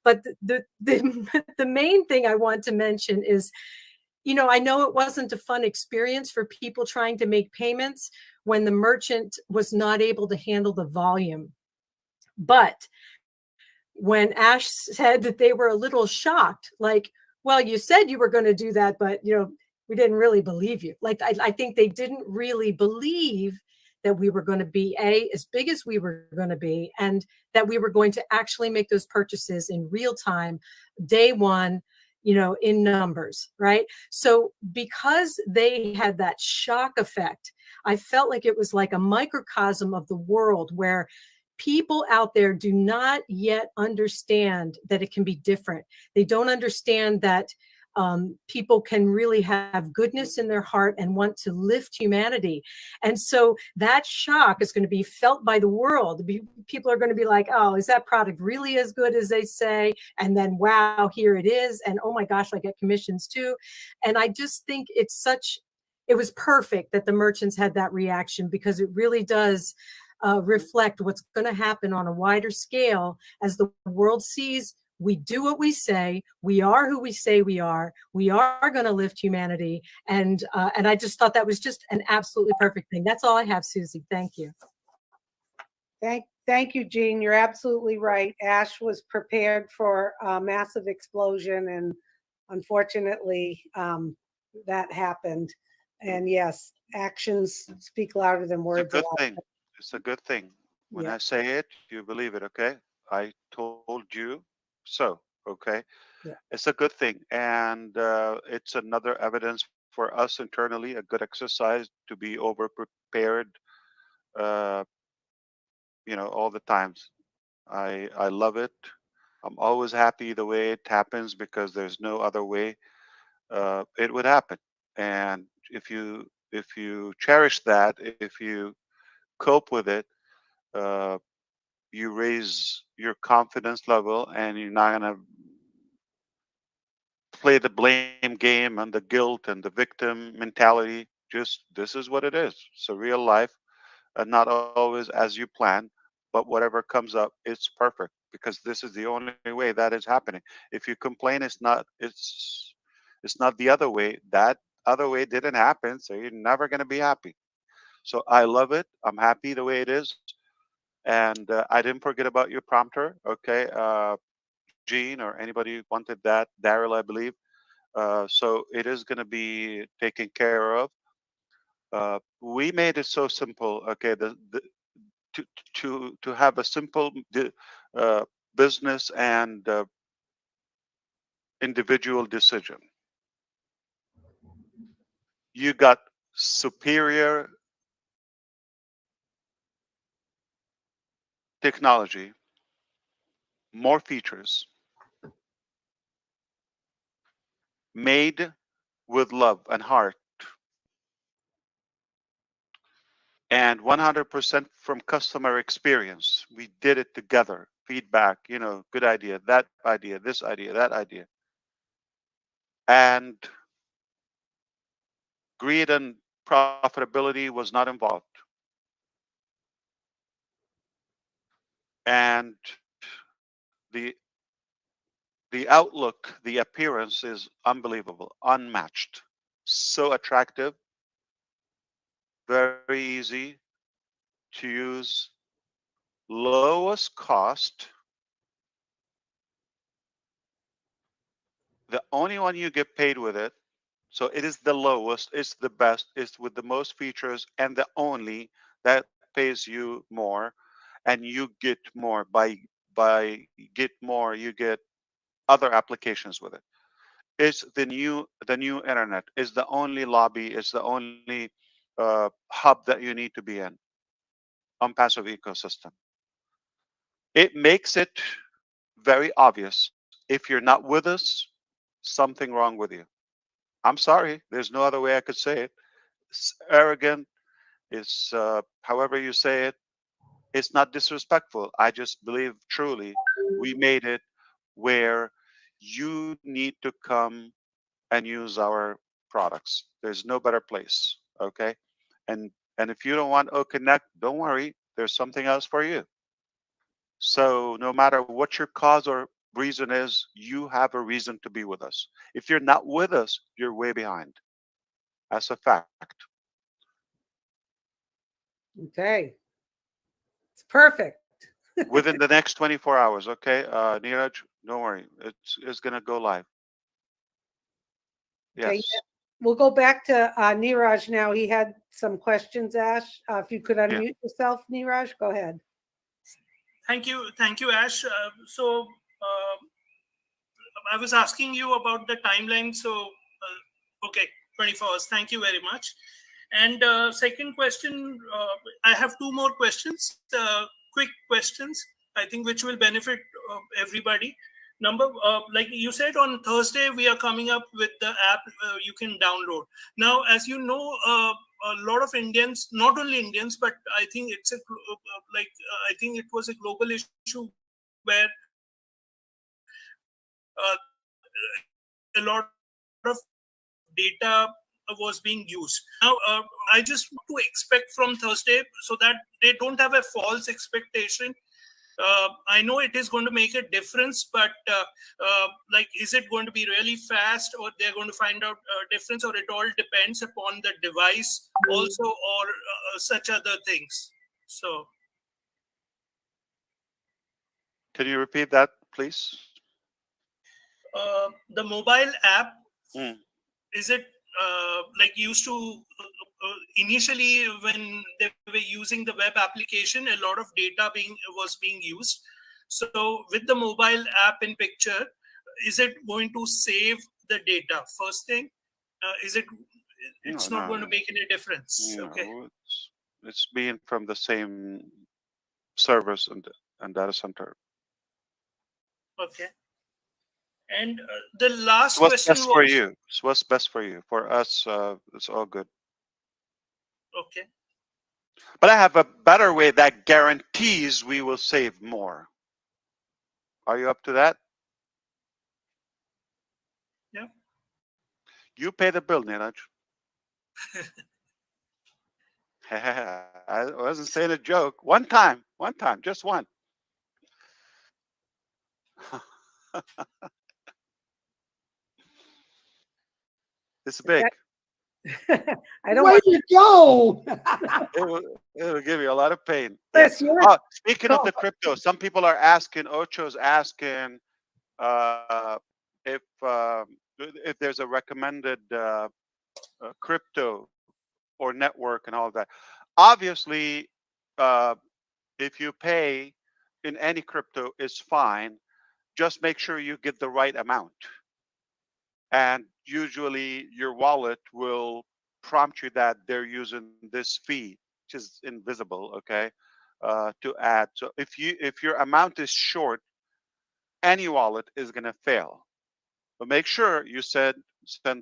But the the main thing I want to mention is, I know it wasn't a fun experience for people trying to make payments when the merchant was not able to handle the volume. But when Ash said that they were a little shocked, like, well, you said you were going to do that, but we didn't really believe you. Like, I think they didn't really believe that we were going to be as big as we were going to be, and that we were going to actually make those purchases in real time, day one, in numbers, right? So because they had that shock effect, I felt like it was like a microcosm of the world where people out there do not yet understand that it can be different. They don't understand that people can really have goodness in their heart and want to lift humanity. And so that shock is going to be felt by the world. People are going to be like, oh, is that product really as good as they say? And then, wow, here it is. And oh my gosh, I get commissions too. And I just think it was perfect that the merchants had that reaction, because it really does reflect what's going to happen on a wider scale as the world sees we do what we say, we are who we say we are going to lift humanity. And I just thought that was just an absolutely perfect thing. That's all I have, Susie. Thank you.
Thank you, Jean. You're absolutely right. Ash was prepared for a massive explosion, and unfortunately, that happened. And yes, actions speak louder than words.
It's a good thing. It's a good thing. When I say it, you believe it, okay? I told you so, okay?
Yeah.
It's a good thing. And it's another evidence for us internally, a good exercise to be over prepared, all the times. I love it. I'm always happy the way it happens, because there's no other way it would happen. And if you cherish that, if you cope with it, you raise your confidence level, and you're not going to play the blame game and the guilt and the victim mentality. Just, this is what it is. It's a real life, and not always as you plan, but whatever comes up, it's perfect, because this is the only way that is happening. If you complain, it's not the other way. That other way didn't happen, so you're never going to be happy. So I love it. I'm happy the way it is. And I didn't forget about your prompter, okay? Gene or anybody wanted that, Daryl, I believe. So it is going to be taken care of. We made it so simple, okay? To have a simple business and individual decision. You got superior technology, more features, made with love and heart, and 100% from customer experience. We did it together. Feedback, good idea, that idea, this idea, that idea. And greed and profitability was not involved. And the outlook, the appearance is unbelievable, unmatched, so attractive, very easy to use, lowest cost. The only one you get paid with it So it is the lowest, it's the best, it's with the most features, and the only that pays you more, and you get more by get more, you get other applications with it. It's the new internet. It's the only lobby. It's the only hub that you need to be in. Onpassive ecosystem. It makes it very obvious. If you're not with us, something wrong with you. I'm sorry. There's no other way I could say it. It's arrogant. It's however you say it. It's not disrespectful. I just believe truly we made it where you need to come and use our products. There's no better place. Okay. And if you don't want O Connect, don't worry. There's something else for you. So no matter what your cause or reason is, you have a reason to be with us. If you're not with us, you're way behind. That's a fact.
Okay. It's perfect.
Within the next 24 hours, okay? Neeraj, don't worry. It's gonna go live.
Okay.
Yes.
We'll go back to Neeraj now. He had some questions, Ash. If you could unmute yourself, Neeraj, go ahead.
Thank you, Ash. So I was asking you about the timeline. So okay, 24 hours. Thank you very much. And second question, I have two more questions, quick questions, I think, which will benefit everybody. Like you said, on Thursday, we are coming up with the app you can download. Now, as you know, a lot of Indians, not only Indians, but I think it's I think it was a global issue where a lot of data was being used. Now, I just want to expect from Thursday so that they don't have a false expectation. I know it is going to make a difference, but is it going to be really fast, or they're going to find out a difference, or it all depends upon the device also, or such other things? So,
Can you repeat that, please?
The mobile app,
Mm.
is it like used to initially when they were using the web application, a lot of data was being used. So with the mobile app in picture, is it going to save the data? First thing, is it? It's not going to make any difference.
No,
Okay.
it's being from the same servers and data center.
Okay. And the last
So what's
question
best for
was,
you? So what's best for you? For us, it's all good.
okay.
But I have a better way that guarantees we will save more. Are you up to that?
Yeah.
You pay the bill, Neeraj. I wasn't saying a joke. One time, just one. It's big.
I don't
Way
want
to go.
It will give you a lot of pain.
Chris,
Oh, speaking of the crypto, some people are asking. Ocho's asking if there's a recommended crypto or network and all of that. Obviously, if you pay in any crypto, is fine. Just make sure you get the right amount. And usually your wallet will prompt you that they're using this fee, which is invisible, okay, to add. So if your amount is short, any wallet is going to fail. But make sure you send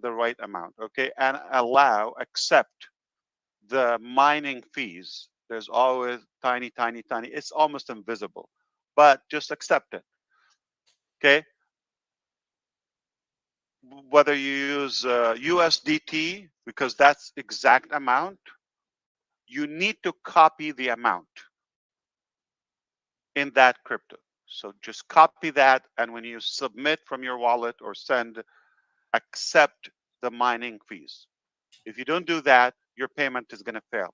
the right amount, okay, and accept the mining fees. There's always tiny. It's almost invisible, but just accept it, okay. Whether you use USDT, because that's exact amount, you need to copy the amount in that crypto. So just copy that, and when you submit from your wallet or send, accept the mining fees. If you don't do that, your payment is going to fail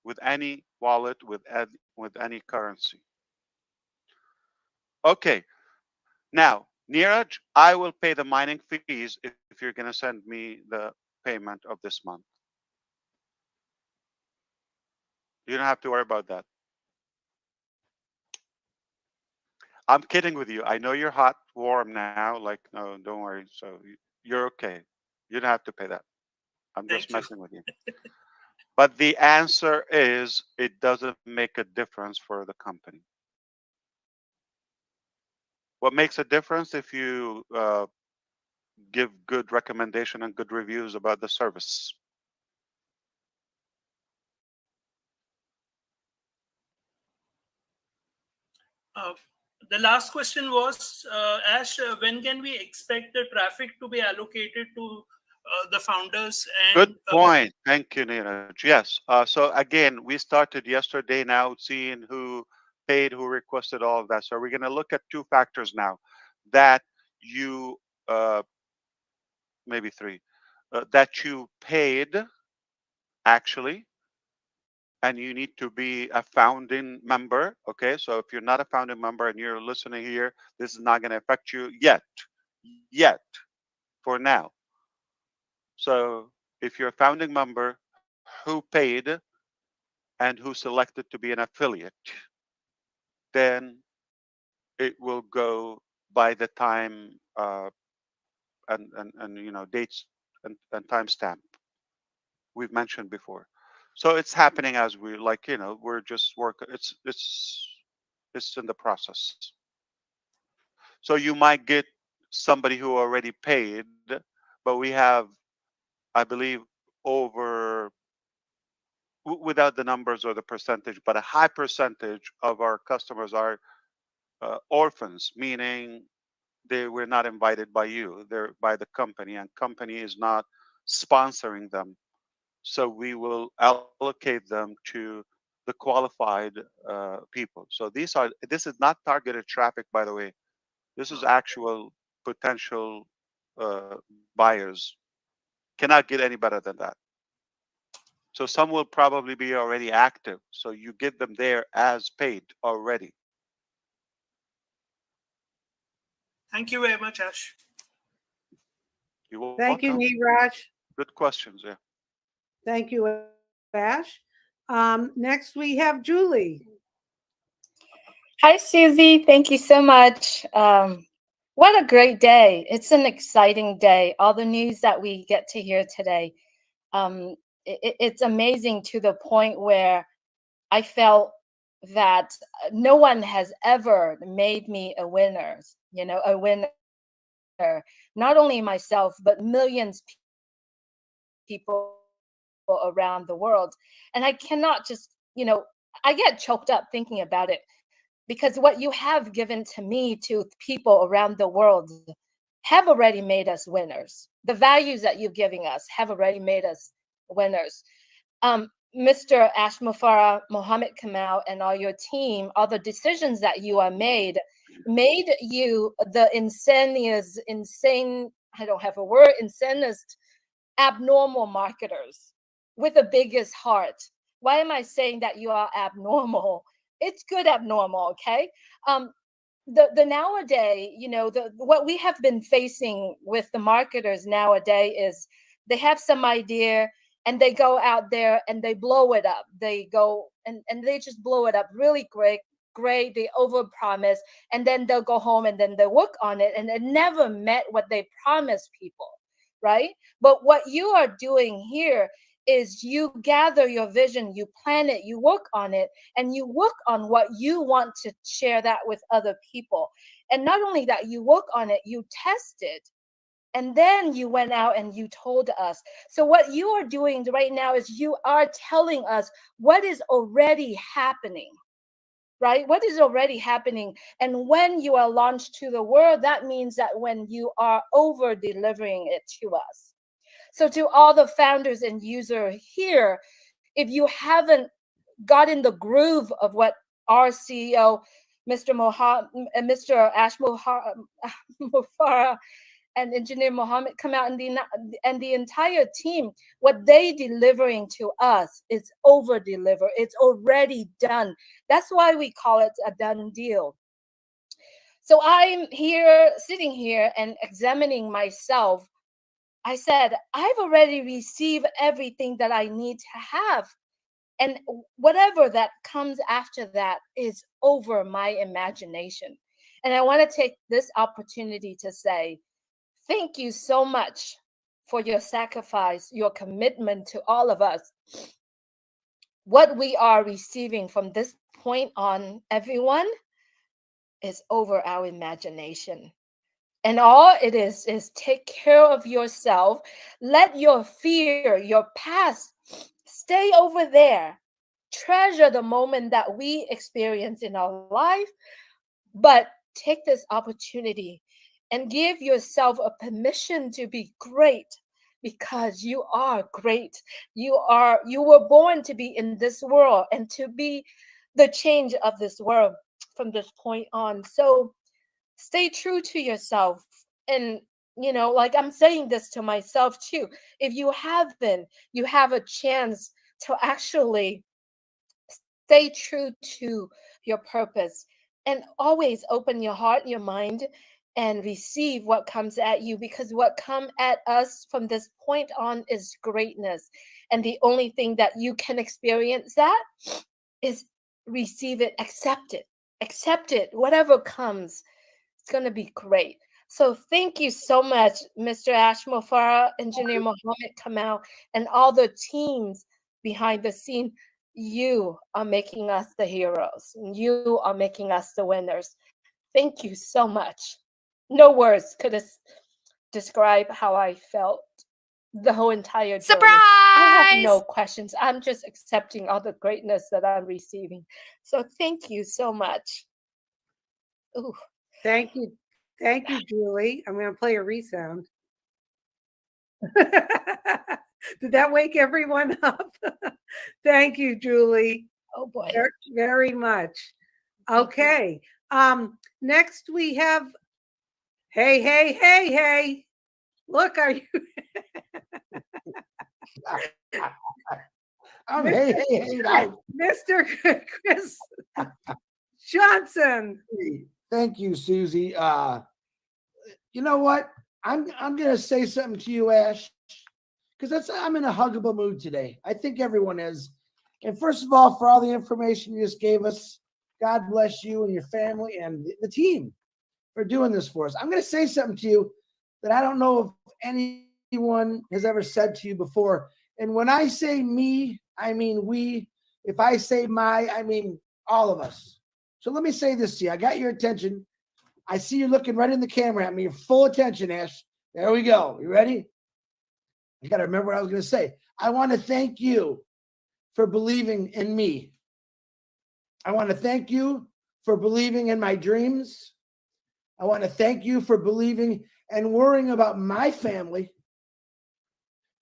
with any wallet, with any currency. Okay, now Neeraj, I will pay the mining fees if you're going to send me the payment of this month. You don't have to worry about that. I'm kidding with you. I know you're hot, warm now. Like, no, don't worry. So you're okay. You don't have to pay that. I'm just messing with you. But the answer is it doesn't make a difference for the company. What makes a difference if you give good recommendation and good reviews about the service.
The last question was, Ash, when can we expect the traffic to be allocated to the founders? And
Good point. Thank you, Neeraj. Yes. So again, we started yesterday now seeing who paid, who requested all of that. So we're going to look at two factors now that you, maybe three, that you paid actually, and you need to be a founding member. Okay. So if you're not a founding member and you're listening here, this is not going to affect you yet, for now. So if you're a founding member who paid and who selected to be an affiliate, then it will go by the time and you know dates and timestamp we've mentioned before. So it's happening as we like, you know, we're just working. It's in the process. So you might get somebody who already paid, but we have, I believe, over without the numbers or the percentage, but a high percentage of our customers are orphans, meaning they were not invited by you, they're by the company, and company is not sponsoring them. So we will allocate them to the qualified people. So this is not targeted traffic, by the way. This is actual potential buyers. Cannot get any better than that. So some will probably be already active. So you get them there as paid already.
thank you very much, Ash.
You're welcome.
Thank you, Neeraj.
Good questions. Yeah.
Thank you, Ash. Next, we have Julie.
Hi, Susie. Thank you so much. What a great day. It's an exciting day. All the news that we get to hear today. It's amazing to the point where I felt that no one has ever made me a winner, a winner. Not only myself, but millions of people around the world. And I cannot just, I get choked up thinking about it, because what you have given to me, to people around the world, have already made us winners. The values that you're giving us have already made us winners. Mr. Ash Mufara, Mohammed Kamal, and all your team, all the decisions that you are made you the insane, I don't have a word, insanest, abnormal marketers with the biggest heart. Why am I saying that you are abnormal? It's good abnormal, okay? The nowadays, what we have been facing with the marketers nowadays is they have some idea and they go out there and they blow it up. They go and they just blow it up really great. They overpromise, and then they'll go home and then they work on it, and it never met what they promised people, right? But what you are doing here is you gather your vision, you plan it, you work on it, and you work on what you want to share that with other people. And not only that, you work on it, you test it, and then you went out and you told us. So what you are doing right now is you are telling us what is already happening, right? What is already happening. And when you are launched to the world, that means that when you are over delivering it to us. So to all the founders and users here, if you haven't got in the groove of what our CEO, Mr. Ash Mufara and Engineer Mohammed Kamal and the entire team, what they delivering to us is over deliver. It's already done. That's why we call it a done deal. So I'm here, sitting here and examining myself. I said, I've already received everything that I need to have. And whatever that comes after that is over my imagination. And I want to take this opportunity to say, thank you so much for your sacrifice, your commitment to all of us. What we are receiving from this point on, everyone, is over our imagination. And all it is take care of yourself. Let your fear, your past, stay over there. Treasure the moment that we experience in our life, but take this opportunity and give yourself a permission to be great, because you are great. You were born to be in this world and to be the change of this world from this point on. So stay true to yourself. And like I'm saying this to myself too, if you haven't, you have a chance to actually stay true to your purpose, and always open your heart, your mind, and receive what comes at you, because what come at us from this point on is greatness. And the only thing that you can experience that is receive it, accept it, whatever comes, it's going to be great. So thank you so much, Mr. Ash Mufara, Engineer Mohammed Kamal, and all the teams behind the scene. You are making us the heroes. You are making us the winners. Thank you so much. No words could describe how I felt the whole entire journey. I have no questions. I'm just accepting all the greatness that I'm receiving. So thank you so much. Ooh.
Thank you. Thank you, Julie. I'm going to play a resound. Did that wake everyone up? Thank you, Julie.
Oh boy.
Very, very much. Okay. Next we have, hey. Look, are you?
Hey,
Mr. Chris Johnson.
Thank you, Susie. You know what? I'm gonna say something to you, Ash, because I'm in a huggable mood today. I think everyone is. And first of all, for all the information you just gave us, God bless you and your family and the team for doing this for us. I'm gonna say something to you that I don't know if anyone has ever said to you before. And when I say me, I mean we. If I say my, I mean all of us. So let me say this to you. I got your attention. I see you looking right in the camera at me. Full attention, Ash. There we go. You ready? I got to remember what I was going to say. I want to thank you for believing in me. I want to thank you for believing in my dreams. I want to thank you for believing and worrying about my family.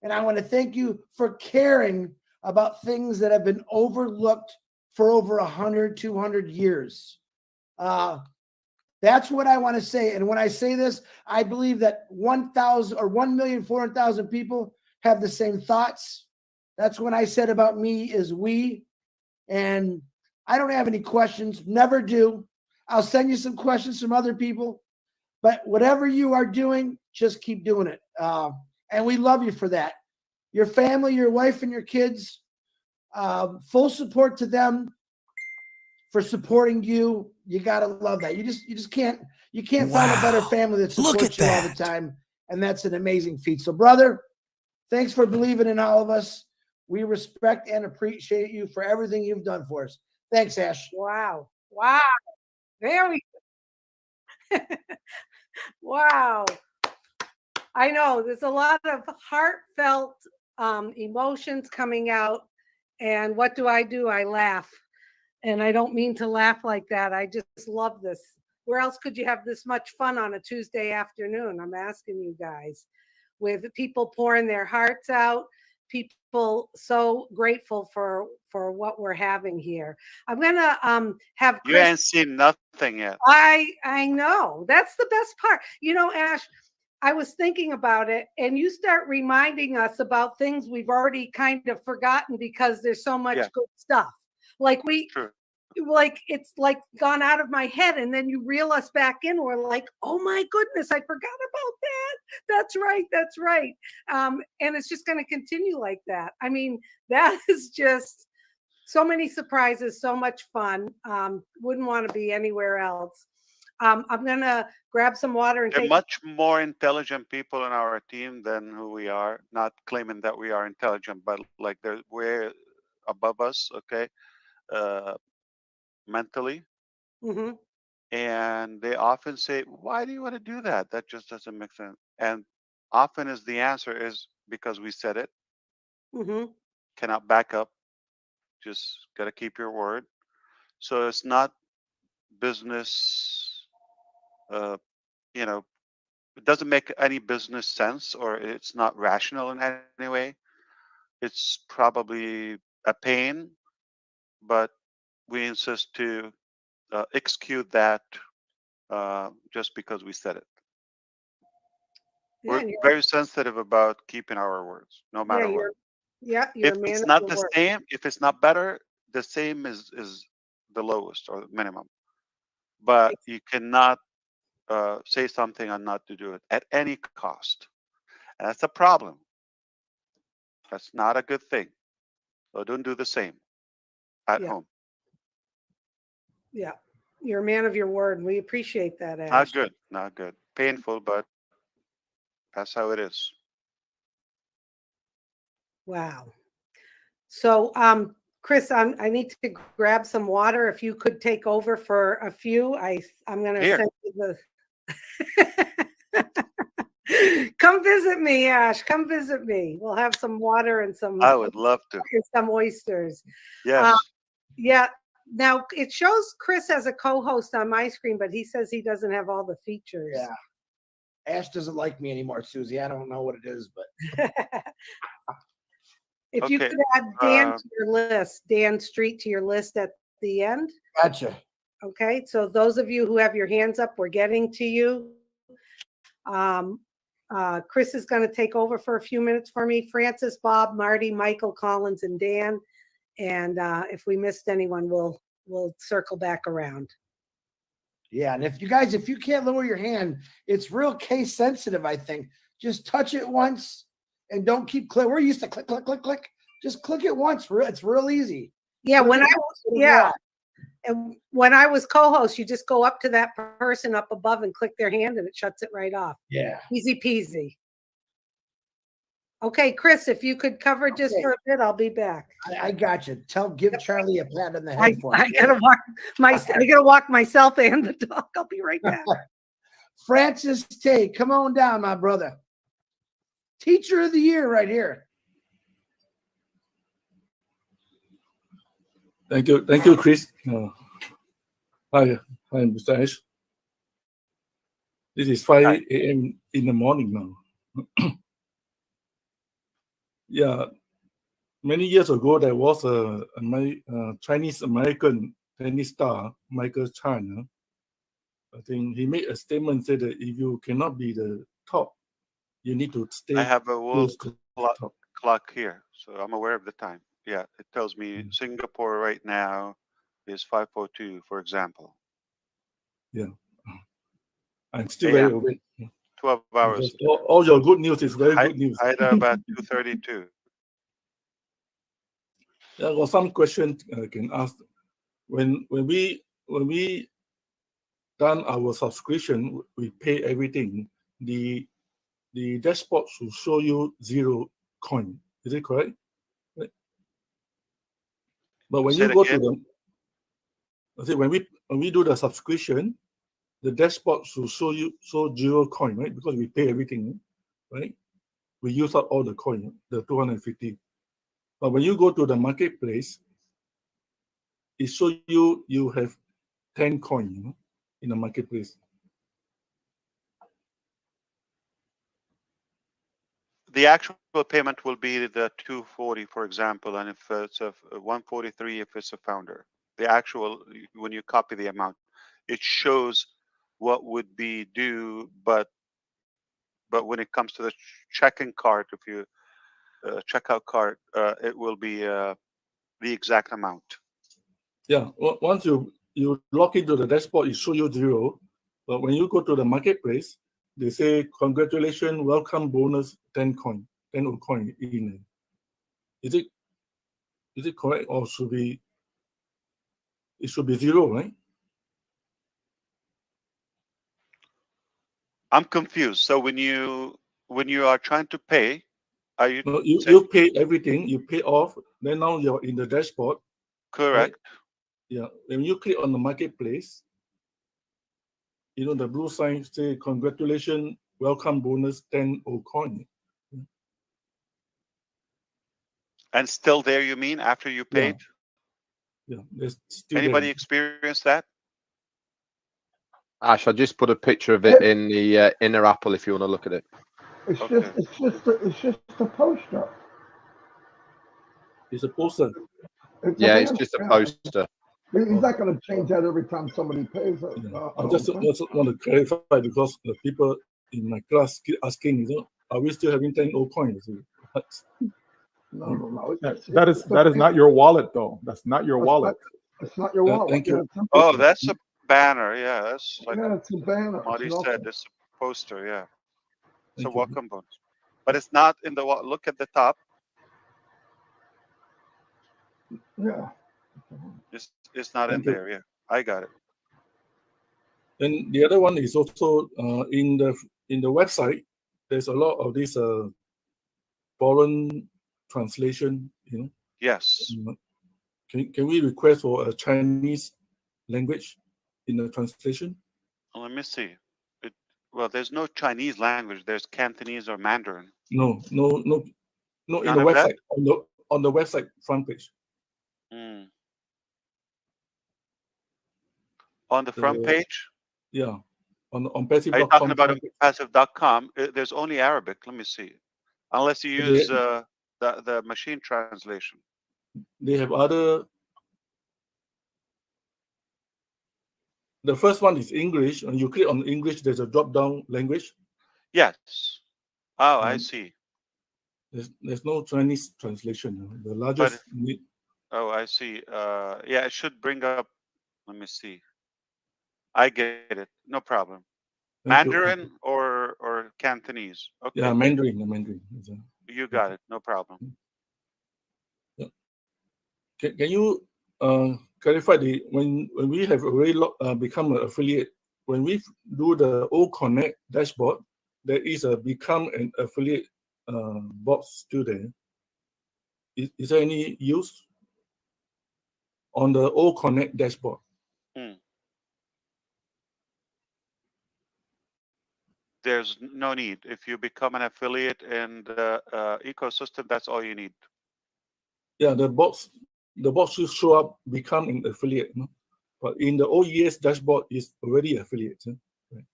And I want to thank you for caring about things that have been overlooked for over 100, 200 years. That's what I want to say. And when I say this, I believe that 1,000 or 1,400,000 people have the same thoughts. That's when I said about me is we. And I don't have any questions, never do. I'll send you some questions from other people. But whatever you are doing, just keep doing it. And we love you for that. Your family, your wife, and your kids, full support to them for supporting you. You gotta love that. You just can't find a better family that supports you all the time, and that's an amazing feat. So, brother, thanks for believing in all of us. We respect and appreciate you for everything you've done for us. Thanks, Ash.
Wow. Very. Wow. I know there's a lot of heartfelt emotions coming out, and what do? I laugh. And I don't mean to laugh like that. I just love this. Where else could you have this much fun on a Tuesday afternoon? I'm asking you guys, with people pouring their hearts out, people so grateful for what we're having here. I'm gonna have Chris.
You ain't seen nothing yet.
I know. That's the best part. Ash, I was thinking about it, and you start reminding us about things we've already kind of forgotten because there's so much good stuff. Like like it's like gone out of my head, and then you reel us back in. We're like, oh my goodness, I forgot about that. That's right, that's right. And it's just going to continue like that. I mean, that is just so many surprises, so much fun. Wouldn't want to be anywhere else. I'm gonna grab some water and
They're
take.
much more intelligent people in our team than who we are. Not claiming that we are intelligent, but like they're way above us, okay, mentally.
Mhm.
And they often say, "Why do you want to do that? That just doesn't make sense." And often is the answer is because we said it.
Mhm.
Cannot back up. Just got to keep your word. So it's not business. Uh, you know, it doesn't make any business sense, or it's not rational in any way. It's probably a pain, but we insist to execute that just because we said it.
Yeah,
We're
and you're,
very sensitive about keeping our words, no
yeah,
matter what.
you're
If
a man
it's
of
not
your
the
word.
same, if it's not better, the same is the lowest or minimum. But you cannot say something and not to do it at any cost. And that's a problem. That's not a good thing. So don't do the same at
Yeah,
home.
yeah, you're a man of your word, and we appreciate that,
Not
Ash.
good. Not good. Painful, but that's how it is.
Wow. So, Chris, I need to grab some water. If you could take over for a few, I'm going to
Here,
send you the. Come visit me, Ash. Come visit me. We'll have some water and
I would love to.
some oysters.
Yes.
Yeah. Now it shows Chris as a co-host on my screen, but he says he doesn't have all the features.
Yeah. Ash doesn't like me anymore, Susie. I don't know what it is, but
If you
Okay.
could add Dan to your list, Dan Street to your list at the end.
gotcha.
Okay, so those of you who have your hands up, we're getting to you. Chris is going to take over for a few minutes for me. Francis, Bob, Marty, Michael, Collins, and Dan. And if we missed anyone, we'll circle back around.
Yeah, and if you can't lower your hand, it's real case sensitive, I think. Just touch it once and don't keep click. We're used to click, click, click, click. Just click it once. It's real easy.
Yeah,
Click
when
it
I
once,
was
it'll go off.
and when I was co-host, you just go up to that person up above and click their hand, and it shuts it right off.
Yeah.
Easy peasy. Okay, Chris, if you could cover just for a bit, I'll be back.
I got you. Give Charlie a pat on the head for me.
I gotta walk myself and the dog. I'll be right back.
Francis Tay, come on down, my brother. Teacher of the year right here.
Thank you, Chris. Hi, Mr. Ash. This is 5 a.m. in the morning now. Yeah, many years ago there was a Chinese American tennis star, Michael Chan. I think he made a statement said that if you cannot be the top, you need to stay.
I have a world
close to
clock here, so I'm aware of the time. Yeah, it tells me Singapore right now is 5:02, for example.
Yeah, I'm still very
AM.
awake.
12 hours.
Because all your good news is very good news.
Hyderabad 2:32.
There was some question I can ask. When we done our subscription, we pay everything. The dashboard should show you 0 coin. Is it correct? Right. But when
Say
you
it
go
again.
to the, I say when we do the subscription, the dashboard should show 0 coin, right? Because we pay everything, right? We use up all the coin, the 250. But when you go to the marketplace, it shows you have 10 coin in the marketplace.
The actual payment will be the 240, for example, and if it's a 143, if it's a founder. The actual, when you copy the amount, it shows what would be due, but when it comes to the checking card, if you checkout card, it will be the exact amount.
Yeah, once you log into the dashboard, it show you 0. But when you go to the marketplace, they say congratulations, welcome bonus 10 coin, 10 old coin in. Is it correct, or should be it should be 0, right?
I'm confused. So when you are trying to pay, are you?
No, you pay everything, you pay off. Then now you're in the dashboard.
Correct.
Right? Yeah. When you click on the marketplace, you know the blue sign say congratulations, welcome bonus 10 old coin.
And still there, you mean, after you paid?
Yeah, there's still
Anybody
there.
experience that?
Ash, I just put a picture of it in the inner Apple if you want to look at it.
It's
Okay.
just a poster.
It's a poster.
Yeah, it's just a poster.
He's not going to change that every time somebody pays it.
I just want to clarify because the people in my class keep asking, are we still having 10 old coins?
No.
That is not your wallet, though. That's not your wallet.
It's not your wallet.
Thank you.
Oh, that's a banner. Yeah, that's like
it's a banner.
Marty
It's
said.
nothing.
It's a poster. Yeah, it's a
Thank you.
welcome bonus, but it's not in the. Look at the top.
Yeah.
It's not in
Thank you.
there. Yeah, I got it.
And the other one is also in the website. There's a lot of this foreign translation.
Yes.
Can we request for a Chinese language in the translation?
Let me see. Well, there's no Chinese language. There's Cantonese or Mandarin.
No. In
None
the
of that?
website on the website front page.
On the front page?
Yeah, on Onpassive.com.
Are you talking about Onpassive.com? There's only Arabic. Let me see. Unless you use the machine translation.
They have other. The first one is English, and you click on English. There's a drop-down language.
Yes. Oh, I see.
There's no Chinese translation. The largest.
Oh, I see. Yeah, it should bring up. Let me see. I get it. No problem. Mandarin or Cantonese? Okay.
Yeah, Mandarin.
You got it. No problem.
Yeah. Can you clarify when we have already become an affiliate? When we do the O Connect dashboard, there is a become an affiliate box still there. Is there any use on the O Connect dashboard?
There's no need. If you become an affiliate in the ecosystem, that's all you need.
Yeah, the box should show up become an affiliate, no? But in the OES dashboard is already affiliate. Huh? Right.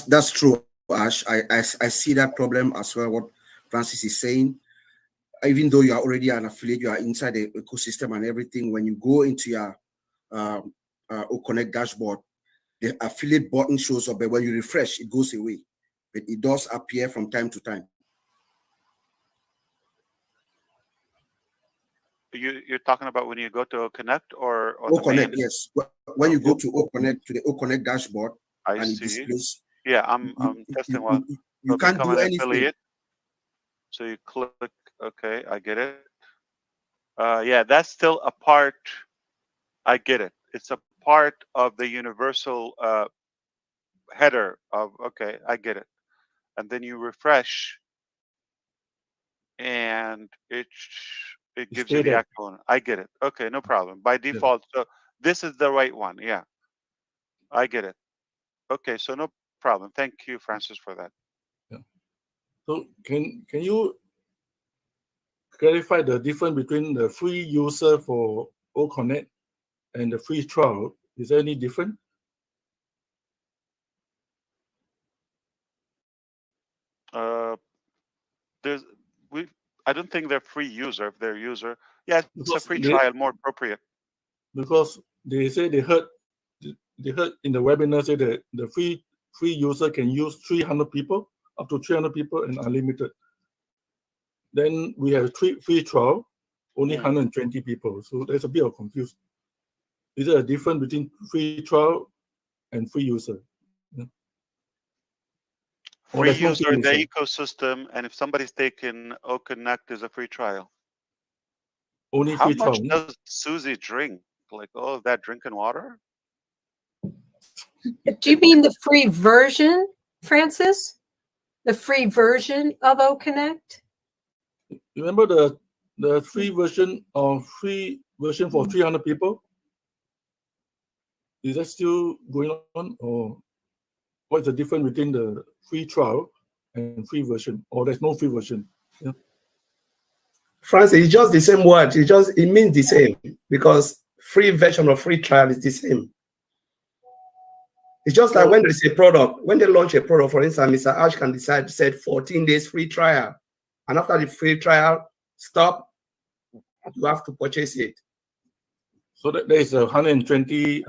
That's true, Ash. I see that problem as well. What Francis is saying. Even though you are already an affiliate, you are inside the ecosystem and everything. When you go into your Connect dashboard, the affiliate button shows up, but when you refresh, it goes away. But it does appear from time to time.
You're talking about when you go to Connect or
Connect, yes. When you go to Connect to the Connect dashboard,
I
and
see.
it displays.
Yeah, I'm testing one.
You can't
become
do
an
anything.
affiliate. So you click. Okay, I get it. Yeah, that's still a part. I get it. It's a part of the universal header of. Okay, I get it. And then you refresh, and it gives you the actual one. I get it. Okay, no problem. By default, so this is the right one. Yeah, I get it. Okay, so no problem. Thank you, Francis, for that.
Yeah. So can you clarify the difference between the free user for O Connect and the free trial? Is there any difference?
I don't think they're free user. If they're user, yeah, it's a free trial, more appropriate.
Because they say they heard in the webinar say that the free free user can use 300 people, up to 300 people and unlimited. Then we have free trial, only 120 people. So there's a bit of confusion. Is there a difference between free trial and free user? Yeah.
Free user in the ecosystem, and if somebody's taken OConnect is a free trial.
Only
How
free
much
trial.
does Susie drink? Like, oh, is that drinking water?
Do you mean the free version, Francis? The free version of OConnect?
Remember the free version for 300 people? Is that still going on, or what's the difference between the free trial and free version, or there's no free version? Yeah.
Francis, it's just the same word. It means the same, because free version or free trial is the same. It's just like when there's a product, when they launch a product, for instance, Mr. Ash can decide to set 14 days free trial. And after the free trial stop, you have to purchase it.
So there is 120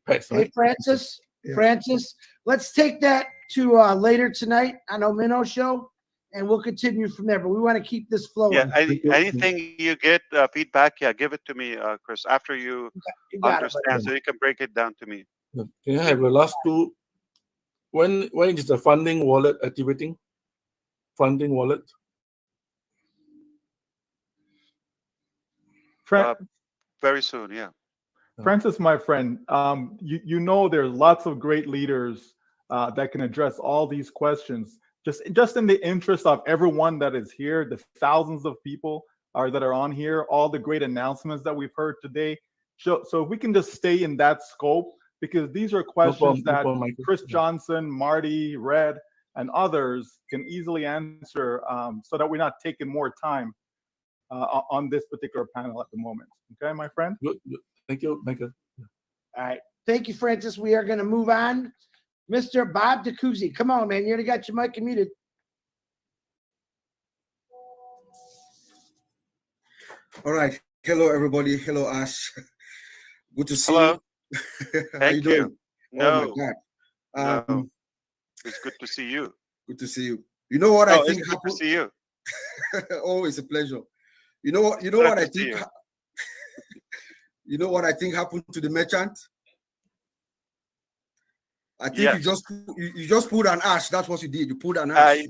packs, right?
Hey, Francis,
Yeah.
Francis, let's take that to later tonight on Omino Show, and we'll continue from there. But we want to keep this flowing.
Yeah, anything you get feedback, yeah, give it to me, Chris, after you understand, so you can break it down to me.
Can I have the last two? When is the funding wallet activating? Funding wallet?
Very soon, yeah.
Francis, my friend, you know there's lots of great leaders that can address all these questions. Just in the interest of everyone that is here, the thousands of people that are on here, all the great announcements that we've heard today. So if we can just stay in that scope, because these are questions that Chris Johnson, Marty, Red, and others can easily answer, so that we're not taking more time on this particular panel at the moment. Okay, my friend?
Good. Thank you, Michael.
All right. Thank you, Francis. We are going to move on. Mr. Bob DeCusi, come on, man. You already got your mic muted.
All right. Hello, everybody. Hello, Ash. Good to see
you.
How you doing?
No.
Oh, my God.
No. It's good to see you.
Good to see you. You know what I think
it's good to see you.
Always a pleasure. You know what I think. You know what I think happened to the merchant? I think you just pulled an ash. That's what you did. You pulled an ash.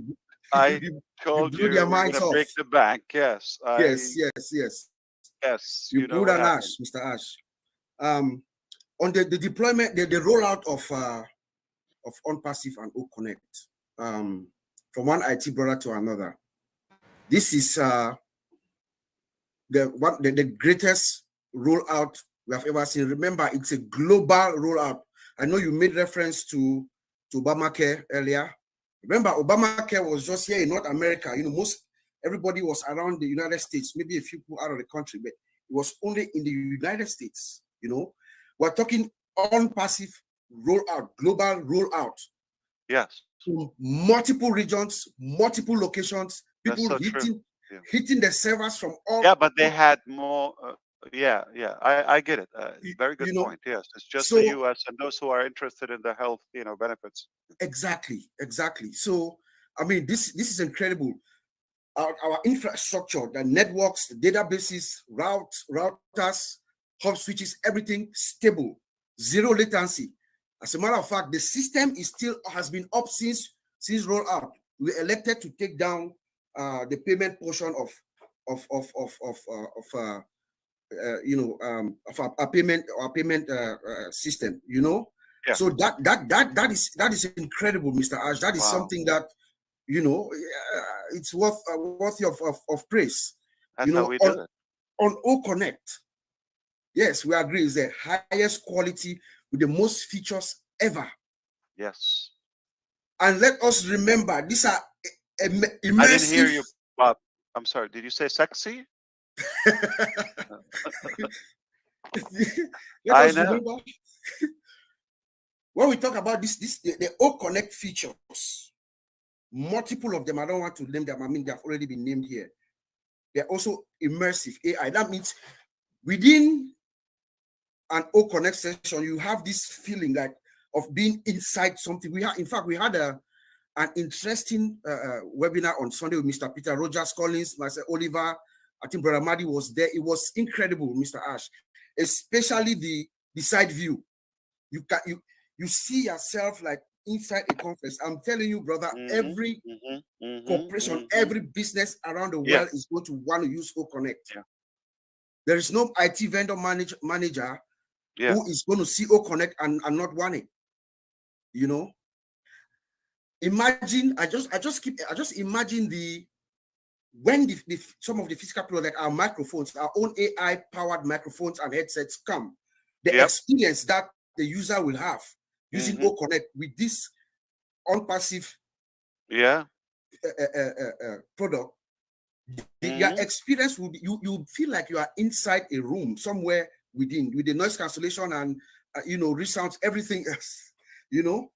I told you
their
we're
minds
gonna
off.
break the bank. Yes.
Yes.
Yes.
You pulled an ash, Mr. Ash. On the deployment, the rollout of Onpassive and OConnect, from one IT brother to another. This is the greatest rollout we have ever seen. Remember, it's a global rollout. I know you made reference to Obamacare earlier. Remember, Obamacare was just here in North America. You know, everybody was around the United States, maybe a few people out of the country, but it was only in the United States. You know, we're talking Onpassive rollout, global rollout.
Yes.
To multiple regions, multiple locations, people
so
hitting the servers from all.
Yeah, but they had more. I get it. Very good point. Yes, it's just the U.S. and those who are interested in the health, benefits.
Exactly. So, I mean, this is incredible. Our infrastructure, the networks, the databases, routers, hub switches, everything stable, zero latency. As a matter of fact, the system has been up since rollout. We elected to take down the payment portion of our payment system.
Yeah.
So that is incredible, Mr. Ash. That is something that it's worthy of praise.
That's how we do it.
On OConnect, yes, we agree, is the highest quality with the most features ever.
Yes.
And let us remember, these are immersive.
I didn't hear you, Bob. I'm sorry. Did you say sexy?
Let us remember, when we talk about the OConnect features, multiple of them, I don't want to name them. I mean, they have already been named here. They're also immersive AI. That means within an OConnect session, you have this feeling like, of being inside something. In fact, we had an interesting webinar on Sunday with Mr. Peter Rogers Collins, myself, Oliver. I think Brother Madi was there. It was incredible, Mr. Ash, especially the side view. You see yourself like inside a conference. I'm telling you, brother, every corporation, every business around the world is going to want to use O-Connect.
Yeah.
There is no IT vendor manager who is going to see O-Connect and not want it. You know, imagine. I just imagine when some of the physical products, like our microphones, our own AI powered microphones and headsets come, the experience that the user will have using O-Connect with this Onpassive product, your experience will be you feel like you are inside a room somewhere with the noise cancellation and resounds, everything else. You know,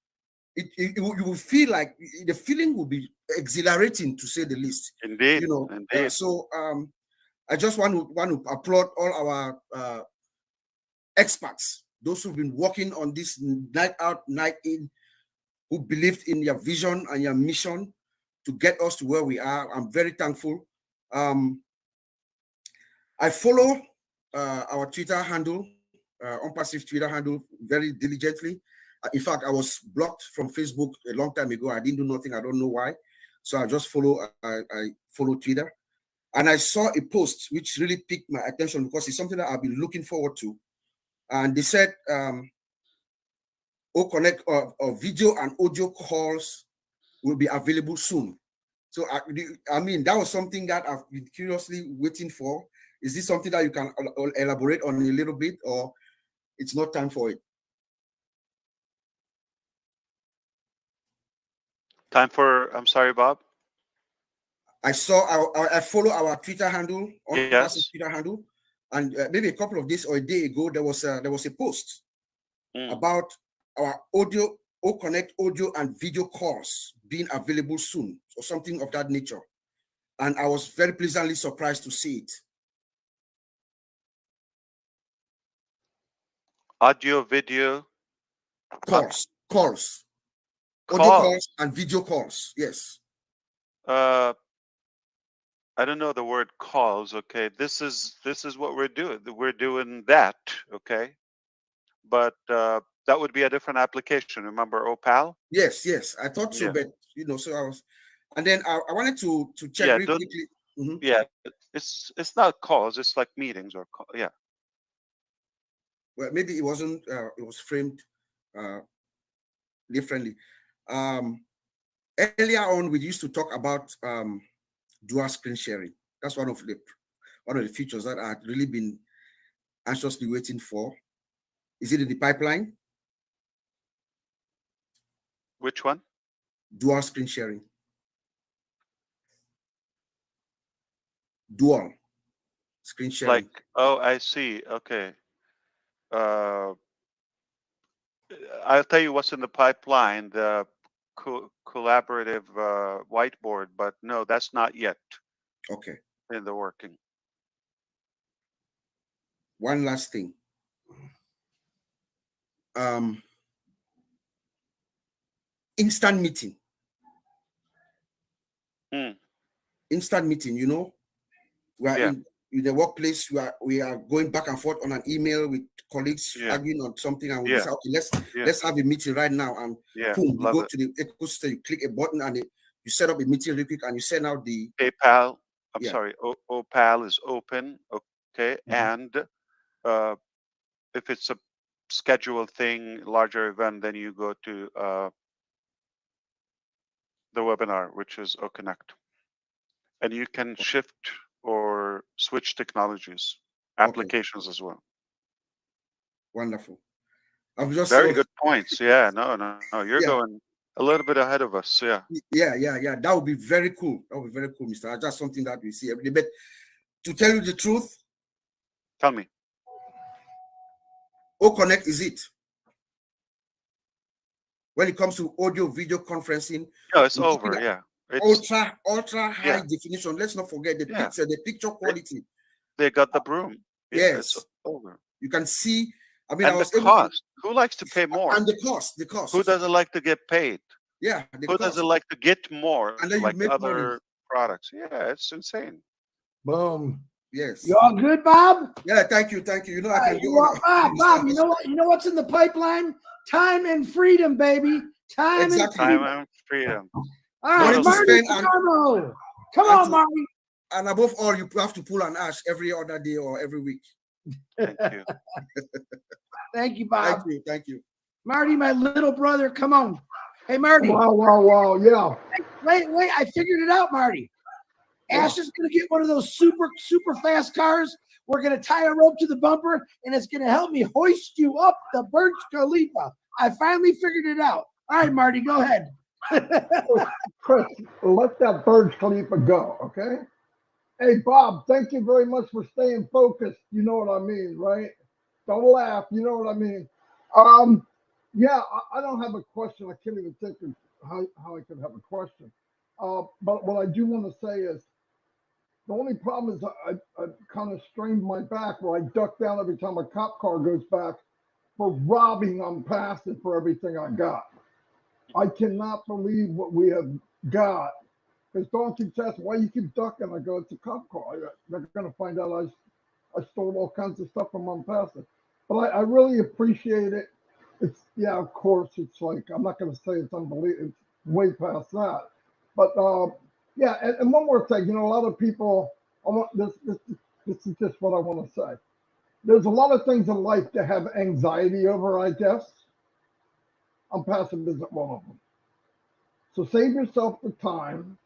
you will feel like the feeling will be exhilarating, to say the least.
Indeed.
You know,
Indeed.
so I just want to applaud all our experts, those who've been working on this night out, night in, who believed in your vision and your mission to get us to where we are. I'm very thankful. I follow our Twitter handle, Onpassive Twitter handle, very diligently. In fact, I was blocked from Facebook a long time ago. I didn't do nothing. I don't know why. So I just follow Twitter. And I saw a post which really piqued my attention because it's something that I've been looking forward to. And they said, O-Connect or video and audio calls will be available soon. So I mean, that was something that I've been curiously waiting for. Is this something that you can elaborate on a little bit, or it's not time for it?
Time for, I'm sorry, Bob.
I follow our Twitter handle,
Yes.
Twitter handle, and maybe a couple of days or a day ago, there was a post about our O-Connect audio and video calls being available soon, or something of that nature. And I was very pleasantly surprised to see it.
Audio, video,
calls, audio calls and video calls. Yes.
I don't know the word calls. Okay, this is what we're doing. We're doing that. Okay, but that would be a different application. Remember Opal?
Yes, I thought so, but so I was, and then I wanted to check really quickly.
Yeah, it's not calls. It's like meetings or yeah.
Well, maybe it wasn't. It was framed differently. Earlier on, we used to talk about dual screen sharing. That's one of the features that I've really been anxiously waiting for. Is it in the pipeline?
Which one?
Dual screen sharing. Dual screen sharing.
Like, oh, I see. Okay. I'll tell you what's in the pipeline, the collaborative whiteboard, but no, that's not yet.
Okay.
In the working.
One last thing. Instant meeting. Instant meeting, we are in the workplace, we are going back and forth on an email with colleagues, arguing on something, and we decide, okay, let's have a meeting right now, and boom, you go to the ecosystem, you click a button, and you set up a meeting real quick, and you send out the
PayPal. I'm sorry, Opal is open. Okay, and if it's a scheduled thing, larger event, then you go to the webinar, which is O-Connect, and you can shift or switch technologies, applications as well.
Wonderful. I'm just
very good points. Yeah, no, you're going a little bit ahead of us. Yeah.
That would be very cool. That would be very cool, Mr. That's something that we see every day. But to tell you the truth,
tell me.
O-Connect is it. When it comes to audio video conferencing,
no, it's over. Yeah.
It's ultra high definition. Let's not forget the picture quality.
They got the broom.
Yes.
It's over.
You can see I mean,
and
I was
the
able to,
cost. Who likes to pay more?
and the cost.
Who doesn't like to get paid?
Yeah, the
Who
cost.
doesn't like to get more,
And then you
like
make
other
money.
products? Yeah, it's insane.
Boom.
Yes.
You all good, Bob?
Yeah, thank you, thank you. You know, I can go
Well,
on.
Bob, you know what? You know what's in the pipeline? Time and freedom, baby. Time and
Exactly.
freedom.
Time and freedom.
All right,
Money to
Marty
spend and-
Palermo. Come
and
on,
to-
Marty.
And above all, you have to pull an ash every other day or every week.
Thank you.
Thank you, Bob.
Thank you, thank you.
Marty, my little brother, come on. Hey, Marty.
Wow. Yeah.
Wait, I figured it out, Marty. Ash is going to get one of those super fast cars. We're going to tie a rope to the bumper, and it's going to help me hoist you up the Burj Khalifa. I finally figured it out. All right, Marty, go ahead.
Chris, let that Burj Khalifa go, okay? Hey, Bob, thank you very much for staying focused. You know what I mean, right? Don't laugh. You know what I mean. Yeah, I don't have a question. I can't even think of how I could have a question. But what I do want to say is the only problem is I kind of strained my back where I duck down every time a cop car goes back for robbing Onpassive for everything I got. I cannot believe what we have got. Because Dawn keeps asking, why you keep ducking? I go, it's a cop car. They're going to find out I stole all kinds of stuff from Onpassive. But I really appreciate it. It's, yeah, of course, it's like, I'm not going to say it's unbelievable. It's way past that. But yeah, and one more thing, you know, a lot of people, this is just what I want to say. There's a lot of things in life to have anxiety over, I guess. Onpassive isn't one of them. So save yourself the time.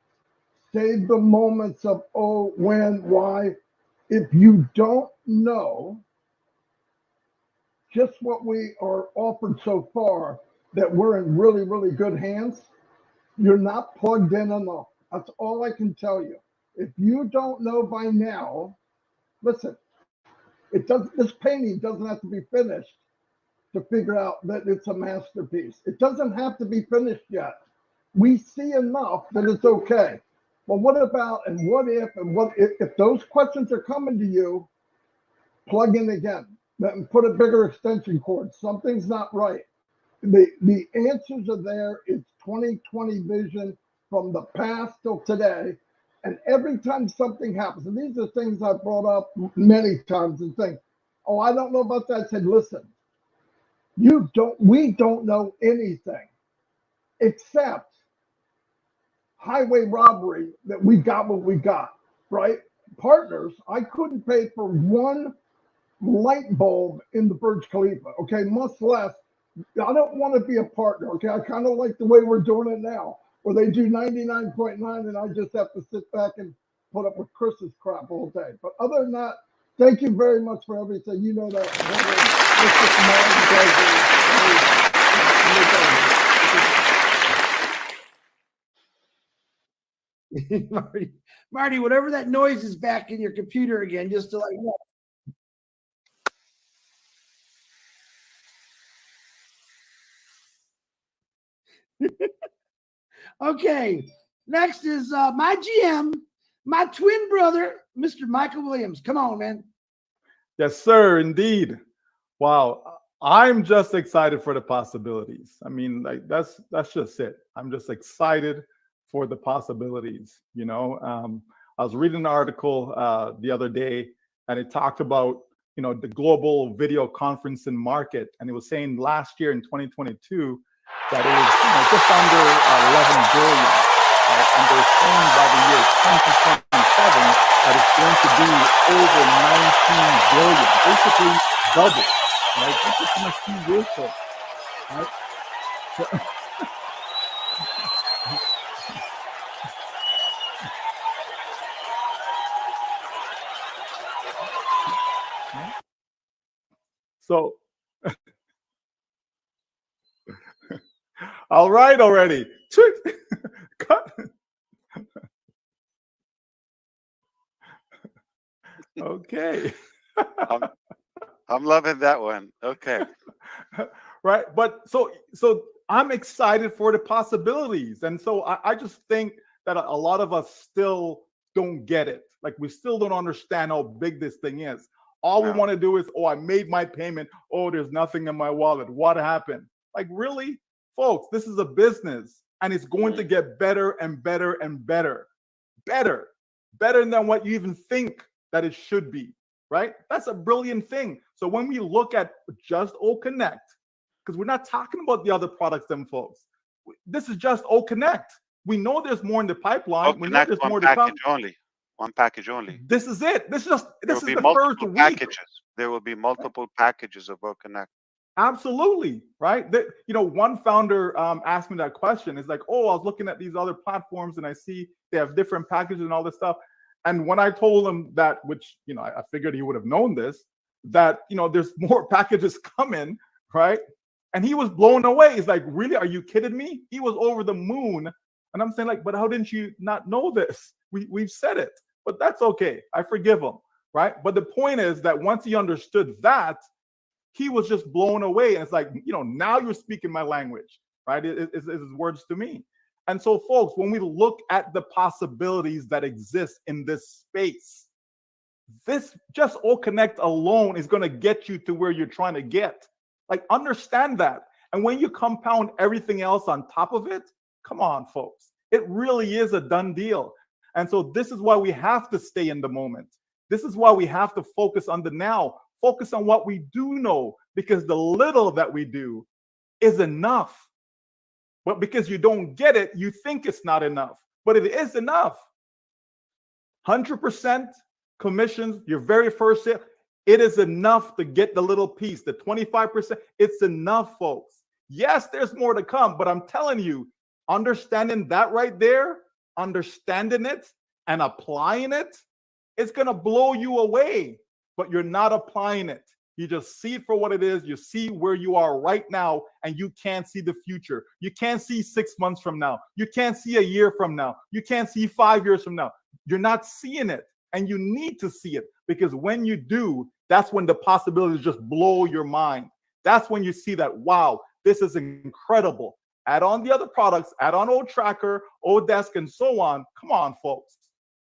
Save the moments of, oh, when, why. If you don't know just what we are offered so far, that we're in really, really good hands, you're not plugged in enough. That's all I can tell you. If you don't know by now, listen, this painting doesn't have to be finished to figure out that it's a masterpiece. It doesn't have to be finished yet. We see enough that it's okay. But what about and what if those questions are coming to you, plug in again and put a bigger extension cord. Something's not right. The answers are there. It's 2020 vision from the past till today. And every time something happens, and these are things I've brought up many times and think, oh, I don't know about that. I said, listen, we don't know anything except highway robbery that we got what we got, right? Partners, I couldn't pay for one light bulb in the Burj Khalifa, okay? Much less, I don't want to be a partner, okay? I kind of like the way we're doing it now, where they do 99.9 and I just have to sit back and put up with Chris's crap all day. But other than that, thank you very much for everything. You know that.
Marty, whatever that noise is back in your computer again, just to let you know. Okay, next is my GM, my twin brother, Mr. Michael Williams. Come on, man.
Yes, sir, indeed. Wow, I'm just excited for the possibilities. I mean, like that's just it. I'm just excited for the possibilities. You know, I was reading an article the other day, and it talked about the global video conferencing market, and it was saying last year in 2022 that it was just under 11 billion, right? And they're saying by the year 2027 that it's going to be over 19 billion, basically double, right? That's just in a few years, right? So, all right, already. Cut. Okay.
I'm loving that one. Okay.
Right. But so I'm excited for the possibilities. And so I just think that a lot of us still don't get it. Like we still don't understand how big this thing is. All we want to do is, oh, I made my payment. Oh, there's nothing in my wallet. What happened? Like, really? Folks, this is a business, and it's going to get better and better and better. Better than what you even think that it should be, right? That's a brilliant thing. So when we look at just O Connect, because we're not talking about the other products, them folks. This is just O Connect. We know there's more in the pipeline. We know there's more to come.
One package only.
This is it. This is the first week.
Packages. There will be multiple packages of O Connect.
Absolutely, right? One founder asked me that question. It's like, oh, I was looking at these other platforms and I see they have different packages and all this stuff. And when I told him that, which, I figured he would have known this, that, there's more packages coming, right? And he was blown away. He's like, really? Are you kidding me? He was over the moon. And I'm saying, like, but how didn't you not know this? We've said it, but that's okay. I forgive him, right? But the point is that once he understood that, he was just blown away. And it's like, now you're speaking my language, right? It's words to me. And so, folks, when we look at the possibilities that exist in this space, this just O Connect alone is going to get you to where you're trying to get. Like, understand that. And when you compound everything else on top of it, come on, folks, it really is a done deal. And so this is why we have to stay in the moment. This is why we have to focus on the now, focus on what we do know, because the little that we do is enough. But because you don't get it, you think it's not enough, but it is enough. 100% commissions, your very first sale, it is enough to get the little piece, the 25%. It's enough, folks. Yes, there's more to come, but I'm telling you, understanding that right there, understanding it and applying it, it's going to blow you away, but you're not applying it. You just see it for what it is. You see where you are right now, and you can't see the future. You can't see 6 months from now. You can't see a year from now. You can't see 5 years from now. You're not seeing it, and you need to see it, because when you do, that's when the possibilities just blow your mind. That's when you see that, wow, this is incredible. Add on the other products, add on Tracker, Desk, and so on. Come on, folks.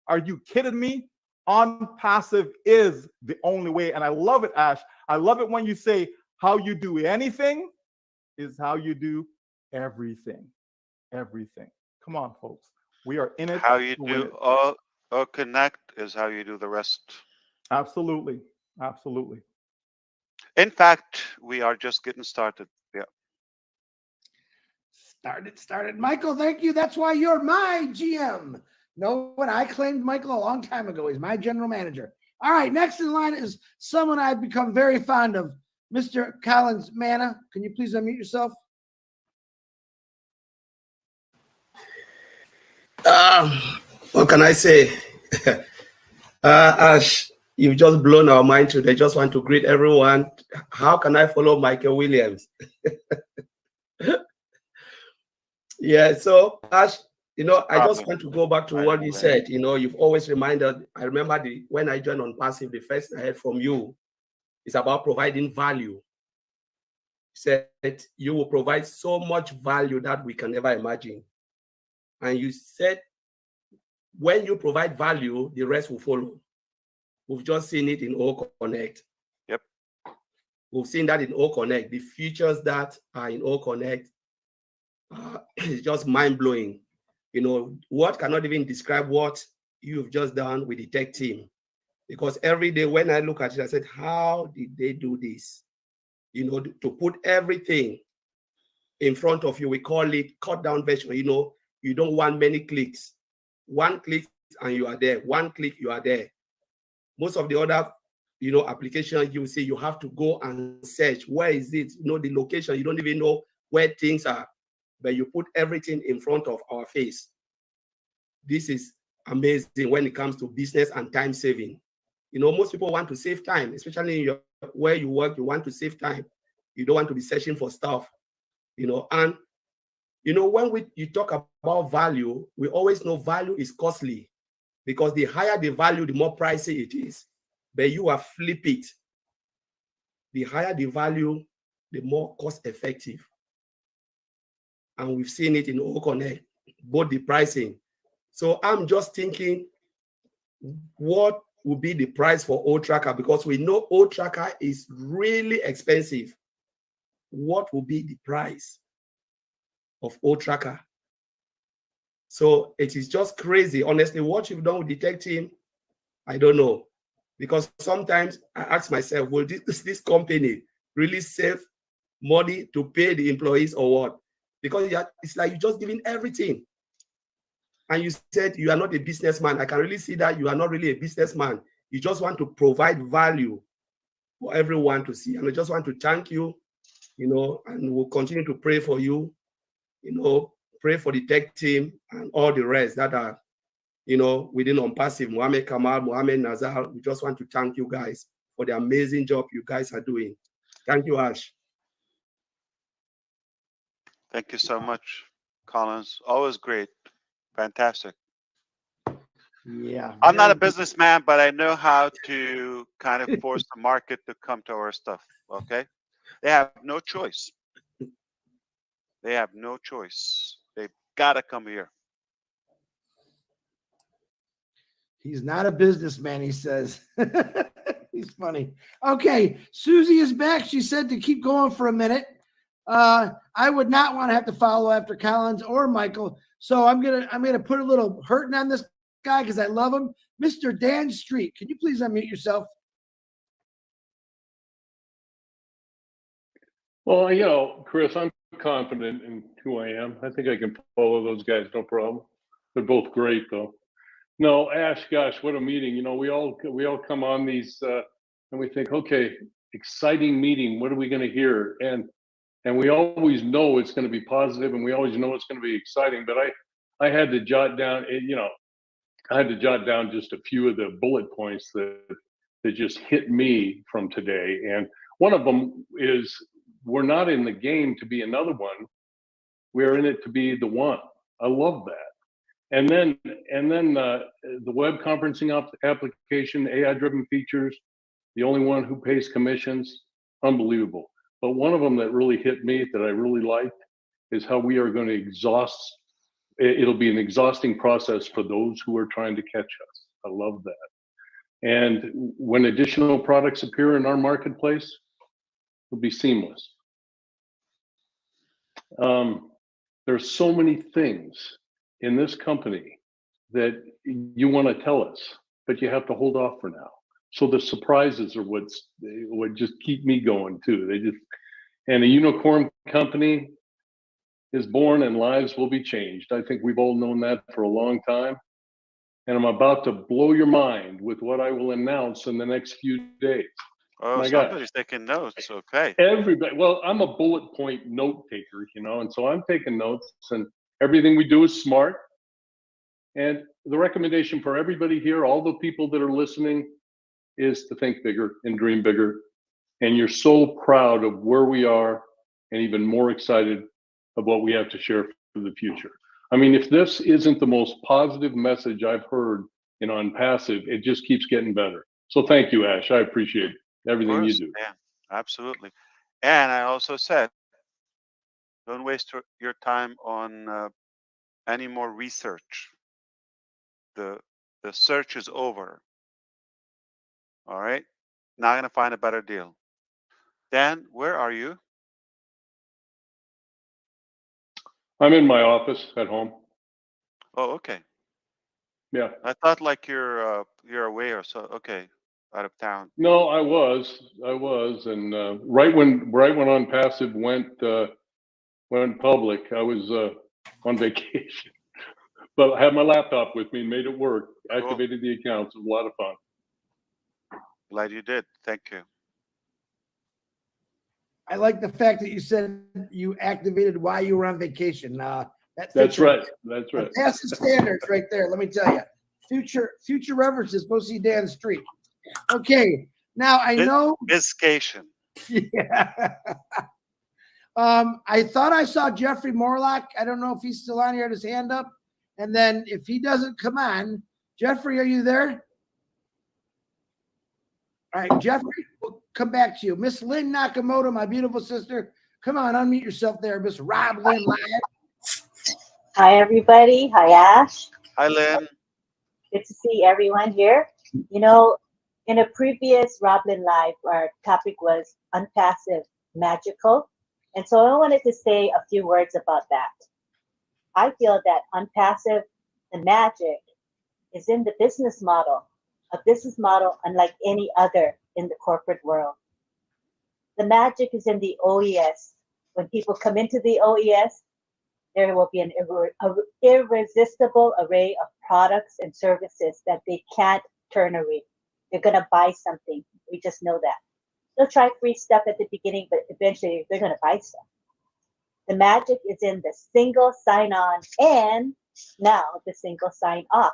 Are you kidding me? Onpassive is the only way. And I love it, Ash. I love it when you say how you do anything is how you do everything. Everything. Come on, folks. We are in it.
How you do O Connect is how you do the rest.
Absolutely. Absolutely.
In fact, we are just getting started. Yeah.
Started. Michael, thank you. That's why you're my GM. No, when I claimed Michael a long time ago. He's my general manager. All right, next in line is someone I've become very fond of, Mr. Collins Manna. Can you please unmute yourself?
What can I say? Ash, you've just blown our mind today. Just want to greet everyone. How can I follow Michael Williams? Yeah, so Ash, I just want to go back to what you said. You've always reminded, I remember when I joined Onpassive, the first I heard from you is about providing value. You said you will provide so much value that we can never imagine. And you said when you provide value, the rest will follow. We've just seen it in O Connect.
Yep.
We've seen that in O Connect. The features that are in O Connect is just mind-blowing. What cannot even describe what you've just done with the tech team. Because every day when I look at it, I said, how did they do this? To put everything in front of you, we call it cut down version. You don't want many clicks. One click and you are there. One click, you are there. Most of the other, applications, you see, you have to go and search. Where is it? The location. You don't even know where things are. But you put everything in front of our face. This is amazing when it comes to business and time saving. Most people want to save time, especially in where you work. You want to save time. You don't want to be searching for stuff. And when you talk about value, we always know value is costly, because the higher the value, the more pricey it is. But you are flip it. The higher the value, the more cost effective. And we've seen it in O Connect, both the pricing. So I'm just thinking, what will be the price for old tracker? Because we know old tracker is really expensive. What will be the price of old tracker? So it is just crazy. Honestly, what you've done with the tech team, I don't know. Because sometimes I ask myself, will this company really save money to pay the employees or what? Because it's like you're just giving everything. And you said you are not a businessman. I can really see that you are not really a businessman. You just want to provide value for everyone to see. And I just want to thank you, and we'll continue to pray for you, pray for the tech team and all the rest that are, within Onpassive, Mohammed Kamal, Mohammed Nazar. We just want to thank you guys for the amazing job you guys are doing. Thank you, Ash.
Thank you so much, Collins. Always great. Fantastic.
Yeah.
I'm not a businessman, but I know how to kind of force the market to come to our stuff. Okay. They have no choice. They have no choice. They've got to come here.
He's not a businessman, he says. He's funny. Okay, Susie is back. She said to keep going for a minute. I would not want to have to follow after Collins or Michael, so I'm gonna put a little hurting on this guy because I love him. Mr. Dan Street, can you please unmute yourself?
Well, Chris, I'm confident in who I am. I think I can follow those guys, no problem. They're both great, though. No, Ash, gosh, what a meeting! We all come on these and we think, okay, exciting meeting. What are we going to hear? And we always know it's going to be positive, and we always know it's going to be exciting. But I had to jot down, I had to jot down just a few of the bullet points that just hit me from today. And one of them is, we're not in the game to be another one. We're in it to be the one. I love that. And then the web conferencing application, AI-driven features, the only one who pays commissions, unbelievable. But one of them that really hit me, that I really liked, is how we are going to exhaust. It'll be an exhausting process for those who are trying to catch us. I love that. And when additional products appear in our marketplace, it'll be seamless. There's so many things in this company that you want to tell us, but you have to hold off for now. So the surprises are what just keep me going too. And a unicorn company is born and lives will be changed. I think we've all known that for a long time. And I'm about to blow your mind with what I will announce in the next few days.
Oh, somebody's taking notes. Okay.
Everybody, well, I'm a bullet point note taker, and so I'm taking notes, and everything we do is smart. And the recommendation for everybody here, all the people that are listening, is to think bigger and dream bigger. And you're so proud of where we are, and even more excited of what we have to share for the future. I mean, if this isn't the most positive message I've heard in Onpassive, it just keeps getting better. So thank you, Ash. I appreciate everything you do.
Yeah, absolutely. And I also said, don't waste your time on any more research. The search is over. All right. Now I'm going to find a better deal. Dan, where are you?
I'm in my office at home.
Oh, okay.
Yeah.
I thought like you're away or so. Okay, out of town.
No, I was, and right when Onpassive went public, I was on vacation, but I had my laptop with me, made it work, activated the accounts. It was a lot of fun.
Glad you did. Thank you.
I like the fact that you said you activated while you were on vacation.
That's right. That's right.
That's the standards right there. Let me tell you. Future references. Go see Dan Street. Okay. Now I know.
Biscation.
Yeah. I thought I saw Jeffrey Morlock. I don't know if he's still on here. Had his hand up. And then if he doesn't come on, Jeffrey, are you there? All right, Jeffrey, we'll come back to you. Miss Lynn Nakamoto, my beautiful sister. Come on, unmute yourself there, Miss Rob Lynn Live.
Hi, everybody. Hi, Ash.
Hi, Lynn.
Good to see everyone here. You know, in a previous Roblin Live, our topic was unpassive, magical. And so I wanted to say a few words about that. I feel that unpassive, the magic, is in the business model, a business model unlike any other in the corporate world. The magic is in the OES. When people come into the OES, there will be an irresistible array of products and services that they can't turn away. They're going to buy something. We just know that. They'll try free stuff at the beginning, but eventually they're going to buy stuff. The magic is in the single sign on and now the single sign off.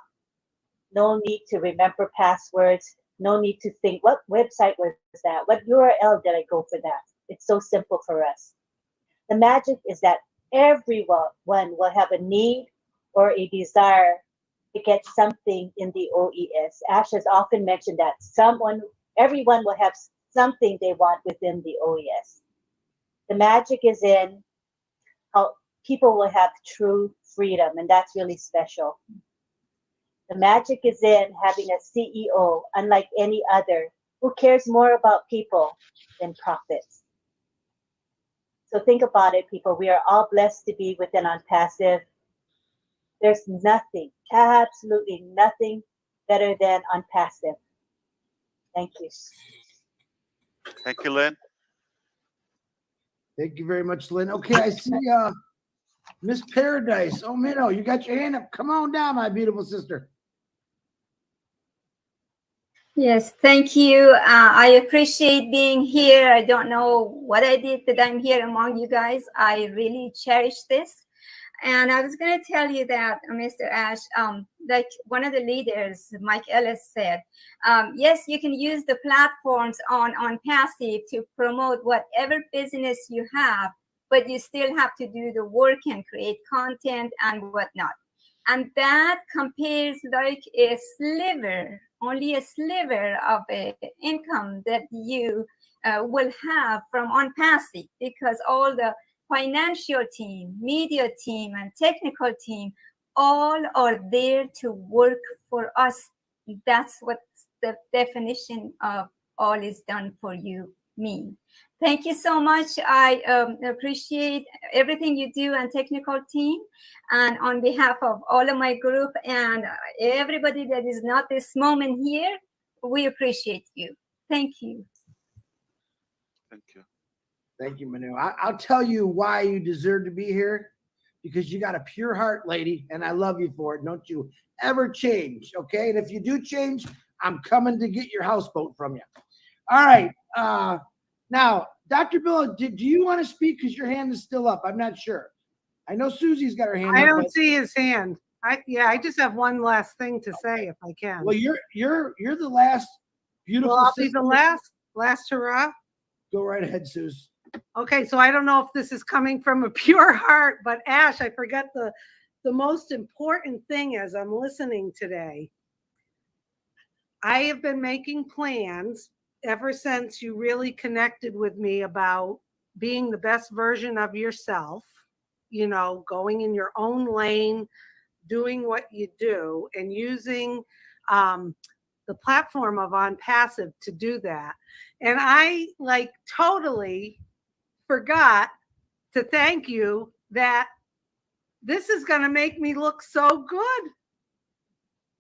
No need to remember passwords. No need to think, what website was that? What URL did I go for that? It's so simple for us. The magic is that everyone will have a need or a desire to get something in the OES. Ash has often mentioned that everyone will have something they want within the OES. The magic is in how people will have true freedom, and that's really special. The magic is in having a CEO, unlike any other, who cares more about people than profits. So think about it, people. We are all blessed to be within Onpassive. There's nothing, absolutely nothing better than Onpassive. Thank you.
Thank you, Lynn.
Thank you very much, Lynn. Okay, I see Miss Paradise. Oh, Minnow, you got your hand up. Come on down, my beautiful sister.
Yes, thank you. I appreciate being here. I don't know what I did that I'm here among you guys. I really cherish this. And I was going to tell you that, Mr. Ash, like one of the leaders, Mike Ellis, said, yes, you can use the platforms on Onpassive to promote whatever business you have, but you still have to do the work and create content and whatnot. And that compares like a sliver, only a sliver of income that you will have from Onpassive, because all the financial team, media team, and technical team all are there to work for us. That's what the definition of all is done for you mean. Thank you so much. I appreciate everything you do and technical team. And on behalf of all of my group and everybody that is not this moment here, we appreciate you. Thank you.
Thank you.
Thank you, Manu. I'll tell you why you deserve to be here, because you got a pure heart, lady, and I love you for it. Don't you ever change, okay? And if you do change, I'm coming to get your houseboat from you. All right. Now, Dr. Bill, do you want to speak? Because your hand is still up. I'm not sure. I know Susie's got her hand up.
I don't see his hand. I just have one last thing to say, if I can.
Well, you're the last beautiful.
Well, I'll be the last hurrah.
Go right ahead, Suze.
Okay, so I don't know if this is coming from a pure heart, but Ash, I forgot the most important thing as I'm listening today. I have been making plans ever since you really connected with me about being the best version of yourself, you know, going in your own lane, doing what you do, and using the platform of Onpassive to do that. And I totally forgot to thank you that this is going to make me look so good.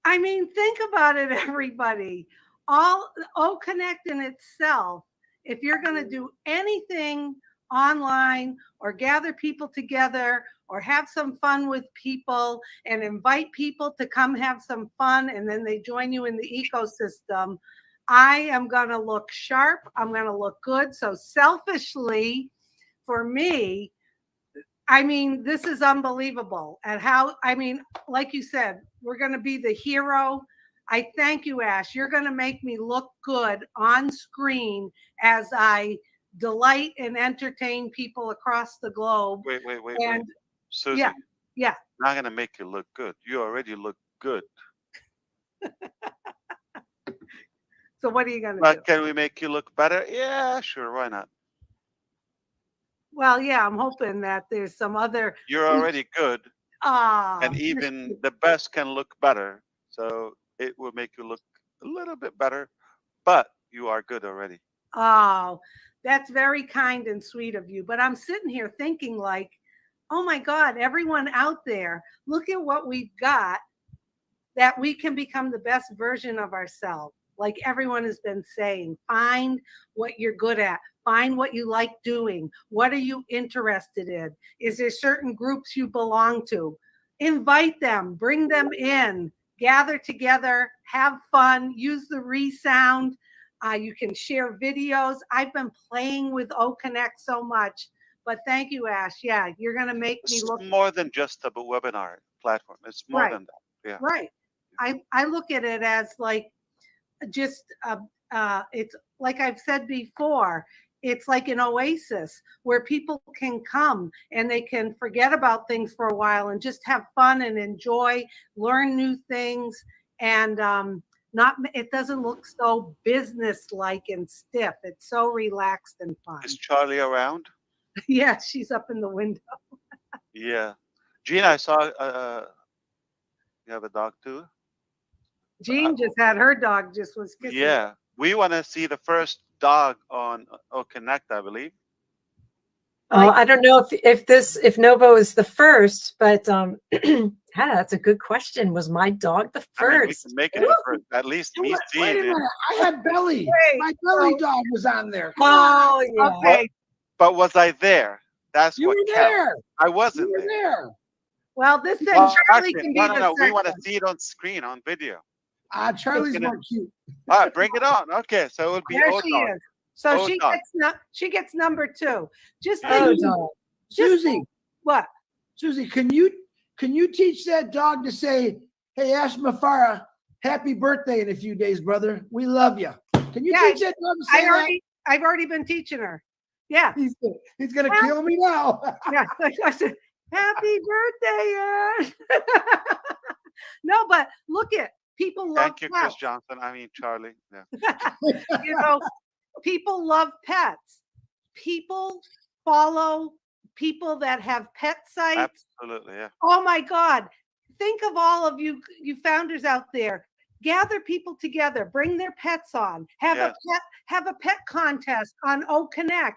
I mean, think about it, everybody. Connect in itself, if you're going to do anything online or gather people together or have some fun with people and invite people to come have some fun, and then they join you in the ecosystem, I am going to look sharp. I'm going to look good. So selfishly, for me, I mean, this is unbelievable. And how, I mean, like you said, we're going to be the hero. I thank you, Ash. You're going to make me look good on screen as I delight and entertain people across the globe.
Wait. Susie,
yeah.
Not going to make you look good. You already look good.
So what are you going to do?
But can we make you look better? Yeah, sure. Why not?
Well, yeah, I'm hoping that there's some other.
You're already good. And even the best can look better. So it will make you look a little bit better, but you are good already.
Oh, that's very kind and sweet of you. But I'm sitting here thinking like, oh my God, everyone out there, look at what we've got, that we can become the best version of ourselves. Like everyone has been saying, find what you're good at. Find what you like doing. What are you interested in? Is there certain groups you belong to? Invite them, bring them in, gather together, have fun, use the resound. You can share videos. I've been playing with OConnect so much, but thank you, Ash. Yeah, you're going to make me
It's
look
more than just a webinar platform. It's more
right.
than that. Yeah.
Right. I look at it as like just it's like I've said before, it's like an oasis where people can come and they can forget about things for a while and just have fun and enjoy, learn new things, and not it doesn't look so business-like and stiff. It's so relaxed and fun.
Is Charlie around?
Yeah, she's up in the window.
Yeah. Gina, I saw you have a dog too?
Jean just had her dog just was kissing.
Yeah. We want to see the first dog on OConnect, I believe.
Oh, I don't know if Novo is the first, but that's a good question. Was my dog the
I mean, we
first?
can make it the first. At least me
Wait
seeing
a
it.
minute. I had Belly. My Belly dog was on there. Come
Oh,
on.
yeah.
Okay. But was I there? That's
You
what
were
counts.
there.
I wasn't
You were
there.
there.
Well, this said
Well,
Charlie
actually,
can be
no,
the
no. We want to
second.
see it on screen, on video.
Charlie's more cute.
All right, bring it on. Okay, so it would be
There
O
she
dog.
is. So
O
she
dog.
gets number 2. Just
Hey,
think,
Susie.
What?
Susie, can you teach that dog to say, "Hey, Ash Mufara, happy birthday in a few days, brother. We love you." Can you teach that dog to say that?
I've already been teaching her. Yeah.
He's gonna kill me now.
Yeah. I said, happy birthday, Ash. No, but look at people love
Thank you, Chris
pets.
Johnson. I mean, Charlie. Yeah.
You know, people love pets. People follow people that have pet sites.
Absolutely, yeah.
Oh my God. Think of all of you founders out there. Gather people together, bring their pets on, have
Yes.
a pet contest on OConnect.